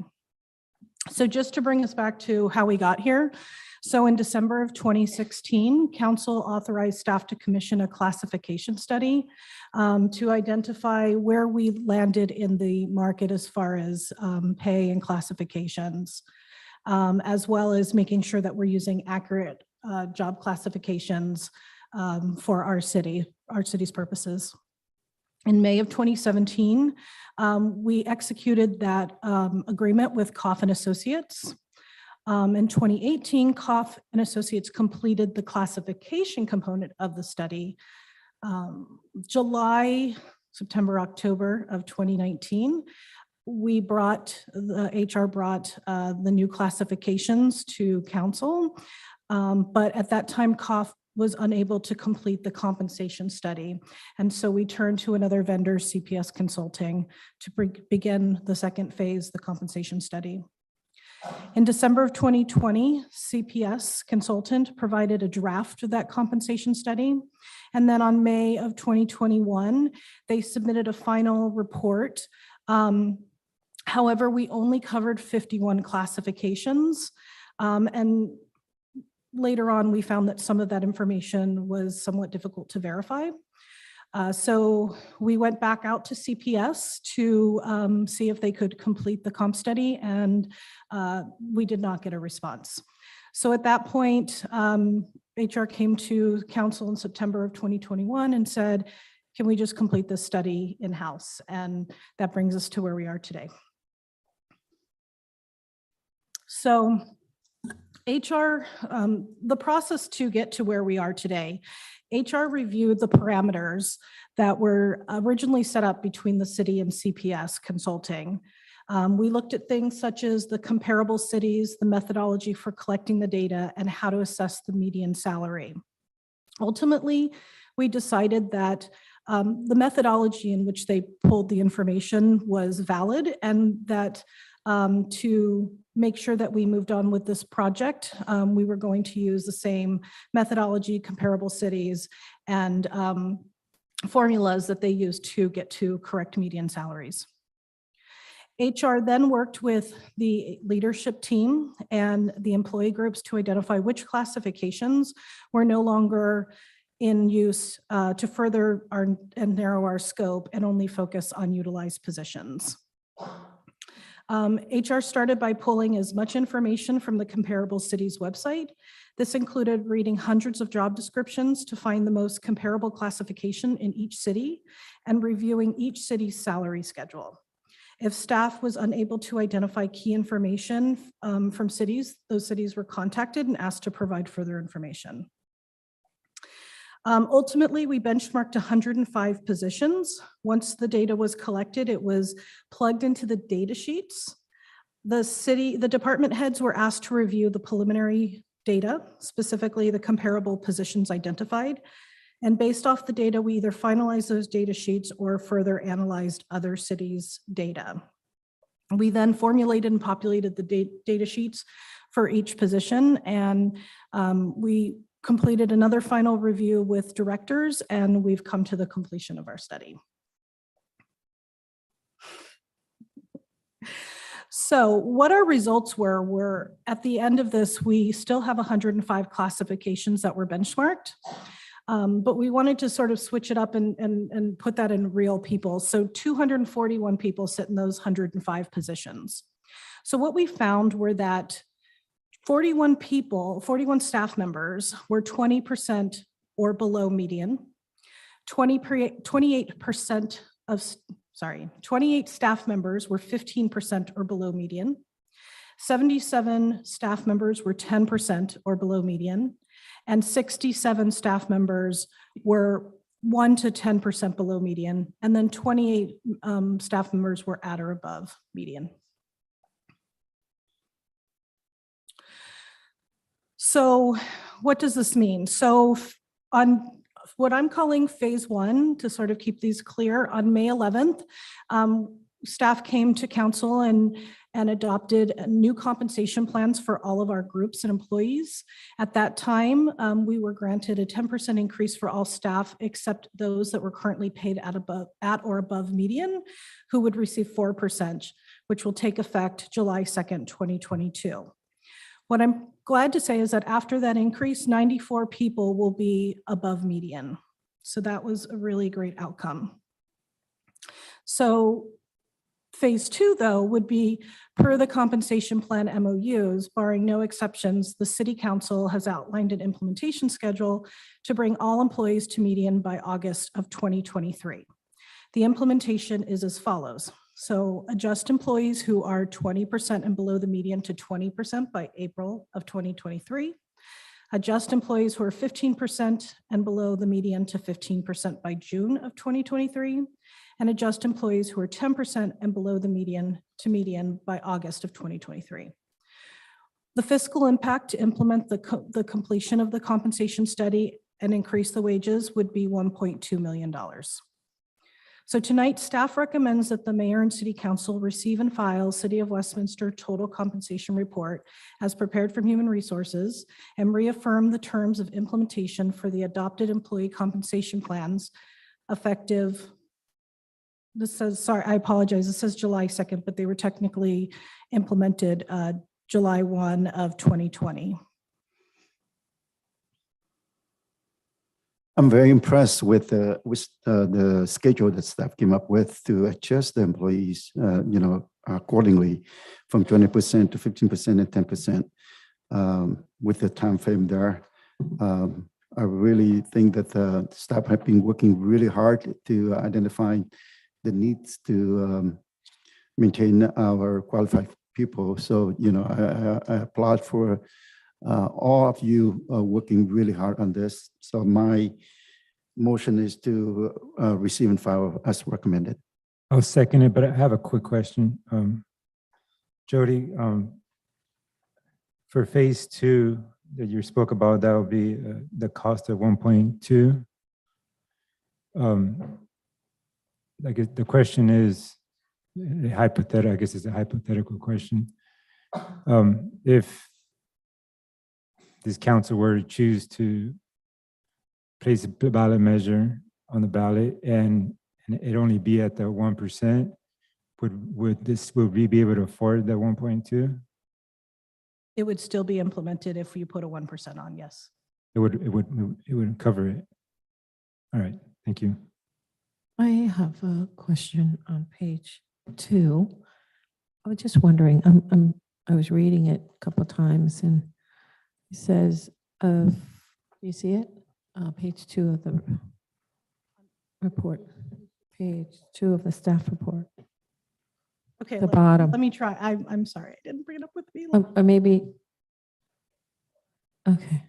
So just to bring us back to how we got here. So in December of 2016, council authorized staff to commission a classification study to identify where we landed in the market as far as pay and classifications, as well as making sure that we're using accurate job classifications for our city's purposes. In May of 2017, we executed that agreement with Coffin Associates. In 2018, Coff and Associates completed the classification component of the study. July, September, October of 2019, HR brought the new classifications to council, but at that time, Coff was unable to complete the compensation study. And so we turned to another vendor, CPS Consulting, to begin the second phase, the compensation study. In December of 2020, CPS Consultant provided a draft of that compensation study. And then on May of 2021, they submitted a final report. However, we only covered 51 classifications. And later on, we found that some of that information was somewhat difficult to verify. So we went back out to CPS to see if they could complete the comp study, and we did not get a response. So at that point, HR came to council in September of 2021 and said, can we just complete this study in-house? And that brings us to where we are today. So HR, the process to get to where we are today, HR reviewed the parameters that were originally set up between the city and CPS Consulting. We looked at things such as the comparable cities, the methodology for collecting the data, and how to assess the median salary. Ultimately, we decided that the methodology in which they pulled the information was valid, and that to make sure that we moved on with this project, we were going to use the same methodology, comparable cities, and formulas that they used to get to correct median salaries. HR then worked with the leadership team and the employee groups to identify which classifications were no longer in use to further and narrow our scope and only focus on utilized positions. HR started by pulling as much information from the comparable cities website. This included reading hundreds of job descriptions to find the most comparable classification in each city and reviewing each city's salary schedule. If staff was unable to identify key information from cities, those cities were contacted and asked to provide further information. Ultimately, we benchmarked 105 positions. Once the data was collected, it was plugged into the data sheets. The department heads were asked to review the preliminary data, specifically the comparable positions identified. And based off the data, we either finalized those data sheets or further analyzed other cities' data. We then formulated and populated the data sheets for each position, and we completed another final review with directors, and we've come to the completion of our study. So what our results were at the end of this, we still have 105 classifications that were benchmarked, but we wanted to sort of switch it up and put that in real people. So 241 people sit in those 105 positions. So what we found were that 41 staff members were 20% or below median. 28 staff members were 15% or below median. 77 staff members were 10% or below median. And 67 staff members were 1 to 10% below median, and then 28 staff members were at or above median. So what does this mean? So on what I'm calling phase 1, to sort of keep these clear, on May 11th, staff came to council and adopted new compensation plans for all of our groups and employees. At that time, we were granted a 10% increase for all staff except those that were currently paid at or above median, who would receive 4%, which will take effect July 2nd, 2022. What I'm glad to say is that after that increase, 94 people will be above median. So that was a really great outcome. So phase 2, though, would be per the compensation plan MOUs, barring no exceptions, the City Council has outlined an implementation schedule to bring all employees to median by August of 2023. The implementation is as follows. So adjust employees who are 20% and below the median to 20% by April of 2023. Adjust employees who are 15% and below the median to 15% by June of 2023. And adjust employees who are 10% and below the median to median by August of 2023. The fiscal impact to implement the completion of the compensation study and increase the wages would be $1.2 million. So tonight, staff recommends that the mayor and city council receive and file City of Westminster total compensation report as prepared from Human Resources and reaffirm the terms of implementation for the adopted employee compensation plans effective. This says, sorry, I apologize. It says July 2nd, but they were technically implemented July 1 of 2020.
I'm very impressed with the schedule that staff came up with to adjust the employees, accordingly, from 20% to 15% and 10% with the time frame there. I really think that the staff have been working really hard to identify the needs to maintain our qualified people. So, I applaud for all of you working really hard on this. So my motion is to receive and file as recommended.
I'll second it, but I have a quick question. Jody, for phase 2 that you spoke about, that will be the cost of 1.2. I guess the question is hypothetical. I guess it's a hypothetical question. If this council were to choose to place a ballot measure on the ballot and it only be at the 1%, would we be able to afford the 1.2?
It would still be implemented if you put a 1% on, yes.
It would cover it. All right, thank you.
I have a question on page 2. I was just wondering, I was reading it a couple of times and it says you see it? Page 2 of the report. Page 2 of the staff report.
Okay,
The bottom.
Let me try. I'm sorry, I didn't bring it up with me.
Or maybe, okay.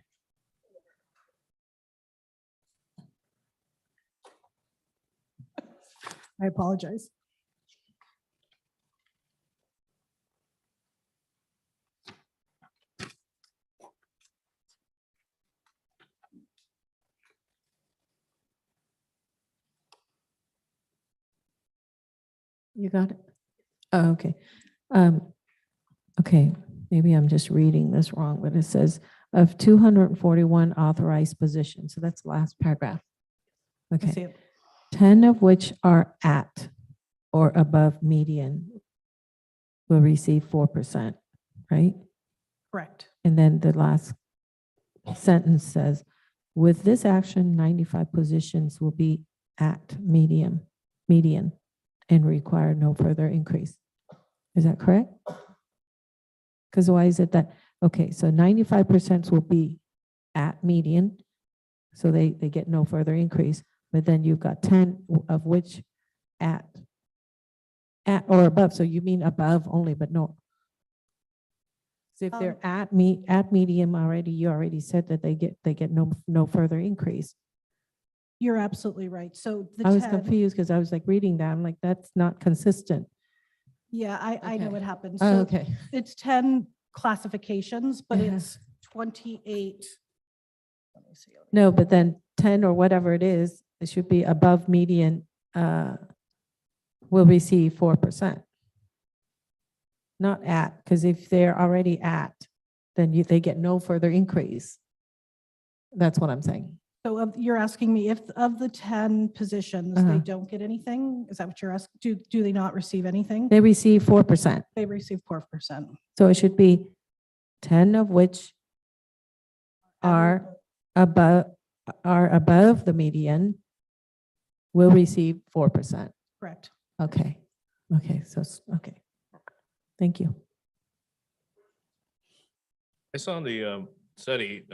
I apologize.
You got it? Oh, okay. Okay, maybe I'm just reading this wrong, but it says of 241 authorized positions. So that's the last paragraph.
I see
Okay.
it.
10 of which are at or above median will receive 4%, right?
Correct.
And then the last sentence says, with this action, 95 positions will be at median and require no further increase. Is that correct? Because why is it that, okay, so 95% will be at median, so they get no further increase, but then you've got 10 of which at or above, so you mean above only, but no. So if they're at medium already, you already said that they get no further increase.
You're absolutely right. So the
I was
10
confused because I was like reading that. I'm like, that's not consistent.
Yeah, I know
Okay.
what happened.
Oh,
So
okay.
it's 10 classifications, but
Uh-huh.
it's 28. Let me see.
No, but then 10 or whatever it is, it should be above median, will receive 4%. Not at, because if they're already at, then they get no further increase. That's what I'm saying.
So you're asking me if of the 10 positions,
Uh-huh.
they don't get anything? Is that what you're asking? Do they not receive anything?
They receive 4%.
They receive 4%.
So it should be 10 of which are above the median will receive 4%.
Correct.
Okay. Okay. So, okay. Thank you.
I saw in the study,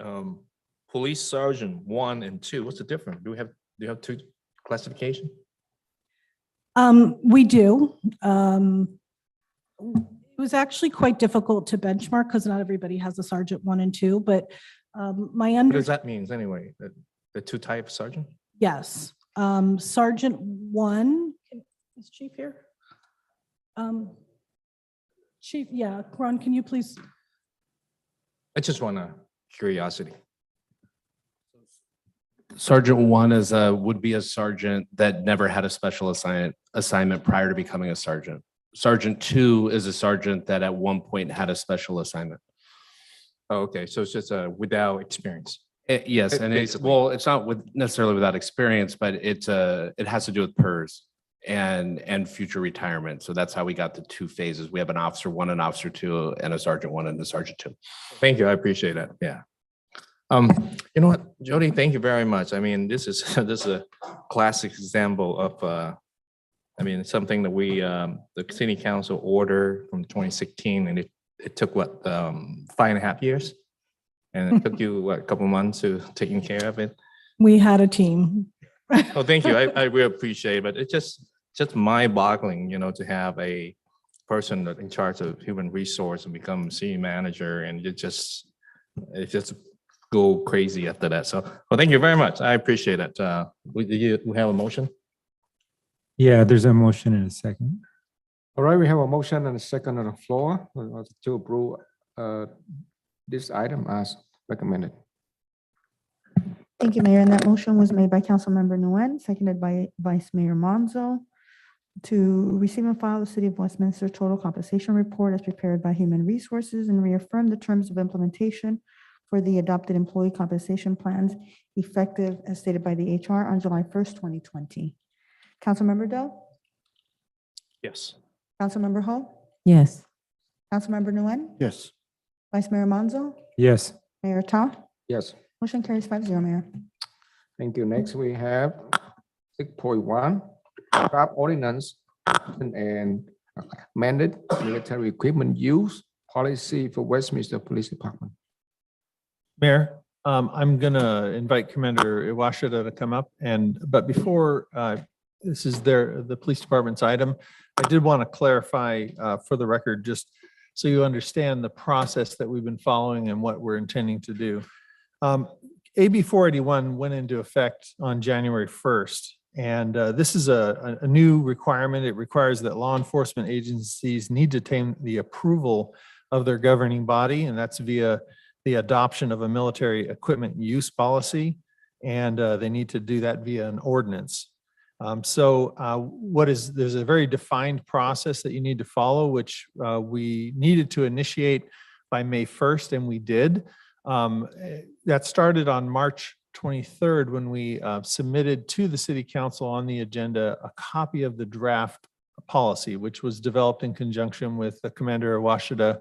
police sergeant 1 and 2. What's the difference? Do you have two classification?
We do. It was actually quite difficult to benchmark because not everybody has a sergeant 1 and 2, but my
What does that mean anyway? The two types sergeant?
yes, Sergeant 1, is Chief here? Chief, yeah, Ron, can you please?
I just want a curiosity.
Sergeant 1 is would be a sergeant that never had a special assignment prior to becoming a sergeant. Sergeant 2 is a sergeant that at one point had a special assignment.
Oh, okay, so it's just without experience.
Yes, and it's,
Basically.
well, it's not necessarily without experience, but it has to do with PERS and future retirement. So that's how we got the two phases. We have an officer 1, an officer 2, and a sergeant 1 and a sergeant 2.
Thank you, I appreciate that, yeah. You know what, Jody, thank you very much. I mean, this is this is a classic example of I mean, it's something that we the city council order from 2016, and it took what 5.5 years, and it took you what, a couple months to taking care of it.
We had a team.
Oh, thank you. I really appreciate it, but it's just mind-boggling, you know, to have a person that in charge of human resource and become city manager, and it just go crazy after that. So, well, thank you very much. I appreciate it. We have a motion?
Yeah, there's a motion in a second.
All right, we have a motion and a second on the floor to approve this item as recommended.
Thank you, Mayor. And that motion was made by Councilmember Nguyen, seconded by Vice Mayor Monzo, to receive and file the City of Westminster Total Compensation Report as prepared by Human Resources and reaffirm the terms of implementation for the adopted employee compensation plans effective as stated by the HR on July 1st, 2020. Councilmember Doe?
Yes.
Councilmember Ho?
Yes.
Councilmember Nguyen?
Yes.
Vice Mayor Monzo?
Yes.
Mayor Ta?
Yes,
Motion carries 5-0, Mayor.
thank you. Next, we have 6.1, draft ordinance and amended military equipment use policy for Westminster Police Department.
Mayor, I'm gonna invite Commander Iwashida to come up, but before this is the police department's item, I did want to clarify for the record, just so you understand the process that we've been following and what we're intending to do. AB 481 went into effect on January 1st, and this is a new requirement. It requires that law enforcement agencies need to obtain the approval of their governing body, and that's via the adoption of a military equipment use policy, and they need to do that via an ordinance. There's a very defined process that you need to follow, which we needed to initiate by May 1st, and we did. That started on March 23rd when we submitted to the City Council on the agenda a copy of the draft policy, which was developed in conjunction with Commander Iwashida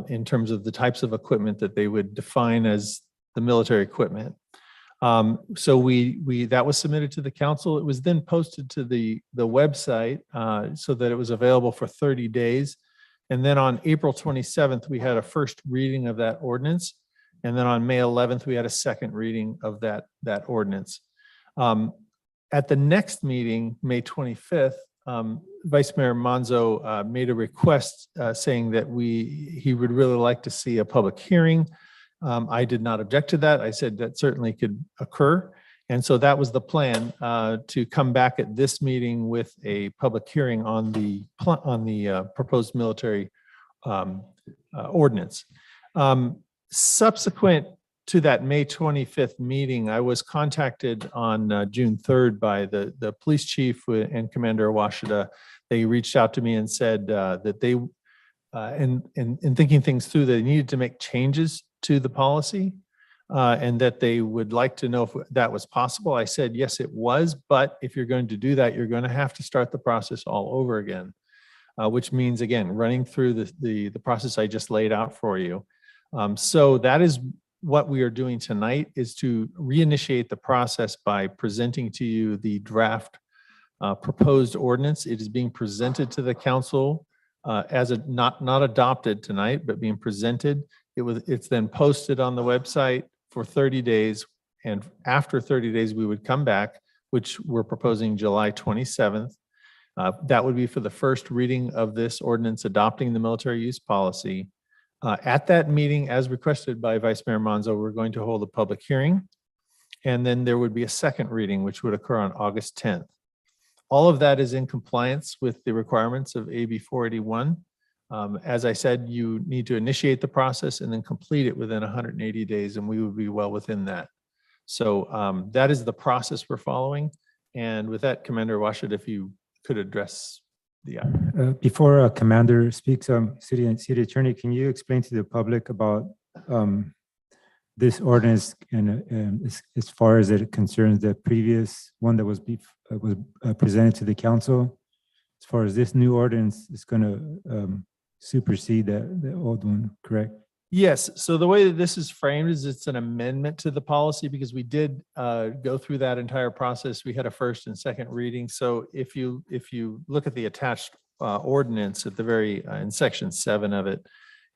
in terms of the types of equipment that they would define as the military equipment. So that was submitted to the council. It was then posted to the website so that it was available for 30 days. And then on April 27th, we had a first reading of that ordinance. And then on May 11th, we had a second reading of that ordinance. At the next meeting, May 25th, Vice Mayor Monzo made a request saying that he would really like to see a public hearing. I did not object to that. I said that certainly could occur. And so that was the plan, to come back at this meeting with a public hearing on the proposed military ordinance. Subsequent to that May 25th meeting, I was contacted on June 3rd by the police chief and Commander Washita. They reached out to me and said that they, in thinking things through, they needed to make changes to the policy. And that they would like to know if that was possible. I said, yes, it was, but if you're going to do that, you're going to have to start the process all over again, which means, again, running through the process I just laid out for you. So that is what we are doing tonight, is to reinitiate the process by presenting to you the draft proposed ordinance. It is being presented to the council as not adopted tonight, but being presented. It's then posted on the website for 30 days. And after 30 days, we would come back, which we're proposing July 27th. That would be for the first reading of this ordinance adopting the military use policy. At that meeting, as requested by Vice Mayor Monzo, we're going to hold a public hearing. And then there would be a second reading, which would occur on August 10th. All of that is in compliance with the requirements of AB 481. As I said, you need to initiate the process and then complete it within 180 days, and we would be well within that. So that is the process we're following. And with that, Commander Washit, if you could address the
before Commander speaks, City Attorney, can you explain to the public about this ordinance and as far as it concerns the previous one that was presented to the council? As far as this new ordinance is going to supersede the old one, correct?
Yes. So the way that this is framed is it's an amendment to the policy, because we did go through that entire process. We had a first and second reading. So if you look at the attached ordinance at the very in section 7 of it,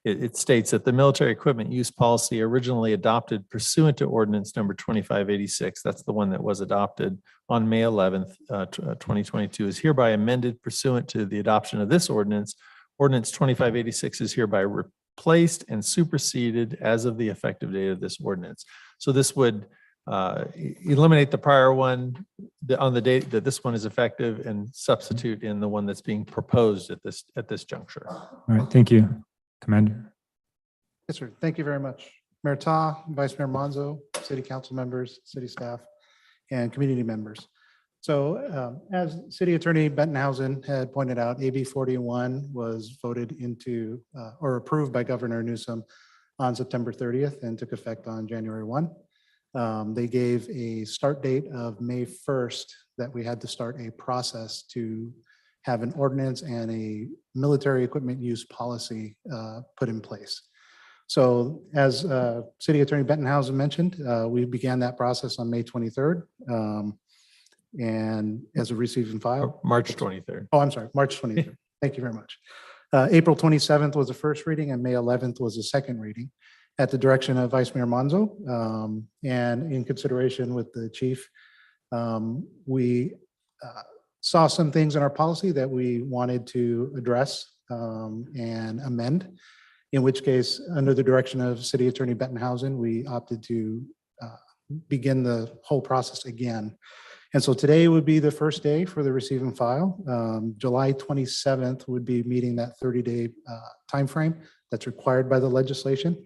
it states that the military equipment use policy originally adopted pursuant to ordinance number 2586, that's the one that was adopted on May 11th, 2022, is hereby amended pursuant to the adoption of this ordinance. Ordinance 2586 is hereby replaced and superseded as of the effective date of this ordinance. So this would eliminate the prior one on the date that this one is effective and substitute in the one that's being proposed at this juncture.
All right, thank you, Commander.
Yes, sir. Thank you very much. Mayor Ta, Vice Mayor Monzo, City Council members, city staff, and community members. So as City Attorney Bettenhausen had pointed out, AB 41 was voted into or approved by Governor Newsom on September 30th and took effect on January 1. They gave a start date of May 1st that we had to start a process to have an ordinance and a military equipment use policy put in place. So as City Attorney Bettenhausen mentioned, we began that process on May 23rd. And as a receive and file.
March 23rd.
Oh, I'm sorry, March 23rd. Thank you very much. April 27th was the first reading and May 11th was the second reading at the direction of Vice Mayor Monzo. And in consideration with the chief, we saw some things in our policy that we wanted to address and amend, in which case, under the direction of City Attorney Bettenhausen, we opted to begin the whole process again. And so today would be the first day for the receive and file. July 27th would be meeting that 30-day timeframe that's required by the legislation.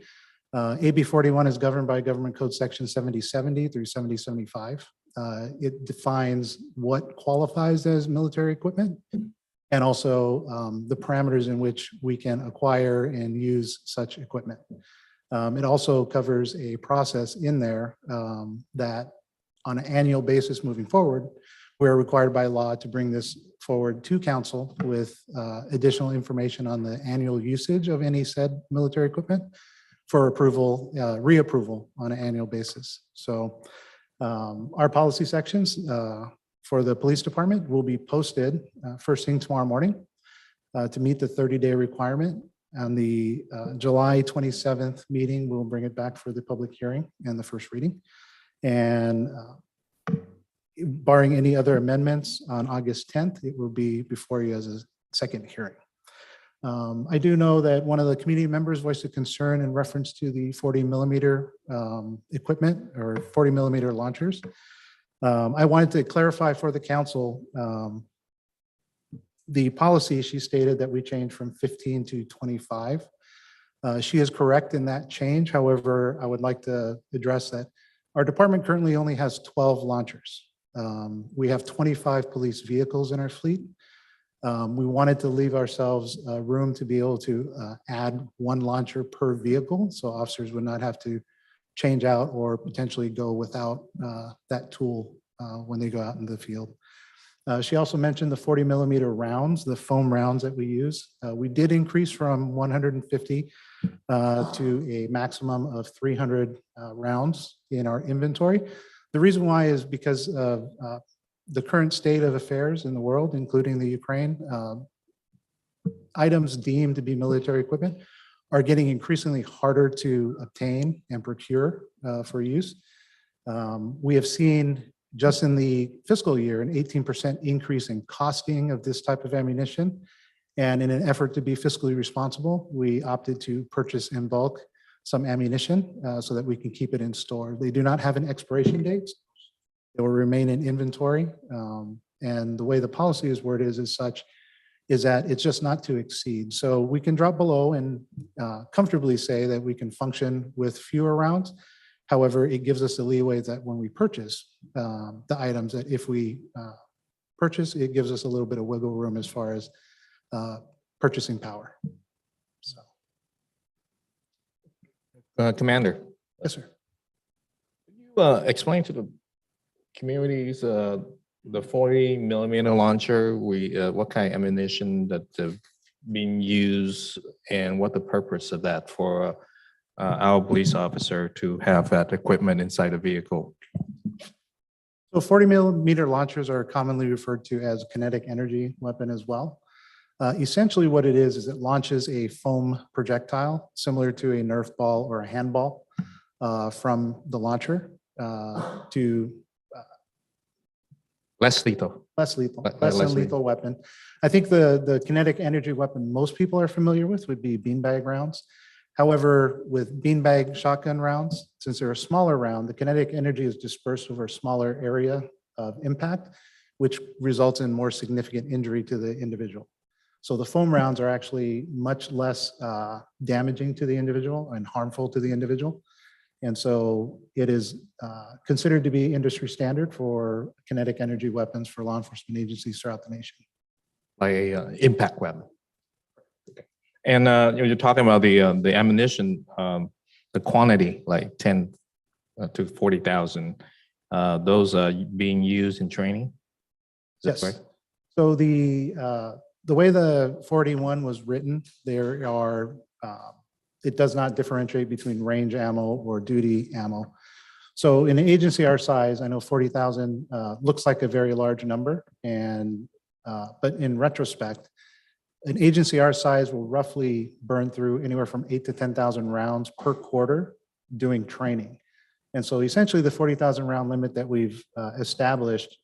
AB 41 is governed by Government Code Section 7070 through 7075. It defines what qualifies as military equipment and also the parameters in which we can acquire and use such equipment. It also covers a process in there that on an annual basis moving forward, we're required by law to bring this forward to council with additional information on the annual usage of any said military equipment for approval, reapproval on an annual basis. So our policy sections for the police department will be posted first thing tomorrow morning to meet the 30-day requirement. On the July 27th meeting, we'll bring it back for the public hearing and the first reading. And barring any other amendments on August 10th, it will be before you as a second hearing. I do know that one of the community members voiced a concern in reference to the 40 millimeter equipment or 40 millimeter launchers. I wanted to clarify for the council, the policy, she stated that we changed from 15 to 25. She is correct in that change. However, I would like to address that our department currently only has 12 launchers. We have 25 police vehicles in our fleet. We wanted to leave ourselves room to be able to add one launcher per vehicle, so officers would not have to change out or potentially go without that tool when they go out in the field. She also mentioned the 40 millimeter rounds, the foam rounds that we use. We did increase from 150 to a maximum of 300 rounds in our inventory. The reason why is because of the current state of affairs in the world, including the Ukraine. Items deemed to be military equipment are getting increasingly harder to obtain and procure for use. We have seen just in the fiscal year an 18% increase in costing of this type of ammunition. And in an effort to be fiscally responsible, we opted to purchase in bulk some ammunition so that we can keep it in store. They do not have an expiration date. It will remain in inventory. And the way the policy is worded is such is that it's just not to exceed. So we can drop below and comfortably say that we can function with fewer rounds. However, it gives us the leeway that when we purchase the items, that if we purchase, it gives us a little bit of wiggle room as far as purchasing power. So.
Commander.
Yes, sir.
Can you explain to the communities the 40 millimeter launcher, what kind of ammunition that's being used and what the purpose of that for our police officer to have that equipment inside a vehicle?
So 40 millimeter launchers are commonly referred to as kinetic energy weapon as well. Essentially what it is it launches a foam projectile similar to a Nerf ball or a handball from the launcher to
less lethal.
Less than lethal weapon. I think the kinetic energy weapon most people are familiar with would be beanbag rounds. However, with beanbag shotgun rounds, since they're a smaller round, the kinetic energy is dispersed over a smaller area of impact, which results in more significant injury to the individual. So the foam rounds are actually much less damaging to the individual and harmful to the individual. And so it is considered to be industry standard for kinetic energy weapons for law enforcement agencies throughout the nation.
Like a impact weapon. Okay. And you're talking about the ammunition, the quantity, like 10 to 40,000. Those are being used in training. Is that
Yes.
correct?
So the way the 41 was written, there are it does not differentiate between range ammo or duty ammo. So in an agency our size, I know 40,000 looks like a very large number, and but in retrospect, an agency our size will roughly burn through anywhere from 8,000 to 10,000 rounds per quarter doing training. And so essentially the 40,000 round limit that we've established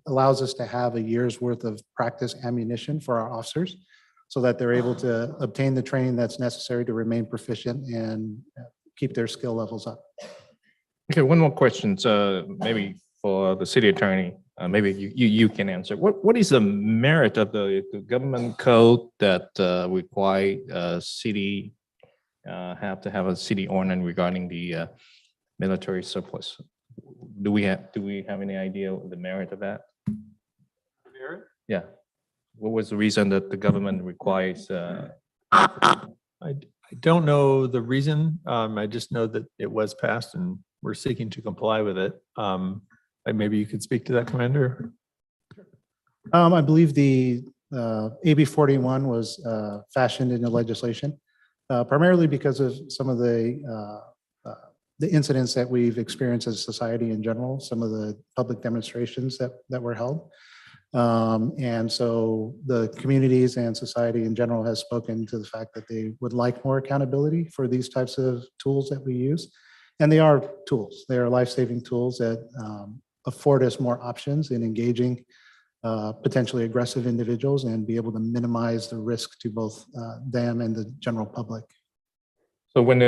allows us to have a year's worth of practice ammunition for our officers so that they're able to obtain the training that's necessary to remain proficient and keep their skill levels up.
Okay, one more question. So maybe for the city attorney, maybe you can answer. What is the merit of the government code that require city have to have a city ordinance regarding the military surplus? Do we have any idea of the merit of that?
Merit?
Yeah. What was the reason that the government requires?
I don't know the reason. I just know that it was passed and we're seeking to comply with it. Maybe you could speak to that, Commander.
I believe the AB 41 was fashioned into legislation, primarily because of some of the incidents that we've experienced as a society in general, some of the public demonstrations that were held. And so the communities and society in general has spoken to the fact that they would like more accountability for these types of tools that we use. And they are tools. They are life-saving tools that afford us more options in engaging potentially aggressive individuals and be able to minimize the risk to both them and the general public.
So when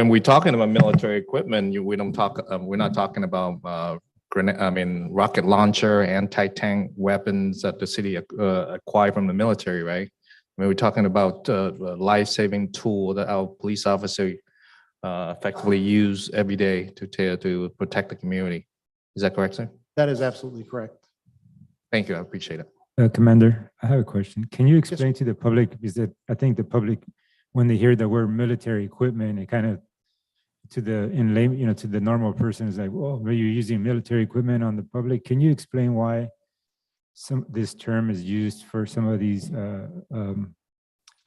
we're talking about military equipment, we don't talk. We're not talking about
rocket launcher, anti-tank weapons that the city acquired from the military, right? I mean, we're talking about a life-saving tool that our police officer effectively use every day to protect the community. Is that correct, sir?
That is absolutely correct.
Thank you. I appreciate it.
Commander, I have a question. Can you explain to the public, because I think the public, when they hear the word military equipment, it kind of, to the normal person is like, well, you're using military equipment on the public. Can you explain why this term is used for some of these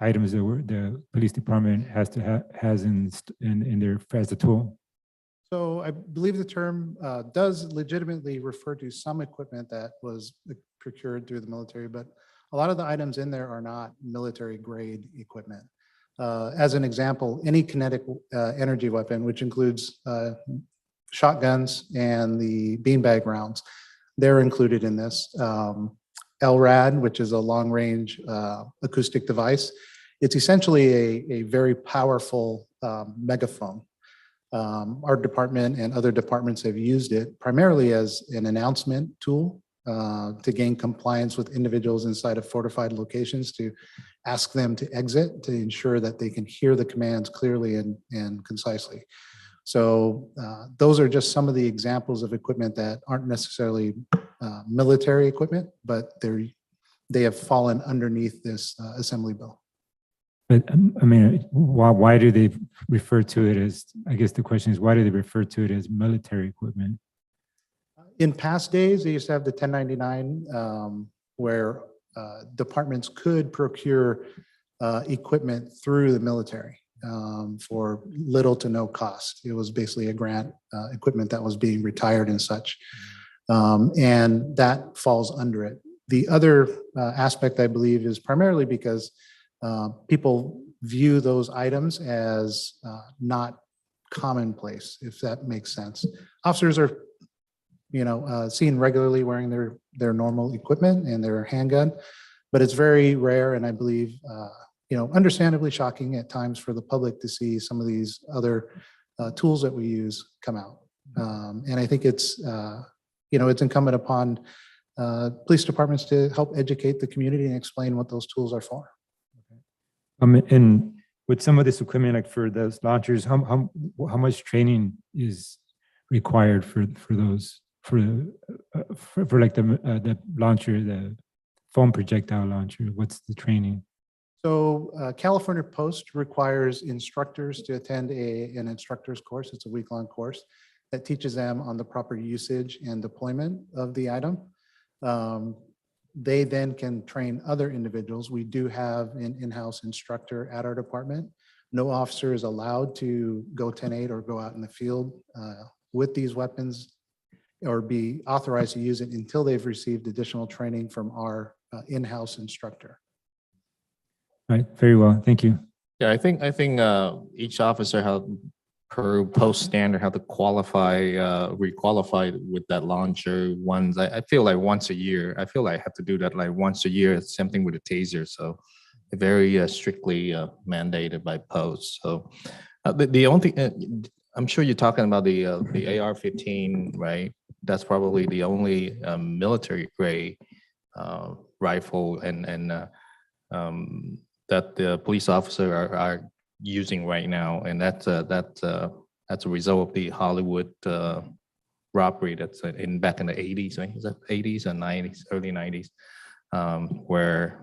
items that the police department has in their as a tool?
So I believe the term does legitimately refer to some equipment that was procured through the military, but a lot of the items in there are not military grade equipment. As an example, any kinetic energy weapon, which includes shotguns and the beanbag rounds, they're included in this. LRAD, which is a long-range acoustic device, it's essentially a very powerful megaphone. Our department and other departments have used it primarily as an announcement tool to gain compliance with individuals inside of fortified locations, to ask them to exit, to ensure that they can hear the commands clearly and concisely. So those are just some of the examples of equipment that aren't necessarily military equipment, but they have fallen underneath this assembly bill.
But I mean, why do they refer to it as, I guess the question is, why do they refer to it as military equipment?
In past days, they used to have the 1099 where departments could procure equipment through the military for little to no cost. It was basically a grant equipment that was being retired and such. And that falls under it. The other aspect, I believe, is primarily because people view those items as not commonplace, if that makes sense. Officers are seen regularly wearing their normal equipment and their handgun, but it's very rare, and I believe, understandably shocking at times for the public to see some of these other tools that we use come out. And I think it's incumbent upon police departments to help educate the community and explain what those tools are for.
And with some of this equipment, like for those launchers, how much training is required for those? For like the launcher, the foam projectile launcher, what's the training?
So California Post requires instructors to attend an instructor's course. It's a week-long course that teaches them on the proper usage and deployment of the item. They then can train other individuals. We do have an in-house instructor at our department. No officer is allowed to go 10-8 or go out in the field with these weapons or be authorized to use it until they've received additional training from our in-house instructor.
All right, very well, thank you.
Yeah, I think each officer have per post standard have to requalify with that launcher once. I feel like once a year. I feel like I have to do that like once a year. It's something with a taser, so very strictly mandated by post. So the only thing I'm sure you're talking about the AR-15, right? That's probably the only military grade rifle and that the police officer are using right now, and that's a result of the Hollywood robbery that's back in the 80s, right? Is that 80s and 90s, early 90s, where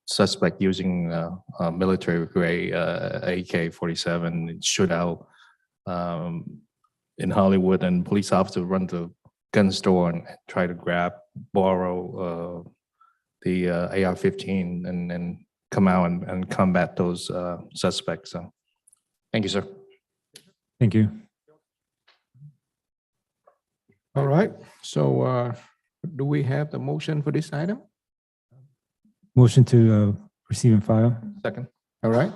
suspect using a military grade AK-47 shootout in Hollywood, and police officers run to gun store and try to borrow the AR-15 and come out and combat those suspects. So, thank you, sir.
Thank you.
All right, so do we have the motion for this item?
Motion to receive and file.
Second.
All right,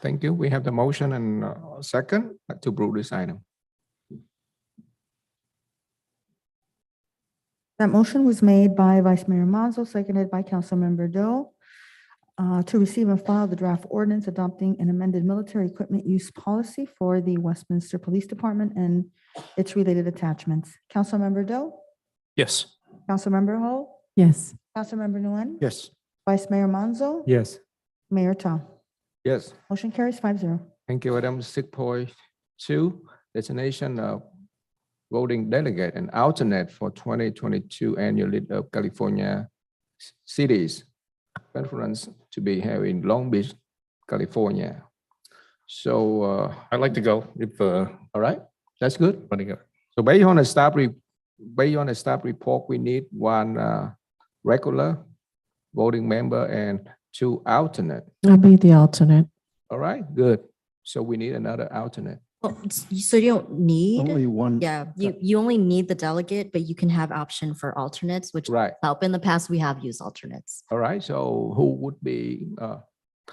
thank you. We have the motion and second to approve this item.
That motion was made by Vice Mayor Manzo, seconded by Councilmember Doe. to receive and file the draft ordinance adopting an amended military equipment use policy for the Westminster Police Department and its related attachments. Councilmember Doe,
Yes.
Councilmember Ho,
Yes.
Councilmember Nguyen,
Yes.
Vice Mayor Manzo,
Yes.
Mayor Ta.
Yes.
Motion carries 5-0.
Thank you. Item 6.2, designation of voting delegate and alternate for 2022 annual League of California Cities Conference to be held in Long Beach, California. So,
I'd like to go if,
all right, that's good.
want to go.
So based on the staff report, we need one regular voting member and 2 alternate.
I'll be the alternate.
All right, good. So we need another alternate.
Well, so you don't need,
Only one.
yeah, you only need the delegate, but you can have option for alternates, which
Right.
help. In the past, we have used alternates.
All right, so who would be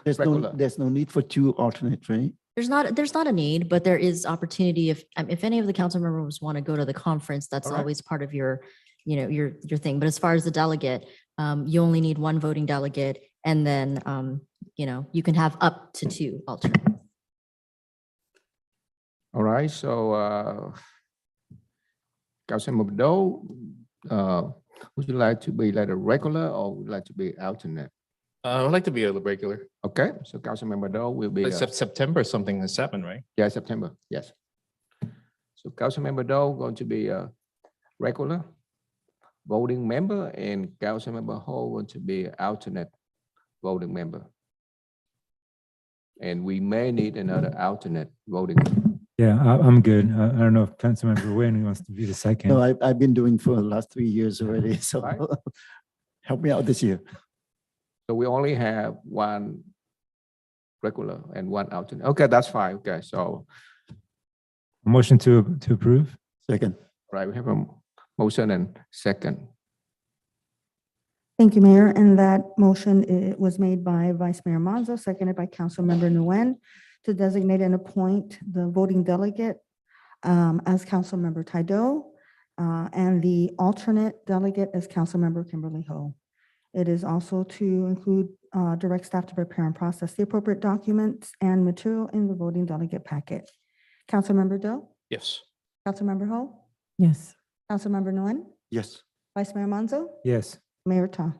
regular?
There's no need for 2 alternates, right?
There's not a need, but there is opportunity if any of the council members want to go to the conference, that's
All right.
always part of your, your thing. But as far as the delegate, you only need 1 voting delegate, and then, you can have up to 2 alternates.
All right, so Councilmember Doe, would you like to be like a regular or would you like to be alternate?
I would like to be a regular.
Okay, so Councilmember Doe will be,
Except September, something is 7, right?
yeah, September, yes. So Councilmember Doe going to be a regular voting member and Councilmember Ho going to be an alternate voting member. And we may need another alternate voting.
Yeah, I'm good. I don't know if Councilmember Nguyen wants to be the second.
No, I've been doing for the last 3 years already, so
Right.
help me out this year.
So we only have 1 regular and 1 alternate. Okay, that's fine. Okay, so,
Motion to approve?
Second.
right, we have a motion and second.
Thank you, Mayor. And that motion was made by Vice Mayor Manzo, seconded by Councilmember Nguyen to designate and appoint the voting delegate as Councilmember Taido and the alternate delegate as Councilmember Kimberly Ho. It is also to include direct staff to prepare and process the appropriate documents and material in the voting delegate packet. Councilmember Doe,
Yes.
Councilmember Ho,
Yes.
Councilmember Nguyen,
Yes.
Vice Mayor Manzo,
Yes.
Mayor Ta.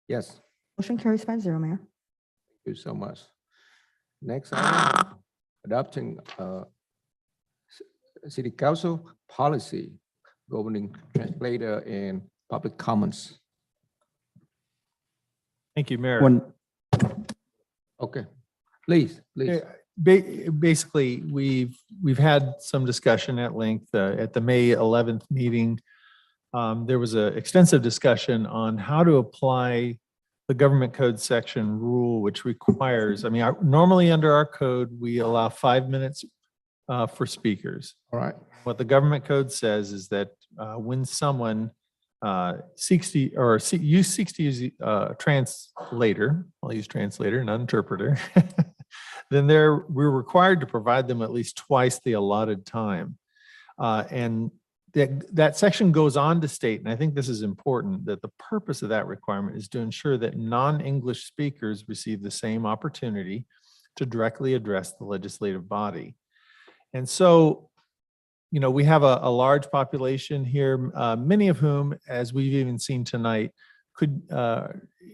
Yes,
Motion carries 5-0, Mayor.
thank you so much. Next item, adopting City Council policy governing translator and public comments.
Thank you, Mayor.
Okay, please.
Basically, we've had some discussion at length at the May 11th meeting. There was an extensive discussion on how to apply the government code section rule, which requires, normally under our code, we allow 5 minutes for speakers.
All right.
What the government code says is that when someone seeks to use a translator, I'll use translator, not interpreter, then we're required to provide them at least twice the allotted time. And that section goes on to state, and I think this is important, that the purpose of that requirement is to ensure that non-English speakers receive the same opportunity to directly address the legislative body. And so, we have a large population here, many of whom, as we've even seen tonight, could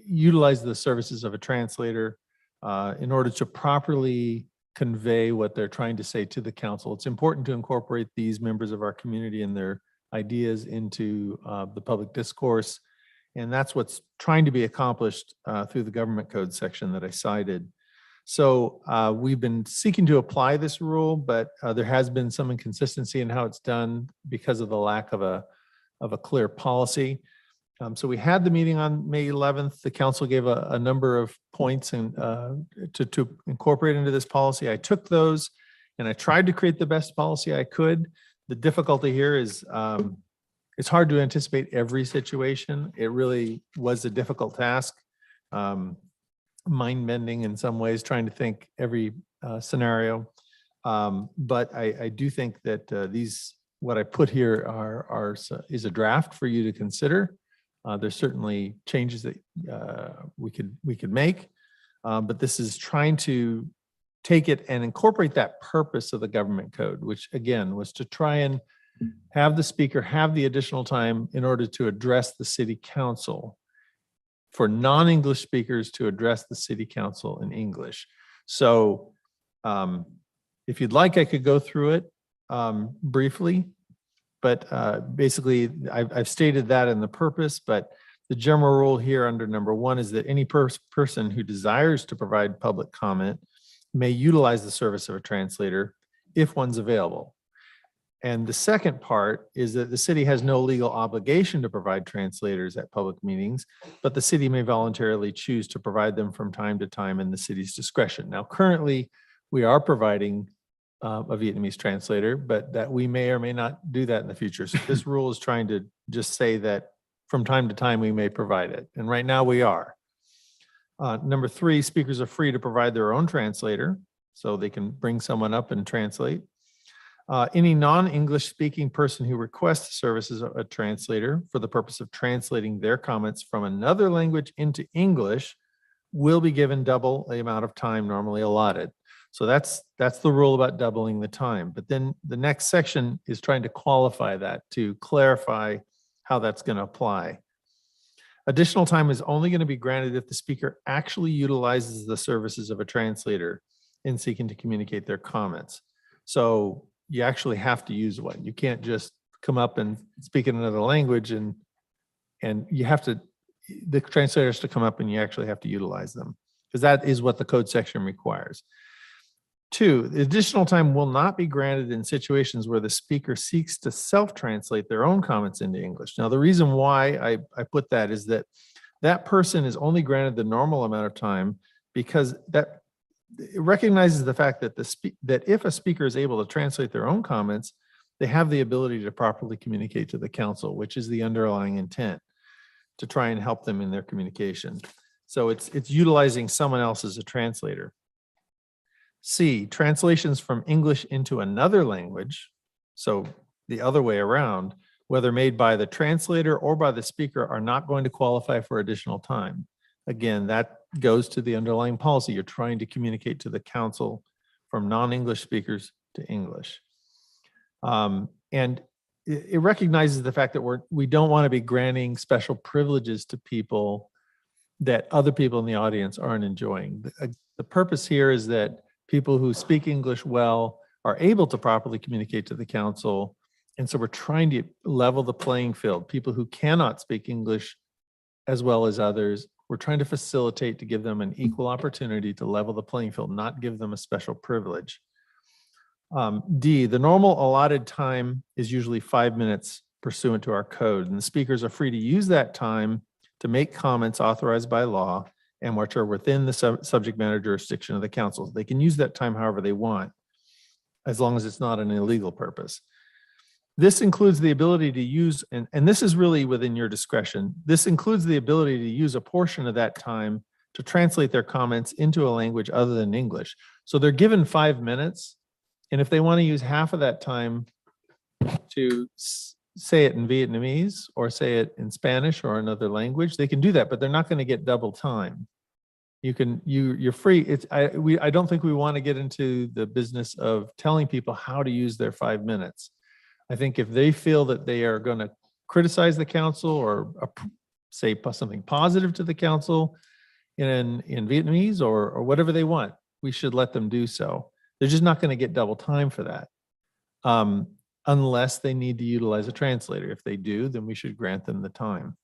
utilize the services of a translator in order to properly convey what they're trying to say to the council. It's important to incorporate these members of our community and their ideas into the public discourse. And that's what's trying to be accomplished through the government code section that I cited. So we've been seeking to apply this rule, but there has been some inconsistency in how it's done because of the lack of a clear policy. So we had the meeting on May 11th. The council gave a number of points and to incorporate into this policy. I took those and I tried to create the best policy I could. The difficulty here is it's hard to anticipate every situation. It really was a difficult task, mind bending in some ways, trying to think every scenario. But I do think that what I put here is a draft for you to consider. There's certainly changes that we could make, But this is trying to take it and incorporate that purpose of the government code, which again was to try and have the speaker have the additional time in order to address the city council, for non-English speakers to address the city council in English. So if you'd like, I could go through it briefly, but basically I've stated that in the purpose, but the general rule here under number 1 is that any person who desires to provide public comment may utilize the service of a translator if one's available. And the second part is that the city has no legal obligation to provide translators at public meetings, but the city may voluntarily choose to provide them from time to time in the city's discretion. Now, currently, we are providing a Vietnamese translator, but that we may or may not do that in the future. So this rule is trying to just say that from time to time, we may provide it. And right now we are. Number 3, speakers are free to provide their own translator, so they can bring someone up and translate. Any non-English speaking person who requests the services of a translator for the purpose of translating their comments from another language into English will be given double the amount of time normally allotted. So that's the rule about doubling the time. But then the next section is trying to qualify that, to clarify how that's going to apply. Additional time is only going to be granted if the speaker actually utilizes the services of a translator in seeking to communicate their comments. So you actually have to use one. You can't just come up and speak in another language, and you have to, the translators to come up and you actually have to utilize them, because that is what the code section requires. 2, the additional time will not be granted in situations where the speaker seeks to self-translate their own comments into English. Now, the reason why I put that is that that person is only granted the normal amount of time because that it recognizes the fact that that if a speaker is able to translate their own comments, they have the ability to properly communicate to the council, which is the underlying intent, to try and help them in their communication. So it's utilizing someone else as a translator. C, translations from English into another language, so the other way around, whether made by the translator or by the speaker, are not going to qualify for additional time. Again, that goes to the underlying policy. You're trying to communicate to the council from non-English speakers to English. And it recognizes the fact that we don't want to be granting special privileges to people that other people in the audience aren't enjoying. The purpose here is that people who speak English well are able to properly communicate to the council. And so we're trying to level the playing field. People who cannot speak English as well as others, we're trying to facilitate to give them an equal opportunity to level the playing field, not give them a special privilege. D, the normal allotted time is usually 5 minutes pursuant to our code, and the speakers are free to use that time to make comments authorized by law and which are within the subject matter jurisdiction of the council. They can use that time however they want, as long as it's not an illegal purpose. This includes the ability to use, and this is really within your discretion, this includes the ability to use a portion of that time to translate their comments into a language other than English. So they're given 5 minutes, and if they want to use half of that time to say it in Vietnamese or say it in Spanish or another language, they can do that, but they're not going to get double time. You're free. I don't think we want to get into the business of telling people how to use their 5 minutes. I think if they feel that they are going to criticize the council or say something positive to the council in Vietnamese or whatever they want, we should let them do so. They're just not going to get double time for that. Unless they need to utilize a translator. If they do, then we should grant them the time.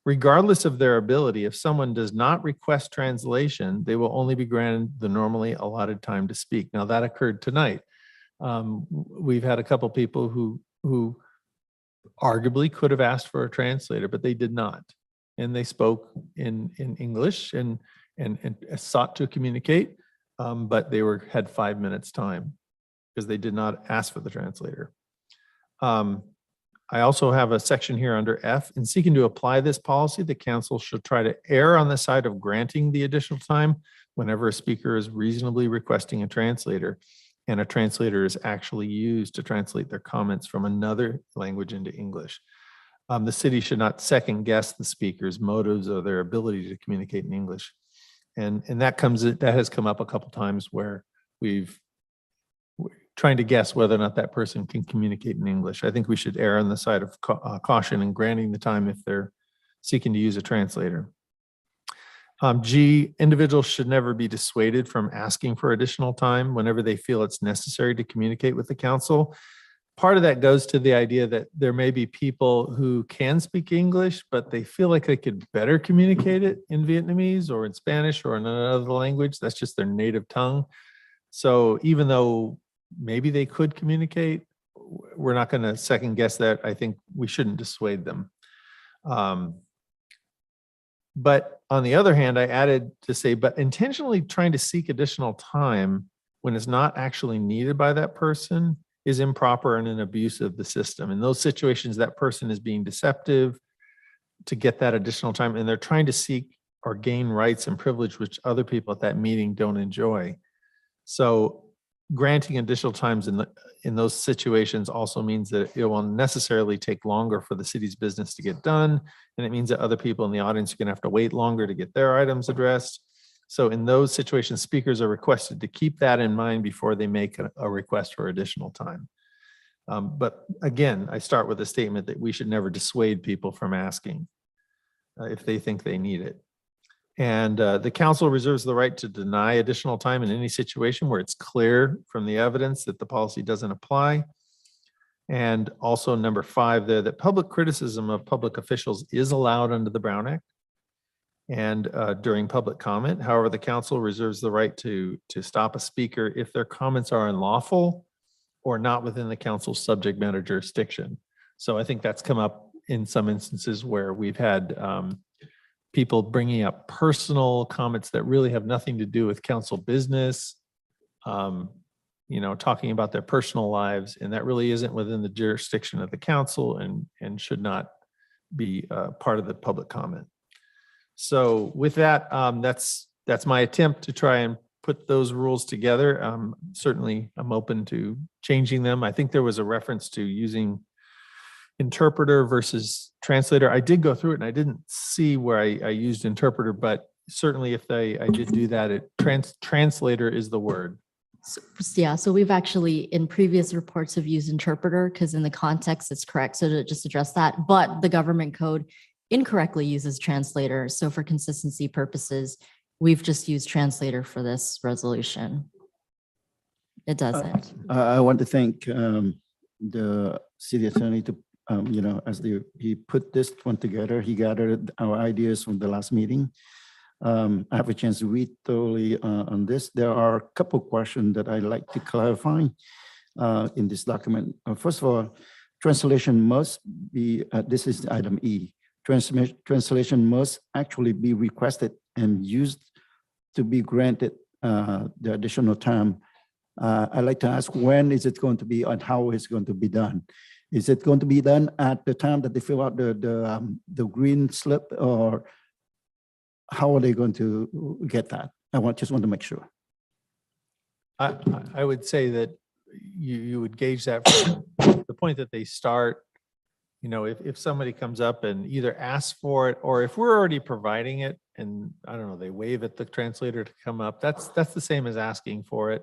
Regardless of their ability, if someone does not request translation, they will only be granted the normally allotted time to speak. Now that occurred tonight. We've had a couple people who arguably could have asked for a translator, but they did not. And they spoke in English and sought to communicate, but they had 5 minutes time because they did not ask for the translator. I also have a section here under F. In seeking to apply this policy, the council should try to err on the side of granting the additional time whenever a speaker is reasonably requesting a translator and a translator is actually used to translate their comments from another language into English. The city should not second guess the speaker's motives or their ability to communicate in English. And that has come up a couple times where we're trying to guess whether or not that person can communicate in English. I think we should err on the side of caution in granting the time if they're seeking to use a translator. G, individuals should never be dissuaded from asking for additional time whenever they feel it's necessary to communicate with the council. Part of that goes to the idea that there may be people who can speak English, but they feel like they could better communicate it in Vietnamese or in Spanish or in another language. That's just their native tongue. So even though maybe they could communicate, we're not going to second guess that. I think we shouldn't dissuade them. But on the other hand, I added to say, but intentionally trying to seek additional time when it's not actually needed by that person is improper and an abuse of the system. In those situations, that person is being deceptive to get that additional time, and they're trying to seek or gain rights and privilege which other people at that meeting don't enjoy. So granting additional times in those situations also means that it will necessarily take longer for the city's business to get done, and it means that other people in the audience are going to have to wait longer to get their items addressed. So in those situations, speakers are requested to keep that in mind before they make a request for additional time. But again, I start with a statement that we should never dissuade people from asking if they think they need it. And the council reserves the right to deny additional time in any situation where it's clear from the evidence that the policy doesn't apply. And also number 5 there, that public criticism of public officials is allowed under the Brown Act and during public comment. However, the council reserves the right to stop a speaker if their comments are unlawful or not within the council's subject matter jurisdiction. So I think that's come up in some instances where we've had people bringing up personal comments that really have nothing to do with council business, talking about their personal lives, and that really isn't within the jurisdiction of the council and should not be part of the public comment. So with that, that's my attempt to try and put those rules together. Certainly, I'm open to changing them. I think there was a reference to using interpreter versus translator. I did go through it and I didn't see where I used interpreter, but certainly if I did do that, translator is the word.
So we've actually in previous reports have used interpreter because in the context it's correct. So to just address that, but the government code incorrectly uses translator. So for consistency purposes, we've just used translator for this resolution. It doesn't.
I want to thank the city attorney to, as he put this one together, he gathered our ideas from the last meeting. I have a chance to read thoroughly on this. There are a couple of questions that I'd like to clarify in this document. First of all, translation must be, this is item E, translation must actually be requested and used to be granted the additional time. I'd like to ask when is it going to be and how is it going to be done? Is it going to be done at the time that they fill out the green slip, or how are they going to get that? Just want to make sure.
I would say that you would gauge that from the point that they start. If somebody comes up and either asks for it, or if we're already providing it and I don't know, they wave at the translator to come up, that's the same as asking for it.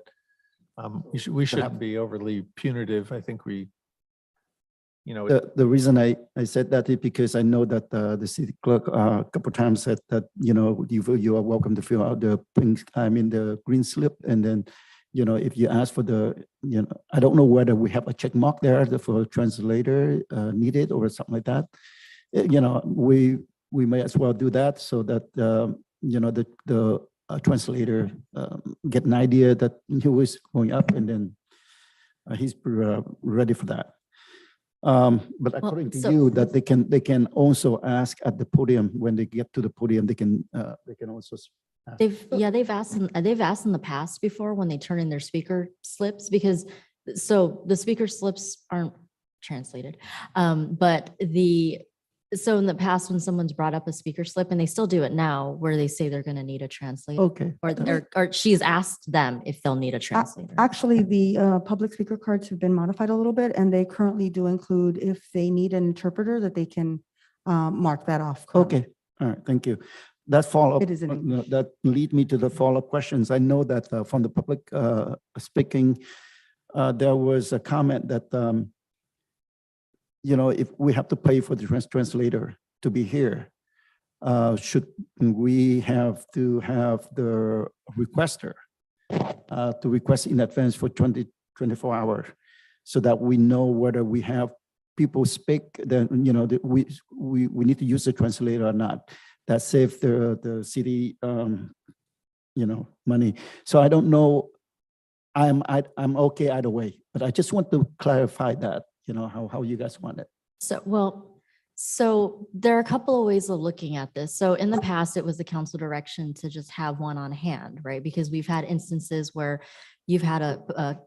We shouldn't be overly punitive. I think
the reason I said that is because I know that the city clerk a couple of times said that you are welcome to fill out the green slip, and then if you ask for I don't know whether we have a check mark there for a translator needed or something like that. We may as well do that so that the translator get an idea that he was going up, and then he's ready for that. But according to you, that they can also ask at the podium. When they get to the podium, they can also ask.
They've asked in the past before when they turn in their speaker slips, because the speaker slips aren't translated, but So in the past, when someone's brought up a speaker slip, and they still do it now, where they say they're going to need a translator.
Okay.
Or she's asked them if they'll need a translator.
Actually, the public speaker cards have been modified a little bit, and they currently do include if they need an interpreter, that they can mark that off.
Okay, all right, thank you. That follow-up,
It is in English.
that lead me to the follow-up questions. I know that from the public speaking, there was a comment that, if we have to pay for the translator to be here, should we have to have the requester to request in advance for 24 hours so that we know whether we have people speak, then, that we need to use the translator or not. That saves the city, money. So I don't know, I'm okay either way, but I just want to clarify that, how you guys want it.
So there are a couple of ways of looking at this. So in the past, it was the council direction to just have one on hand, right? Because we've had instances where you've had a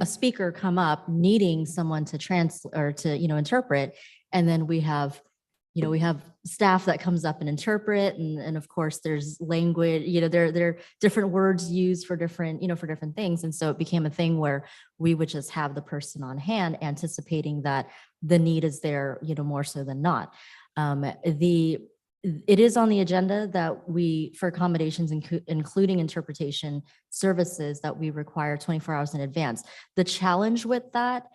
speaker come up needing someone to translate or to, interpret. And then we have staff that comes up and interpret. And of course there's language, there are different words used for different, for different things. And so it became a thing where we would just have the person on hand, anticipating that the need is there, more so than not. It is on the agenda that for accommodations, including interpretation services, that we require 24 hours in advance. The challenge with that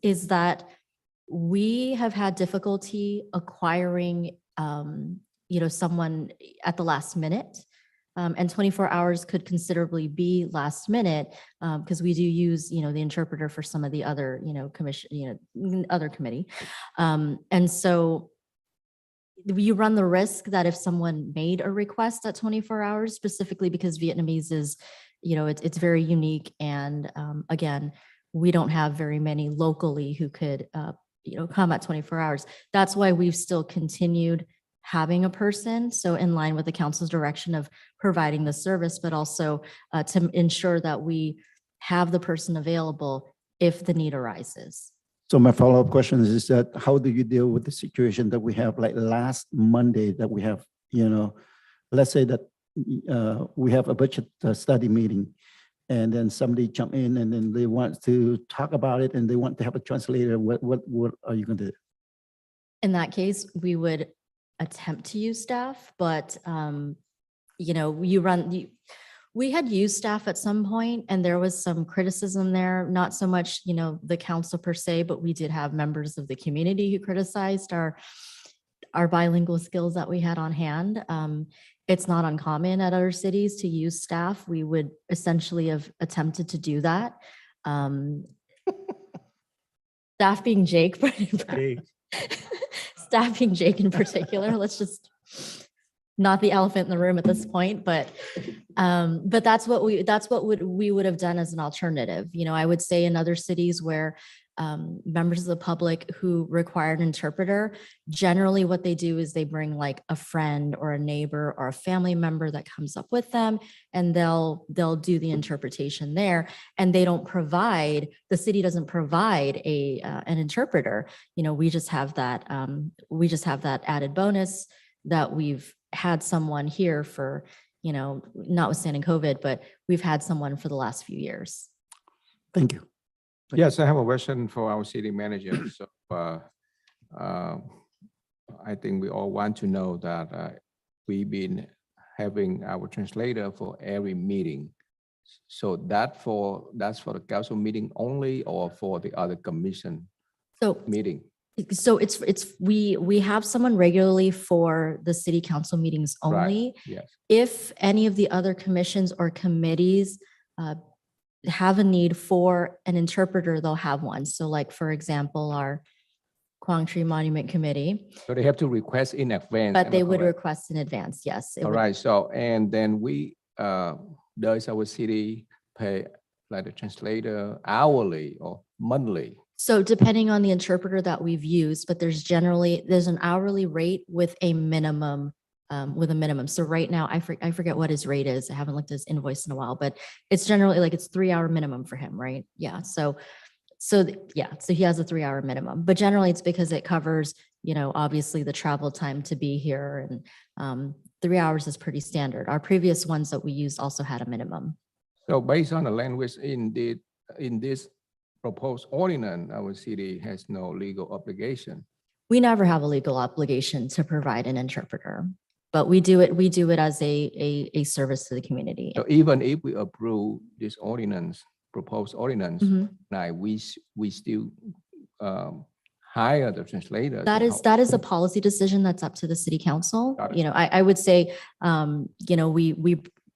is that we have had difficulty acquiring, someone at the last minute. And 24 hours could considerably be last minute because we do use, the interpreter for some of the other, other committee. And so you run the risk that if someone made a request at 24 hours, specifically because Vietnamese is, it's very unique. And again, we don't have very many locally who could, come at 24 hours. That's why we've still continued having a person. So in line with the council's direction of providing the service, but also to ensure that we have the person available if the need arises.
So my follow-up question is that how do you deal with the situation that we have like last Monday that we have, let's say that we have a budget study meeting and then somebody jump in and then they want to talk about it and they want to have a translator. What are you going to do?
In that case, we would attempt to use staff, but we had used staff at some point and there was some criticism there, not so much, the council per se, but we did have members of the community who criticized our bilingual skills that we had on hand. It's not uncommon at other cities to use staff. We would essentially have attempted to do that. Staff being Jake, staff being Jake in particular, let's just not the elephant in the room at this point, but that's what we would have done as an alternative. I would say in other cities where members of the public who require an interpreter, generally what they do is they bring like a friend or a neighbor or a family member that comes up with them, and they'll do the interpretation there. And they don't provide, the city doesn't provide an interpreter. We just have that added bonus that we've had someone here for, notwithstanding COVID, but we've had someone for the last few years.
Thank you.
Yes, I have a question for our city manager. So I think we all want to know that we've been having our translator for every meeting. So that's for the council meeting only or for the other commission meeting?
So we have someone regularly for the city council meetings only.
Right. Yes.
If any of the other commissions or committees have a need for an interpreter, they'll have one. So like, for example, our Quang Tri Monument Committee.
So they have to request in advance.
But they would request in advance, yes.
All right. So, and then does our city pay like the translator hourly or monthly?
So depending on the interpreter that we've used, but there's an hourly rate with a minimum. So right now, I forget what his rate is. I haven't looked at his invoice in a while, but it's generally like it's 3-hour minimum for him, right? Yeah. So he has a 3-hour minimum, but generally it's because it covers obviously the travel time to be here, and 3 hours is pretty standard. Our previous ones that we used also had a minimum.
So based on the language in this proposed ordinance, our city has no legal obligation.
We never have a legal obligation to provide an interpreter, but we do it as a service to the community.
So even if we approve this ordinance, proposed ordinance,
Mhm.
now we still hire the translator.
That
to
is,
help.
that is a policy decision that's up to the city council.
Got it.
I would say,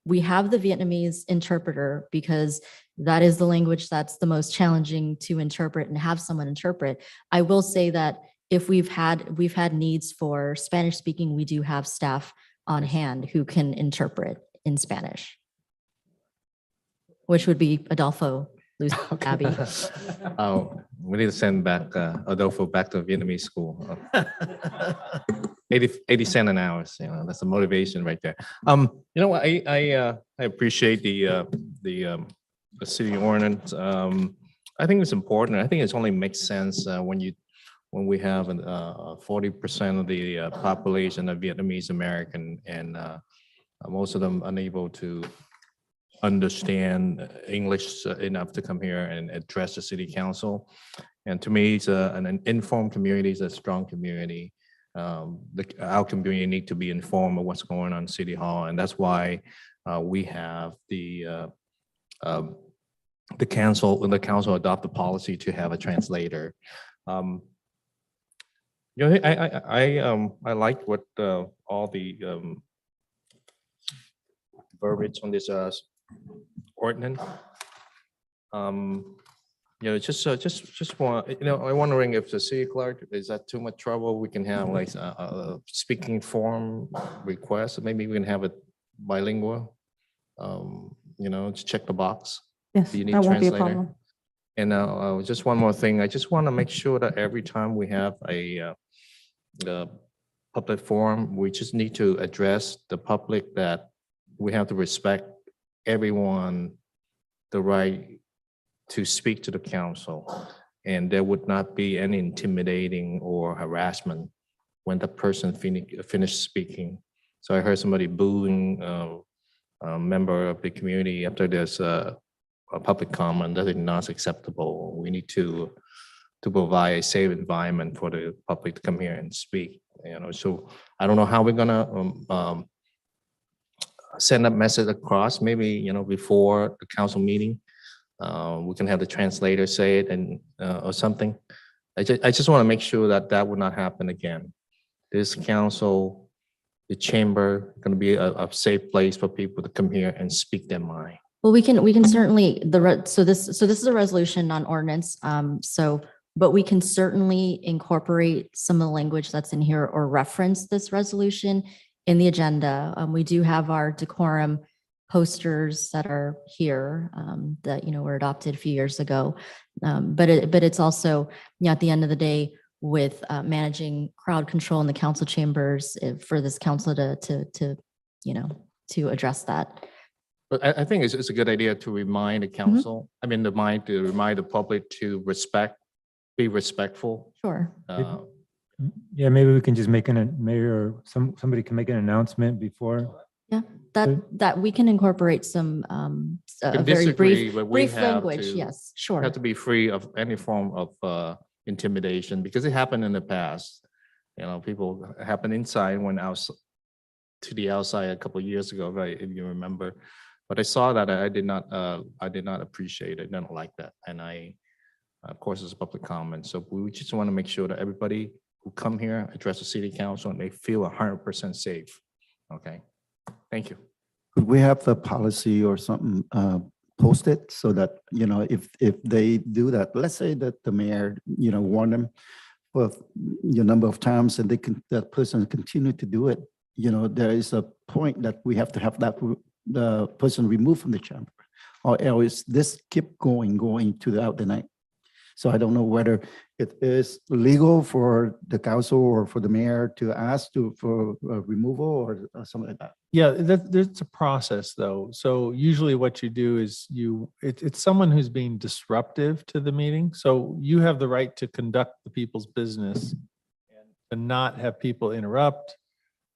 we have the Vietnamese interpreter because that is the language that's the most challenging to interpret and have someone interpret. I will say that if we've had needs for Spanish speaking, we do have staff on hand who can interpret in Spanish, which would be Adolfo, Lucy, Abby.
Oh, we need to send back Adolfo back to Vietnamese school. 80 cents an hour, that's the motivation right there. You know what, I appreciate the city ordinance. I think it's important. I think it only makes sense when we have 40% of the population of Vietnamese American, and most of them unable to understand English enough to come here and address the city council. And to me, it's an informed community, it's a strong community. Our community need to be informed of what's going on in City Hall, and that's why we have the council adopt the policy to have a translator. I like what all the verbiage on this ordinance. Just want, I'm wondering if the city clerk, is that too much trouble? We can have like a speaking form request, maybe we can have it bilingual. To check the box.
Yes,
Do you need
that won't be a
translator?
problem.
And just one more thing, I just want to make sure that every time we have the public forum, we just need to address the public that we have to respect everyone the right to speak to the council, and there would not be any intimidating or harassment when the person finished speaking. So I heard somebody booing a member of the community after there's a public comment. That is not acceptable. We need to provide a safe environment for the public to come here and speak. So I don't know how we're gonna send that message across. Maybe before the council meeting, we can have the translator say it and or something. I just want to make sure that that would not happen again. This council, the chamber, going to be a safe place for people to come here and speak their mind.
Well, we can certainly, so this is a resolution on ordinance. But we can certainly incorporate some of the language that's in here or reference this resolution in the agenda. We do have our decorum posters that are here that, were adopted a few years ago. But it's also, at the end of the day, with managing crowd control in the council chambers for this council to address that.
But I think it's a good idea to remind the council, to remind the public to be respectful.
Sure.
Yeah, maybe we can just make mayor or somebody can make an announcement before.
Yeah, that we can incorporate some a very brief language. Yes, sure.
Have to be free of any form of intimidation, because it happened in the past. People happen inside when out to the outside a couple of years ago, right? If you remember. But I saw that I did not appreciate it. I don't like that, and of course, it's a public comment. So we just want to make sure that everybody who come here address the city council and they feel 100% safe. Okay, thank you.
Could we have the policy or something posted so that, if they do that, let's say that the mayor, warn them for a number of times and that person continue to do it, there is a point that we have to have the person removed from the chamber, or else this keep going throughout the night. So I don't know whether it is legal for the council or for the mayor to ask for removal or something like that.
Yeah, there's a process though. So usually what you do is it's someone who's being disruptive to the meeting. So you have the right to conduct the people's business. to not have people interrupt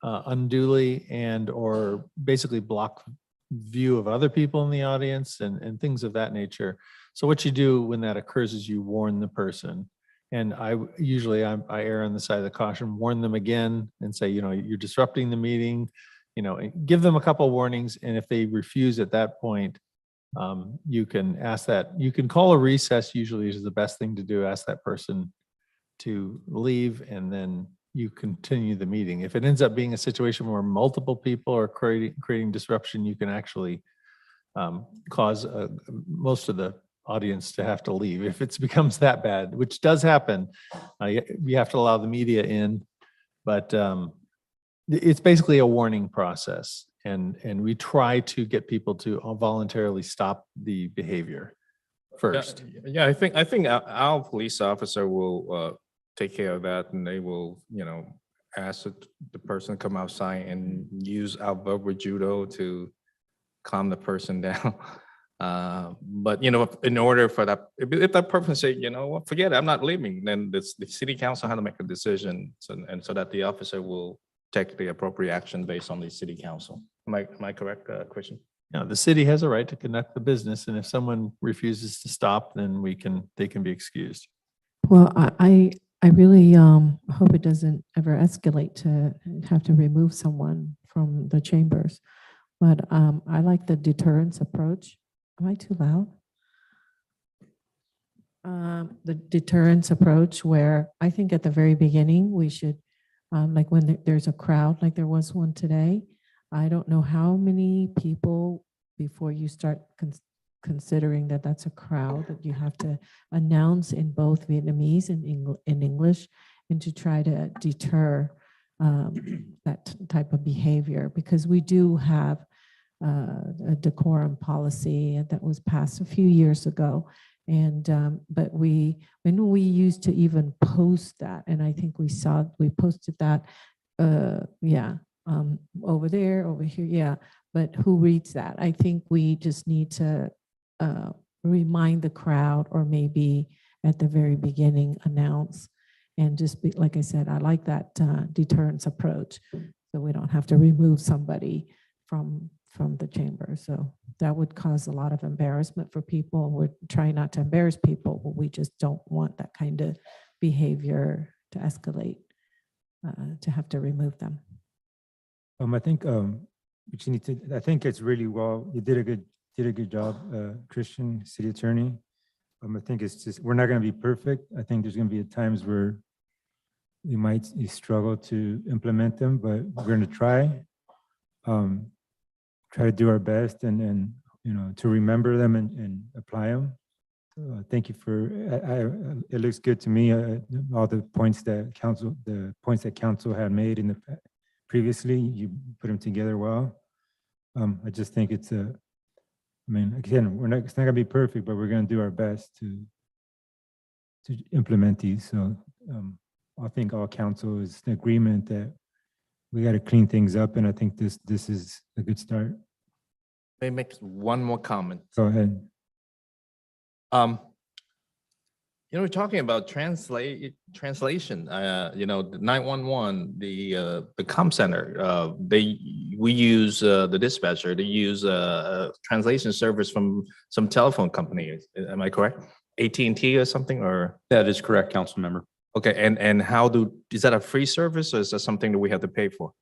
unduly and or basically block view of other people in the audience and things of that nature. So what you do when that occurs is you warn the person. And I usually err on the side of the caution, warn them again and say, you know, you're disrupting the meeting, you know, and give them a couple warnings. And if they refuse at that point, you can ask that, you can call a recess usually is the best thing to do, ask that person to leave and then you continue the meeting. If it ends up being a situation where multiple people are creating disruption, you can actually cause most of the audience to have to leave. If it becomes that bad, which does happen, you have to allow the media in, but it's basically a warning process. And we try to get people to voluntarily stop the behavior first.
Yeah, I think our police officer will take care of that, and they will, you know, ask the person to come outside and use our verbal judo to calm the person down. But you know, in order for that, if that person say, you know what, forget it, I'm not leaving, then the city council has to make a decision, so that the officer will take the appropriate action based on the city council. Am I correct, Christian?
Yeah, the city has a right to conduct the business, and if someone refuses to stop, then they can be excused.
Well, I really hope it doesn't ever escalate to have to remove someone from the chambers. But I like the deterrence approach. Am I too loud? The deterrence approach, where I think at the very beginning we should, like when there's a crowd, like there was one today, I don't know how many people before you start considering that that's a crowd that you have to announce in both Vietnamese and in English, and to try to deter that type of behavior, because we do have a decorum policy that was passed a few years ago. And but when we used to even post that, and I think we posted that, over there, over here, yeah. But who reads that? I think we just need to remind the crowd, or maybe at the very beginning announce, and just be, like I said, I like that deterrence approach, so we don't have to remove somebody from the chamber. So that would cause a lot of embarrassment for people. We're trying not to embarrass people, but we just don't want that kind of behavior to escalate, to have to remove them.
I think what you need to, I think it's really well, you did a good job, Christian, city attorney. I think it's just, we're not going to be perfect. I think there's going to be times where we might struggle to implement them, but we're going to try to do our best and you know, to remember them and apply them. So thank you for, it looks good to me, all the points that council had made in the previously, you put them together well. I just think it's I mean, again, it's not gonna be perfect, but we're gonna do our best to implement these. So I think all council is in agreement that we got to clean things up, and I think this is a good start.
May I make one more comment?
Go ahead.
You know, we're talking about translation. You know, the 911, the comm center. We use the dispatcher. They use a translation service from some telephone company. Am I correct? AT&T or something, or?
That is correct, council member.
Okay, and is that a free service, or is that something that we have to pay for?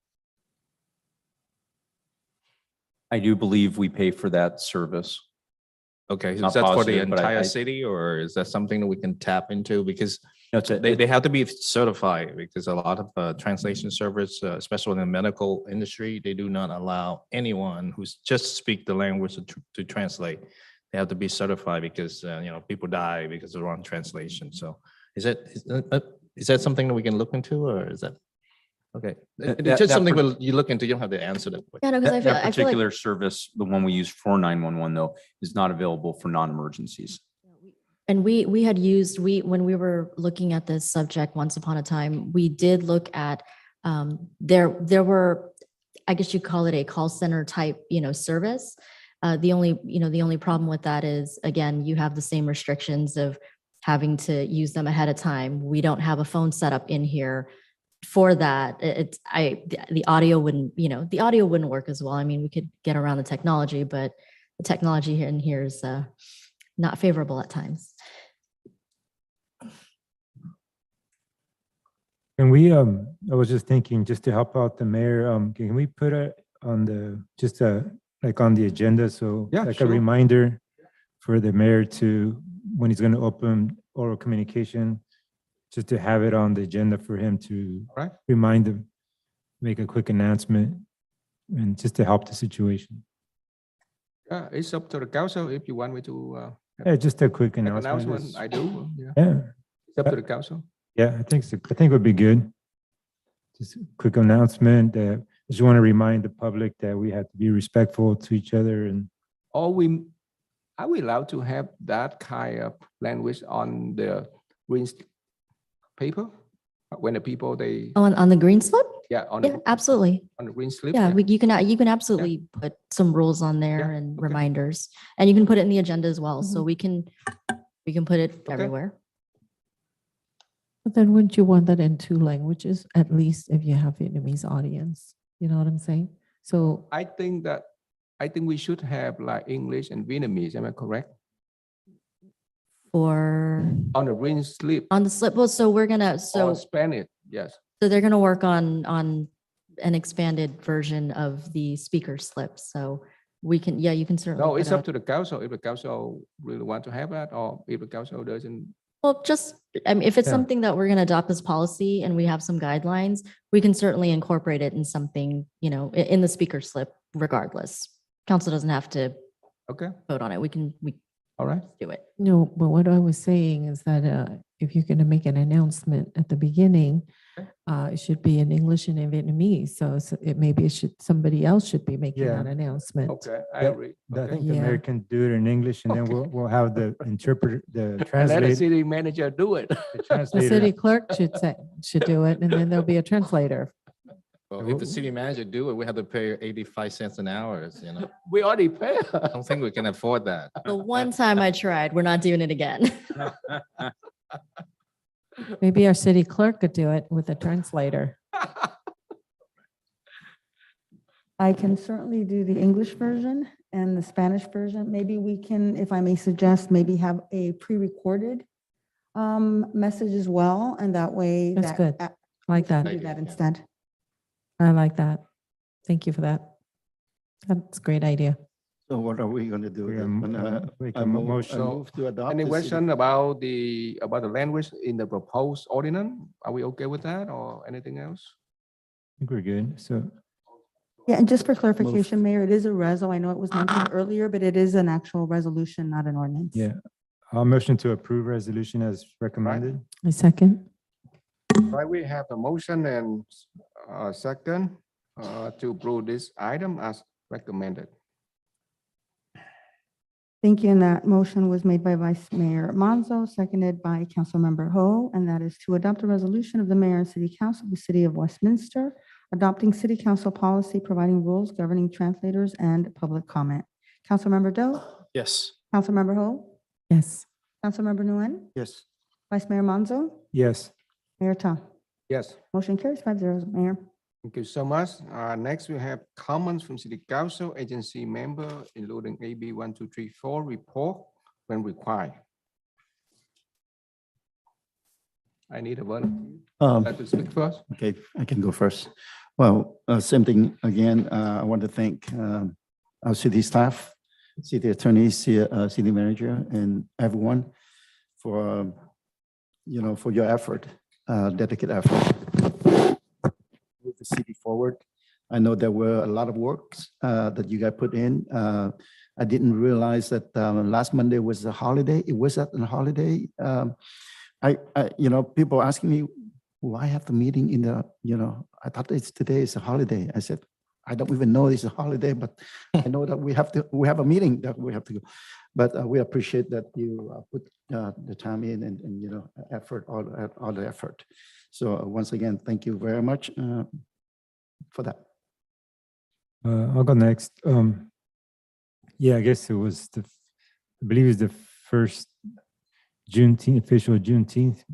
I do believe we pay for that service.
Okay, is
Not
that for the
positive, but
entire city, or is that something that we can tap into? Because they have to be certified, because a lot of translation service, especially in the medical industry, they do not allow anyone who's just speak the language to translate. They have to be certified, because you know, people die because of the wrong translation. So is that something that we can look into, or is that? Okay, it's just something you look into. You don't have to answer that.
Yeah, no, because
That
I feel like
particular service, the one we use for 911 though, is not available for non-emergencies.
And we had used, when we were looking at this subject once upon a time, we did look at, there were, I guess you call it a call center type, service. The only problem with that is, again, you have the same restrictions of having to use them ahead of time. We don't have a phone set up in here. for that, the audio wouldn't, the audio wouldn't work as well. I mean, we could get around the technology, but the technology here in here is not favorable at times.
Can we, I was just thinking, just to help out the mayor, can we put it on the, just like on the agenda? So
Yeah,
like
sure.
a reminder for the mayor to, when he's going to open oral communication, just to have it on the agenda for him to
Right.
remind them, make a quick announcement, and just to help the situation.
It's up to the council if you want me to
Yeah, just a quick
make
announcement.
announcement. I do. Yeah.
Yeah.
It's up to the council.
Yeah, I think so. I think it would be good. Just a quick announcement that I just want to remind the public that we have to be respectful to each other and
Are we allowed to have that kind of language on the green paper? When the people they,
On the green slip?
yeah, on
Yeah,
the,
absolutely.
on the green slip?
Yeah, you can absolutely put some rules on there and
okay.
reminders, and you can put it in the agenda as well. So we can put it everywhere.
But then wouldn't you want that in 2 languages, at least if you have Vietnamese audience? You know what I'm saying? So
I think we should have like English and Vietnamese. Am I correct?
For
On the green slip
on the slip, well, so we're gonna,
or
so
Spanish? Yes.
they're gonna work on an expanded version of the speaker slip. So we can, you can certainly.
No,
put
it's up
out-
to the council. If the council really want to have that, or if the council doesn't.
Well, just, I mean, if it's
Yeah.
something that we're gonna adopt as policy and we have some guidelines, we can certainly incorporate it in something, in the speaker slip regardless. Council doesn't have to
Okay.
vote on it. We
All right.
do it.
no, but what I was saying is that if you're going to make an announcement at the beginning, it should be in English and in Vietnamese. So maybe somebody else should be making
Yeah.
that announcement.
Okay, I
Yeah,
agree.
I
Okay.
think the
Yeah.
mayor can do it in English and then
Okay.
we'll have the interpreter, the
And let the
translator.
city manager do it.
The
The
translator.
city clerk should do it, and then there'll be a translator.
Well, if the city manager do it, we have to pay 85 cents an hour,
We already pay.
I don't think we can afford that.
The one time I tried, we're not doing it again.
Maybe our city clerk could do it with a translator.
I can certainly do the English version and the Spanish version. Maybe we can, if I may suggest, maybe have a pre-recorded message as well, and that way.
That's good. Like
we can
that.
Do that instead.
I like that. Thank you for that. That's a great idea.
So what are we going to do?
We're
then?
gonna make
I
a
move-
motion.
I move to adopt
Any
the city-
question about the language in the proposed ordinance? Are we okay with that or anything else?
I think we're good. So
Yeah, and just for clarification, Mayor, it is a reso. I know it was mentioned earlier, but it is an actual resolution, not an ordinance.
yeah, I'll motion to approve resolution as recommended.
A second.
Right, we have a motion and second to approve this item as recommended.
Thank you. And that motion was made by Vice Mayor Manzo, seconded by Councilmember Ho, and that is to adopt a resolution of the mayor and city council of the city of Westminster, adopting city council policy, providing rules governing translators and public comment. Councilmember Doe,
Yes.
Councilmember Ho,
Yes.
Councilmember Nguyen,
Yes.
Vice Mayor Manzo,
Yes.
Mayor Ta.
Yes,
Motion carries 5-0, Mayor.
thank you so much. Next, we have comments from city council agency member, including AB 1234 report when required. I need a volunteer. Like to speak first?
Okay, I can go first. Well, same thing again. I want to thank our city staff, city attorney, city manager, and everyone for, for your effort, dedicated effort. Move the city forward. I know there were a lot of works that you guys put in. I didn't realize that last Monday was a holiday. It was a holiday. People asking me, why have the meeting in the, I thought today is a holiday. I said, I don't even know it's a holiday, but I know that we have a meeting that we have to go. But we appreciate that you put the time in and effort, all the effort. So once again, thank you very much for that.
I'll go next. Yeah, I guess it was I believe it's the first Juneteenth, official Juneteenth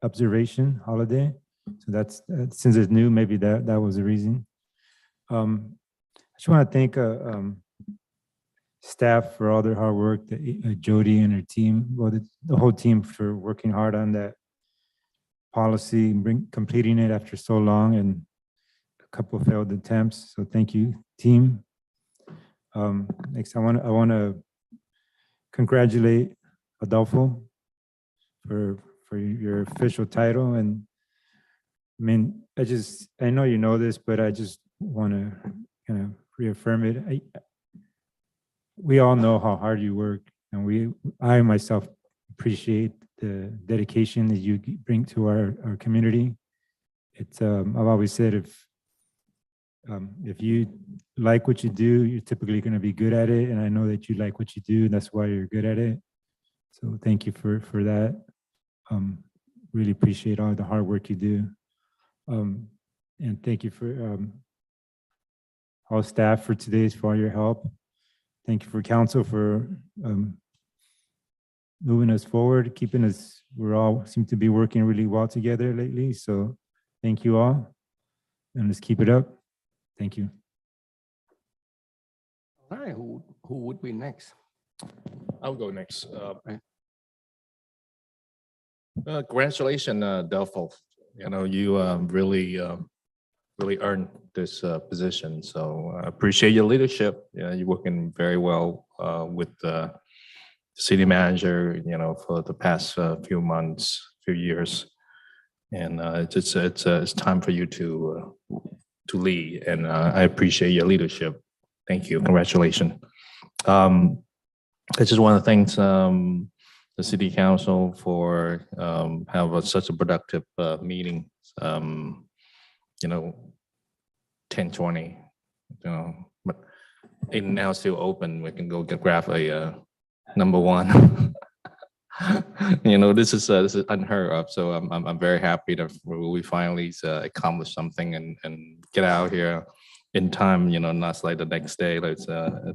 observation holiday. So that's, since it's new, maybe that was the reason. I just want to thank staff for all their hard work, Jody and her team, well, the whole team for working hard on that policy, and completing it after so long and a couple of failed attempts. So thank you, team. Next, I want to congratulate Adolfo for your official title. And I mean, I know you know this, but I just want to kind of reaffirm it. We all know how hard you work, and I myself appreciate the dedication that you bring to our community. It's I've always said if you like what you do, you're typically going to be good at it, and I know that you like what you do. That's why you're good at it. So thank you for that. Really appreciate all the hard work you do, and thank you for all staff for all your help. Thank you for council for moving us forward, keeping us, we're all seem to be working really well together lately. So thank you all, and let's keep it up. Thank you.
All right, who would be next?
I'll go next. Congratulations, Delpho. You know, you really earned this position. So I appreciate your leadership. You're working very well with the city manager, you know, for the past few months, few years. And it's time for you to lead. And I appreciate your leadership. Thank you. Congratulations. I just want to thank the city council for have such a productive meeting. You know, 10:20, you know, but it now still open. We can go grab a number one. You know, this is unheard of. So I'm very happy that we finally accomplished something and get out here in time. You know, not like the next day like it's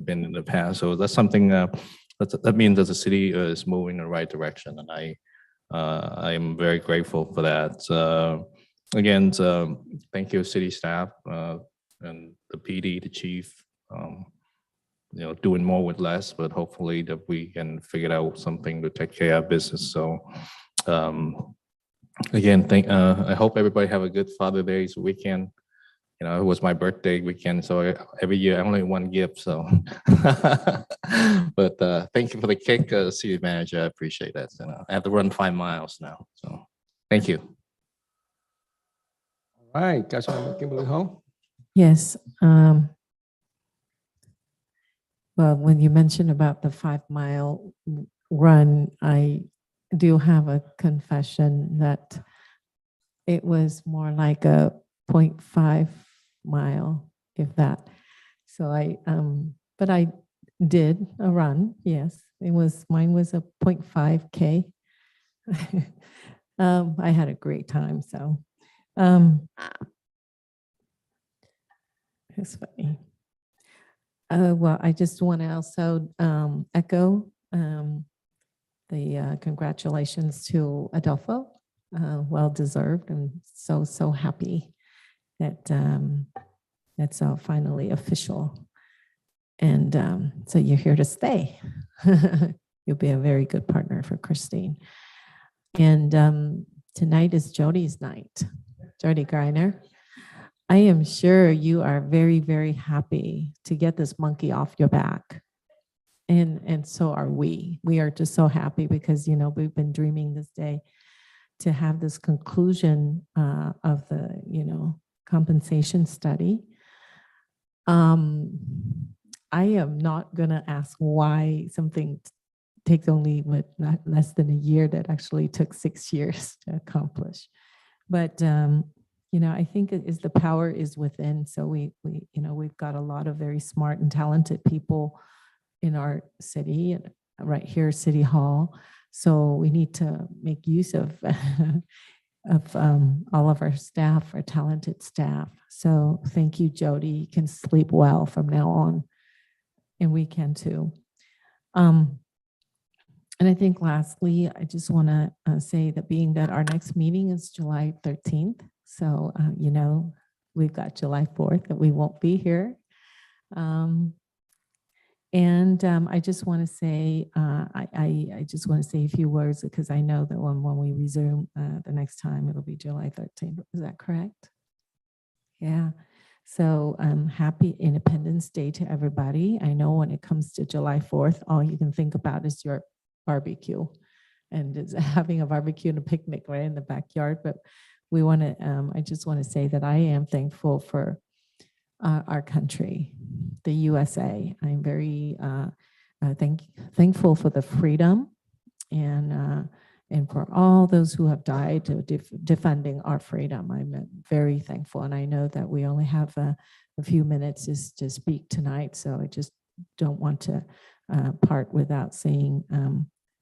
been in the past. So that's something that means that the city is moving in the right direction, and I am very grateful for that. Again, thank you, city staff and the PD, the chief. You know, doing more with less, but hopefully that we can figure out something to take care of business. So, again, I hope everybody have a good Father's Day weekend. You know, it was my birthday weekend, so every year I only one gift. So, but thank you for the cake, city manager. I appreciate that. So, I have to run 5 miles now. So, thank you.
All right, Councilmember Kimberly Ho.
Yes. Well, when you mentioned about the 5-mile run, I do have a confession that it was more like a 0.5 mile, if that. So but I did a run. Yes, mine was a 0.5K. I had a great time. So it's funny. Well, I just want to also echo the congratulations to Adolfo. Well deserved. I'm so happy that that's finally official. And so you're here to stay. You'll be a very good partner for Christine. And tonight is Jody's night. Jody Greiner. I am sure you are very, very happy to get this monkey off your back. And so are we. We are just so happy because, you know, we've been dreaming this day to have this conclusion of the, you know, compensation study. I am not going to ask why something takes only not less than a year that actually took 6 years to accomplish. But you know, I think the power is within. So we you know, we've got a lot of very smart and talented people in our city, right here, City Hall. So we need to make use of all of our staff, our talented staff. So thank you, Jody. You can sleep well from now on, and we can too. And I think lastly, I just want to say that being that our next meeting is July 13th, So, you know, we've got July 4th that we won't be here. And I just want to say, I just want to say a few words because I know that when we resume the next time, it'll be July 13th. Is that correct? Yeah. So happy Independence Day to everybody. I know when it comes to July 4th, all you can think about is your barbecue and it's having a barbecue and a picnic right in the backyard. But we want to, I just want to say that I am thankful for our country, the USA. I'm very thankful for the freedom and for all those who have died defending our freedom. I'm very thankful, and I know that we only have a few minutes to speak tonight, so I just don't want to part without saying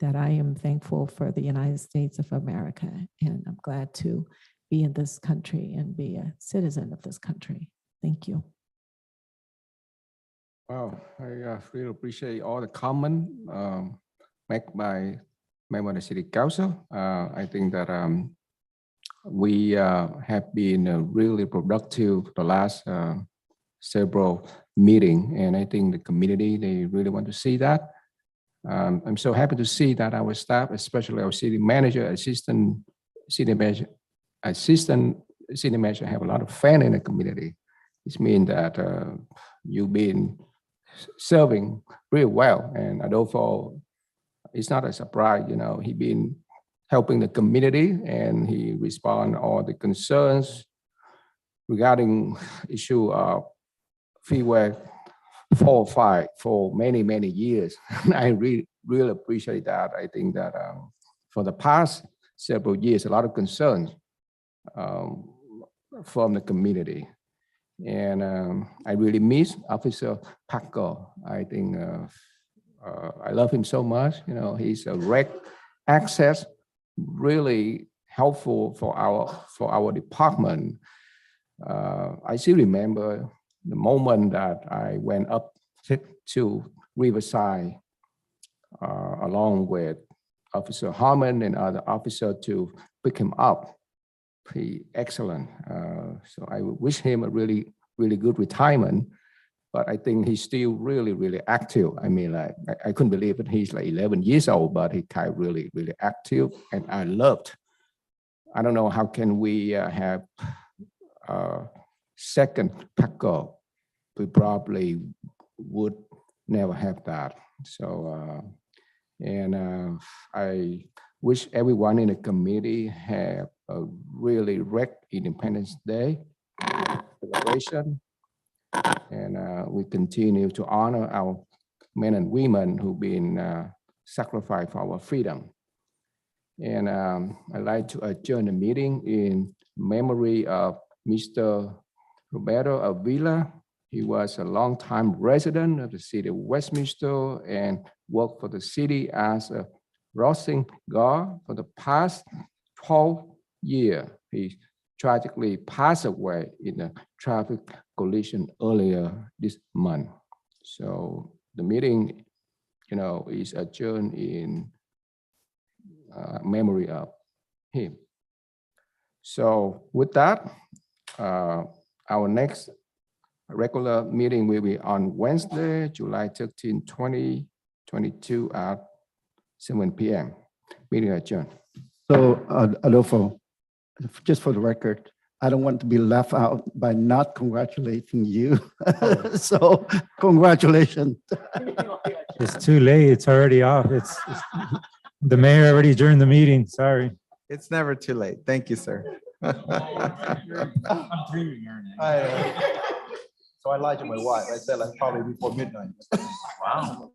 that I am thankful for the United States of America, and I'm glad to be in this country and be a citizen of this country. Thank you.
Wow, I really appreciate all the comment made by member of the City Council. I think that we have been really productive the last several meetings, and I think the community, they really want to see that. I'm so happy to see that our staff, especially our city manager, assistant city manager, have a lot of fan in the community. It means that you've been serving really well, and Adolfo, it's not a surprise, you know, he's been helping the community and he respond all the concerns regarding issue of freeway 405 for many, many years. I really appreciate that. I think that for the past several years, a lot of concerns from the community. And I really miss Officer Paco. I think I love him so much. You know, he's a rec access, really helpful for our department. I still remember the moment that I went up to Riverside along with Officer Harmon and other officers to pick him up. Excellent. So I wish him a really good retirement, but I think he's still really active. I mean, like, I couldn't believe it. He's like 11 years old, but he's kind of really active, and I loved. I don't know how can we have second Paco. We probably would never have that. So, and I wish everyone in the committee have a really Independence Day celebration. And we continue to honor our men and women who've been sacrificed for our freedom. And I'd like to adjourn the meeting in memory of Mr. Roberto Avila. He was a longtime resident of the city of Westminster and worked for the city as a crossing guard for the past 12 years. He tragically passed away in a traffic collision earlier this month. So the meeting, you know, is adjourned in memory of him. So with that, our next regular meeting will be on Wednesday, July 13, 2022 at 7 p.m. Meeting adjourned.
So Adolfo, just for the record, I don't want to be left out by not congratulating you. So congratulations.
It's too late. It's already off. It's the mayor already adjourned the meeting. Sorry.
It's never too late. Thank you, sir.
I'm dreaming, Ernie. So I lied to my wife. I said like probably before midnight. Wow.